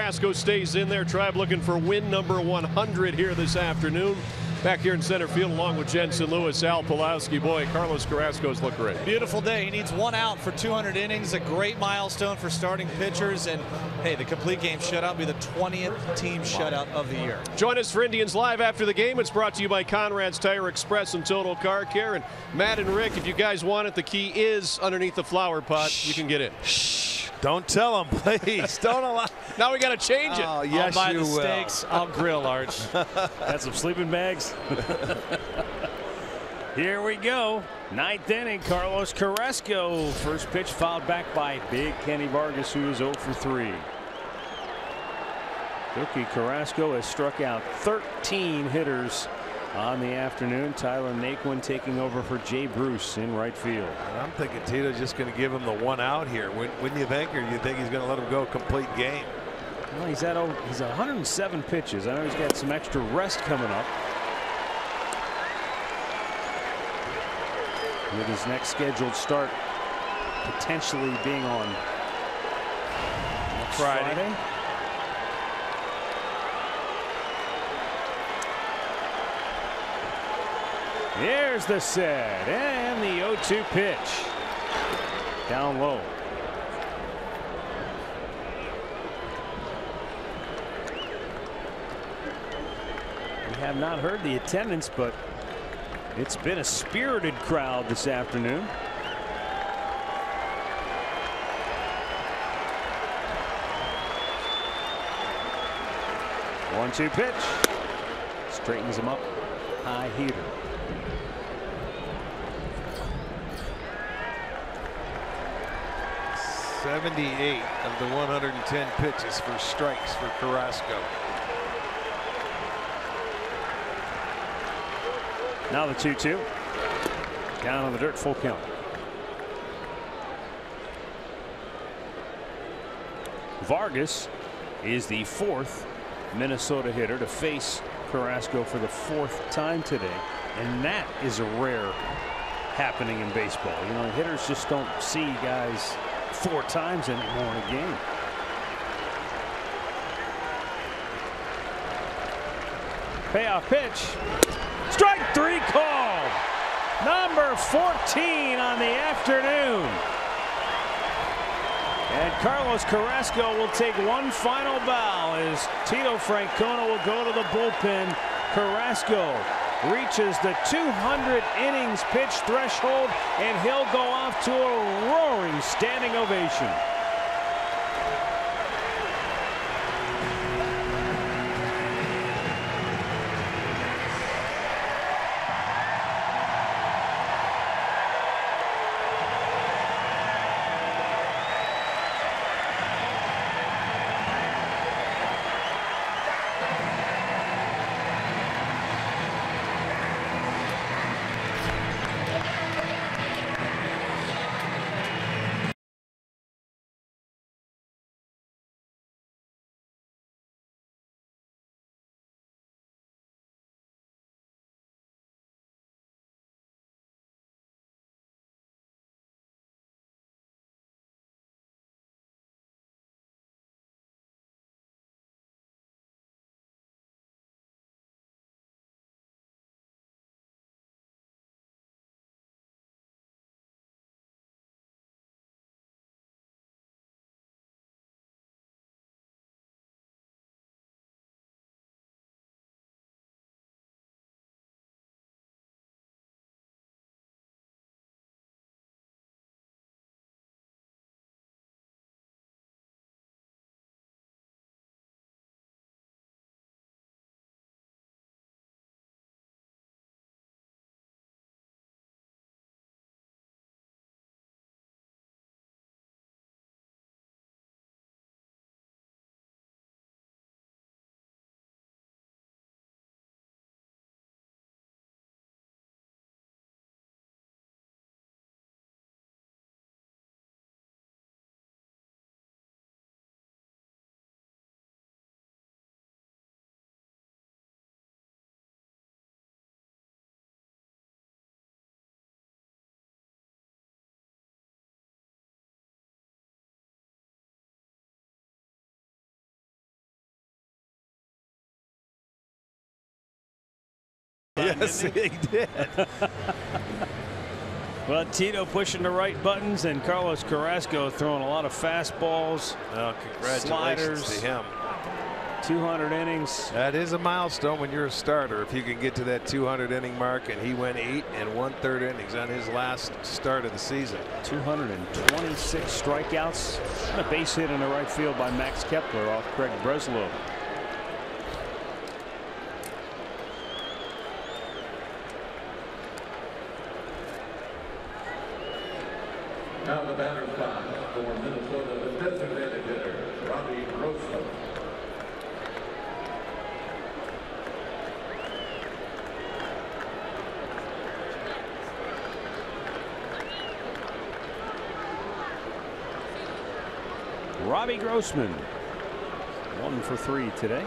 Speaker 11: Carrasco stays in there. Tribe looking for win number 100 here this afternoon. Back here in center field along with Jensen Lewis, Al Pulowski. Boy, Carlos Carrasco's look great.
Speaker 6: Beautiful day. He needs 1 out for 200 innings. A great milestone for starting pitchers. And, hey, the complete game shutout will be the 20th team shutout of the year.
Speaker 11: Join us for Indians Live after the game. It's brought to you by Conrad's Tire Express and Total Car Care. And Matt and Rick, if you guys want it, the key is underneath the flower pot. You can get in.
Speaker 4: Don't tell them, please. Don't allow.
Speaker 11: Now we got to change it.
Speaker 4: Oh, yes,
Speaker 6: I'll buy
Speaker 4: you
Speaker 6: the
Speaker 4: will.
Speaker 6: steaks. I'll grill, Arch.
Speaker 5: Got some sleeping bags. Here we go. 9th inning. Carlos Carrasco. First pitch fouled back by big Kenny Vargas, who is 0 for 3. Rookie Carrasco has struck out 13 hitters on the afternoon. Tyler Naquin taking over for Jay Bruce in right field.
Speaker 4: I'm thinking Tito's just going to give him the 1 out here. Wouldn't you think? Or do you think he's going to let him go complete game?
Speaker 5: Well, he's at 107 pitches. I know he's got some extra rest coming up with his next scheduled start potentially being on next Friday. There's the set and the 0-2 pitch down low. We have not heard the attendance, but it's been a spirited crowd this afternoon. One-two pitch. Straightens him up. High heater.
Speaker 4: '78 of the 110 pitches for strikes for Carrasco.
Speaker 5: Now the 2-2. Down on the dirt, full count. Vargas is the 4th Minnesota hitter to face Carrasco for the 4th time today, and that is a rare happening in baseball. You know, hitters just don't see guys 4 times anymore in a game. Payoff pitch. Strike 3 called. Number 14 on the afternoon. And Carlos Carrasco will take one final bow as Tito Francona will go to the bullpen. Carrasco reaches the 200 innings pitch threshold, and he'll go off to a roaring standing ovation.
Speaker 3: Yes,
Speaker 4: he did.
Speaker 3: Well, Tito pushing the right buttons, and Carlos Carrasco throwing a lot of fastballs.
Speaker 4: Well, congratulations
Speaker 3: sliders,
Speaker 4: to him.
Speaker 3: 200 innings.
Speaker 4: That is a milestone when you're a starter. If you can get to that 200 inning mark, and he went 8 1/3 innings on his last start of the season.
Speaker 3: 226 strikeouts. And a base hit in the right field by Max Kepler off Craig Breslow.
Speaker 2: Now the batter's box for Minnesota, the designated hitter, Robbie Grossman.
Speaker 3: Robbie Grossman, 1 for 3 today.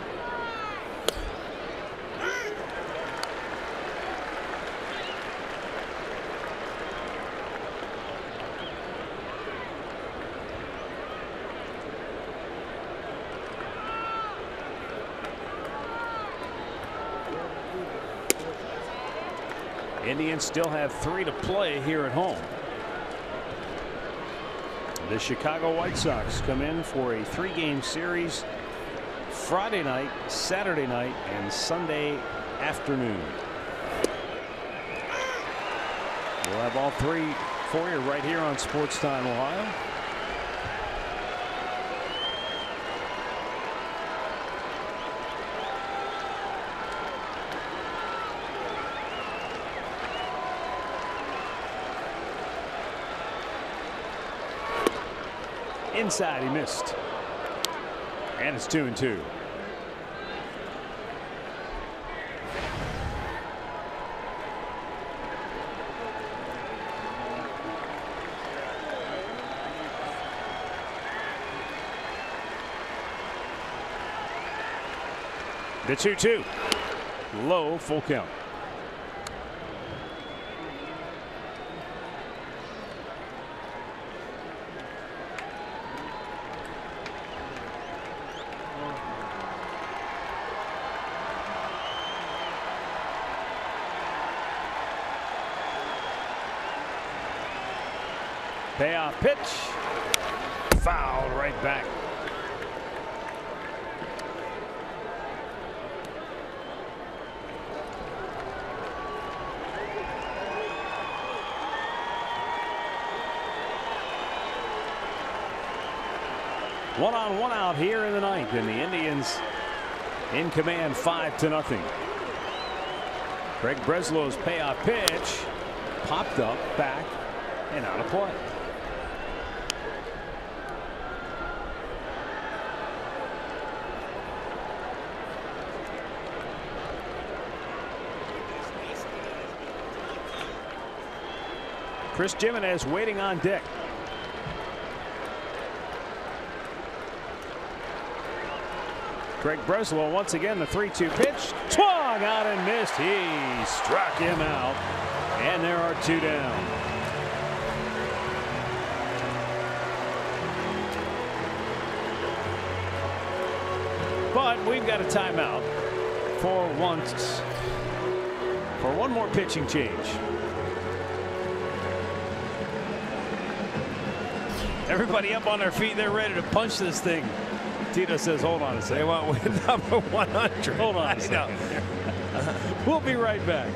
Speaker 3: Indians still have 3 to play here at home. The Chicago White Sox come in for a 3-game series Friday night, Saturday night, and Sunday afternoon. We'll have all 3 for you right here on Sports Time Ohio. Inside, he missed. And it's 2-2. The 2-2. Low, full count. Payoff pitch. Fouled right back. One on, one out here in the ninth, and the Indians in command 5-0. Craig Breslow's payoff pitch popped up, back, and out of play. Chris Jimenez waiting on deck. Craig Breslow once again, the 3-2 pitch, swung out and missed. He struck him out, and there are 2 down. But we've got a timeout for one more pitching change. Everybody up on their feet. They're ready to punch this thing. Tito says, hold on a second.
Speaker 4: They want win number 100.
Speaker 3: Hold on a second. We'll be right back.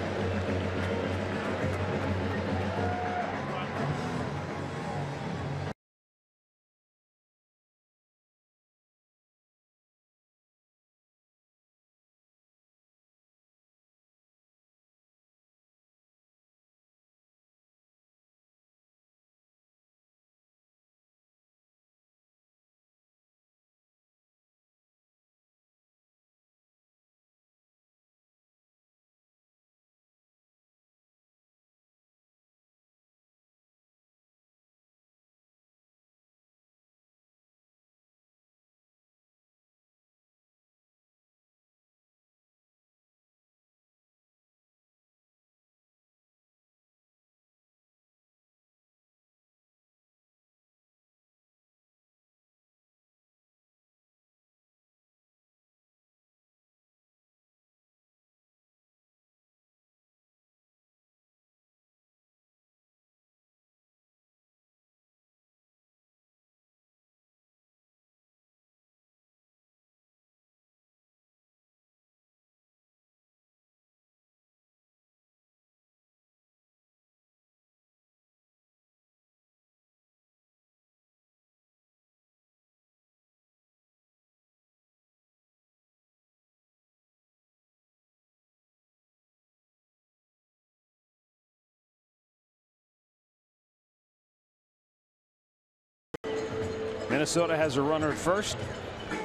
Speaker 3: Minnesota has a runner at first.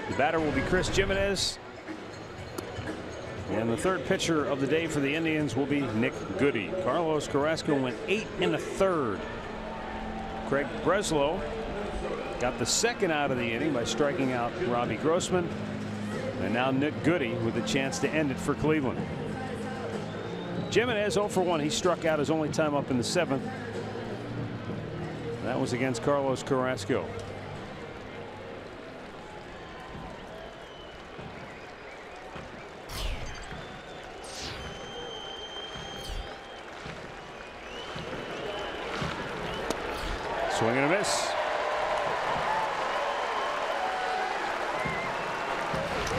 Speaker 3: The batter will be Chris Jimenez. And the third pitcher of the day for the Indians will be Nick Goody. Carlos Carrasco went 8 1/3. Craig Breslow got the second out of the inning by striking out Robbie Grossman. And now Nick Goody with a chance to end it for Cleveland. Jimenez 0 for 1. He struck out his only time up in the 7th. That was against Carlos Carrasco. Swing and a miss.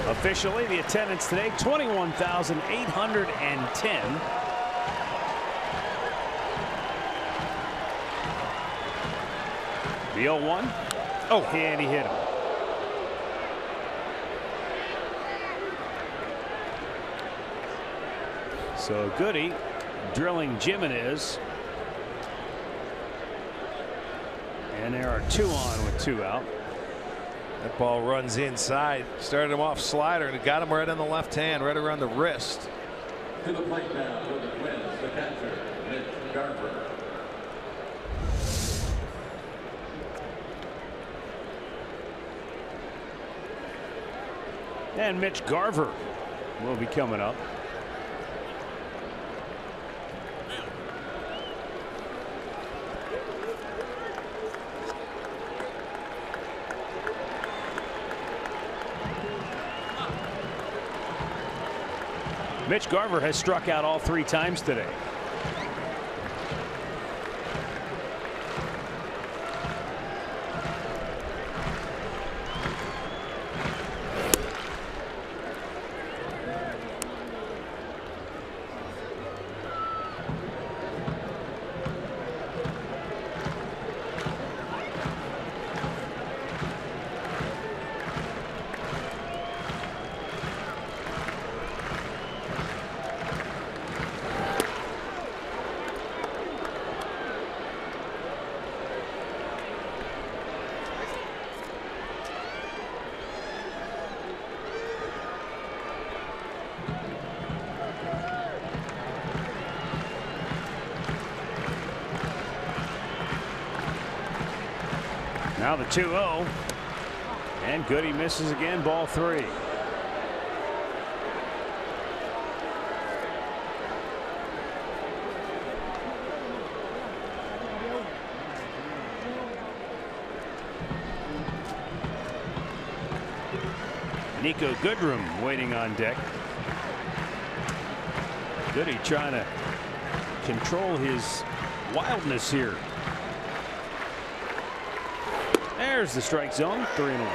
Speaker 3: Officially, the attendance today 21,810. The 0-1. Oh, and he hit him. So Goody drilling Jimenez. And there are 2 on with 2 out.
Speaker 4: That ball runs inside. Started him off slider and got him right on the left hand, right around the wrist.
Speaker 2: To the plate now for the Twins, the catcher, Mitch Garver.
Speaker 3: And Mitch Garver will be coming up. Mitch Garver has struck out all 3 times today. Now the 2-0. And Goody misses again, ball 3. Nico Goodrum waiting on deck. Goody trying to control his wildness here. There's the strike zone, 3-1.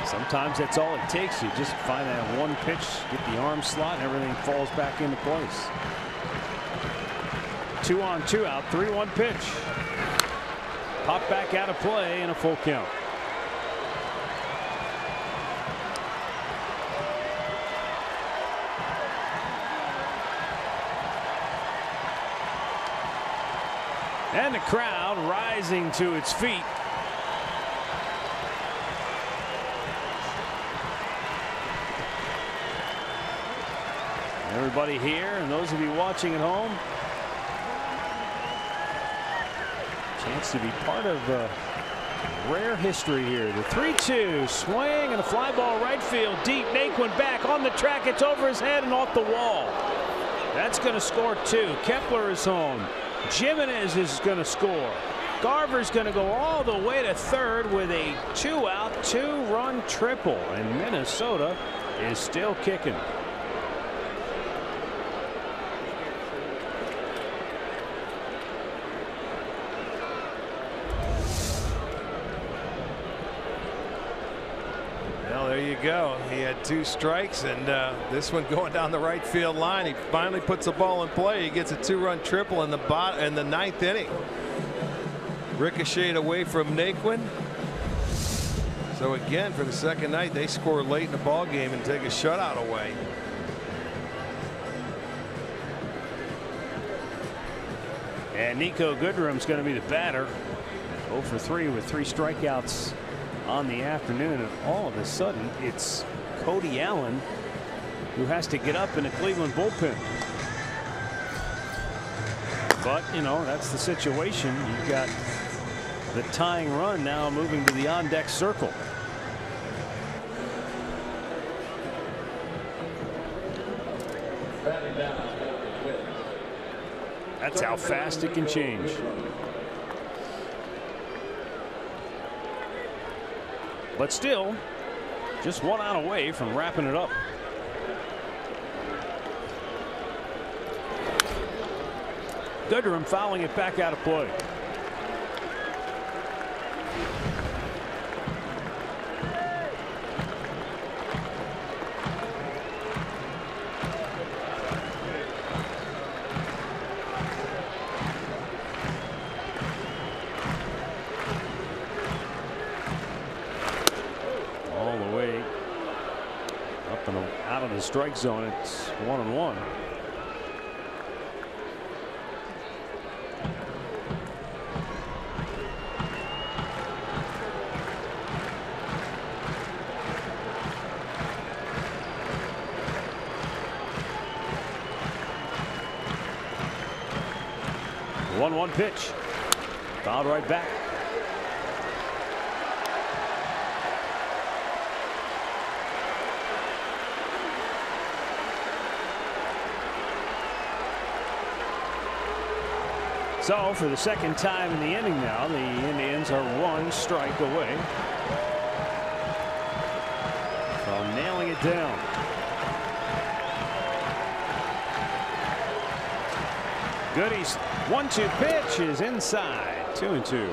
Speaker 3: Sometimes that's all it takes. You just find that one pitch, get the arm slot, and everything falls back into place. 2 on, 2 out, 3-1 pitch. Pop back out of play and a full count. And the crowd rising to its feet. Everybody here and those of you watching at home, chance to be part of rare history here. The 3-2 swing and a fly ball right field deep. Naquin back on the track. It's over his head and off the wall. That's going to score 2. Kepler is home. Jimenez is going to score. Garver's going to go all the way to third with a 2-out, 2-run triple. And Minnesota is still kicking.
Speaker 4: Well, there you go. He had 2 strikes, and this one going down the right field line. He finally puts the ball in play. He gets a 2-run triple in the 9th inning. Ricocheted away from Naquin. So again, for the second night, they score late in the ball game and take a shutout away.
Speaker 3: And Nico Goodrum's going to be the batter. 0 for 3 with 3 strikeouts on the afternoon. And all of a sudden, it's Cody Allen who has to get up in the Cleveland bullpen. But, you know, that's the situation. You've got the tying run now moving to the on-deck circle. That's how fast it can change. But still, just 1 out away from wrapping it up. Goodrum fouling it back out of play. All the way up and out of the strike zone. It's 1-1. The 1-1 pitch. Fouled right back. So for the second time in the inning now, the Indians are 1 strike away from nailing it down. Goody's 1-2 pitch is inside. 2-2.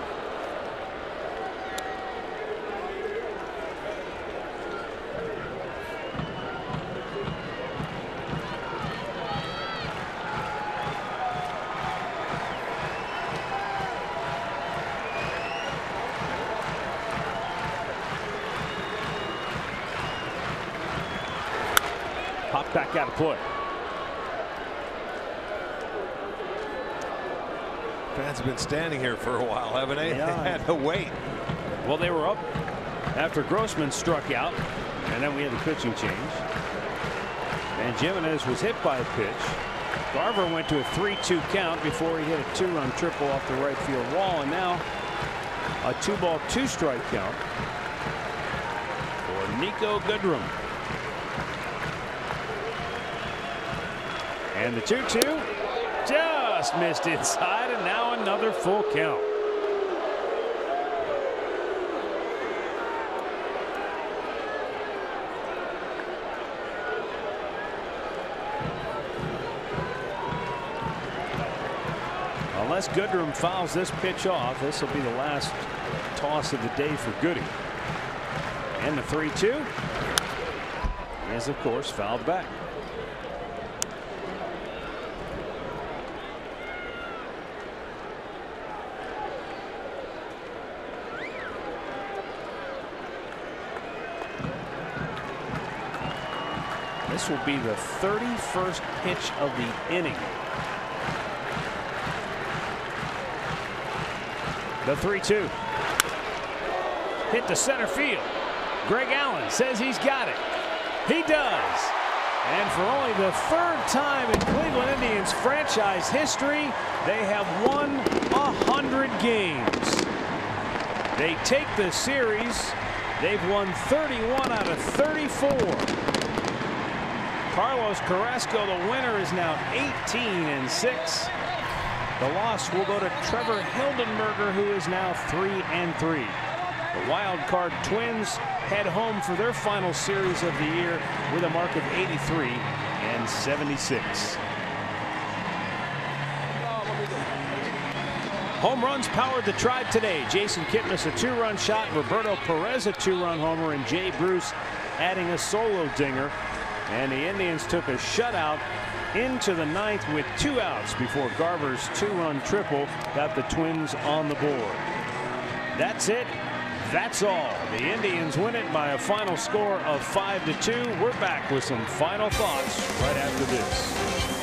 Speaker 3: Pop back out of play.
Speaker 4: Fans have been standing here for a while, haven't they?
Speaker 3: Yeah.
Speaker 4: They had to wait.
Speaker 3: Well, they were up after Grossman struck out, and then we had the pitching change. And Jimenez was hit by a pitch. Garver went to a 3-2 count before he hit a 2-run triple off the right field wall, and now a 2-ball 2-strike count for Nico Goodrum. And the 2-2 just missed inside, and now another full count. Unless Goodrum fouls this pitch off, this will be the last toss of the day for Goody. And the 3-2 is, of course, fouled back. This will be the 31st pitch of the inning. The 3-2 hit to center field. Greg Allen says he's got it. He does. And for only the 3rd time in Cleveland Indians franchise history, they have won 100 games. They take the series. They've won 31 out of 34. Carlos Carrasco, the winner, is now 18-6. The loss will go to Trevor Hildenberger, who is now 3-3. The wild card Twins head home for their final series of the year with a mark of 83-76. Home runs powered the Tribe today. Jason Kipnis a 2-run shot, Roberto Perez a 2-run homer, and Jay Bruce adding a solo dinger. And the Indians took a shutout into the 9th with 2 outs before Garver's 2-run triple got the Twins on the board. That's it. That's all. The Indians win it by a final score of 5-2. We're back with some final thoughts right after this.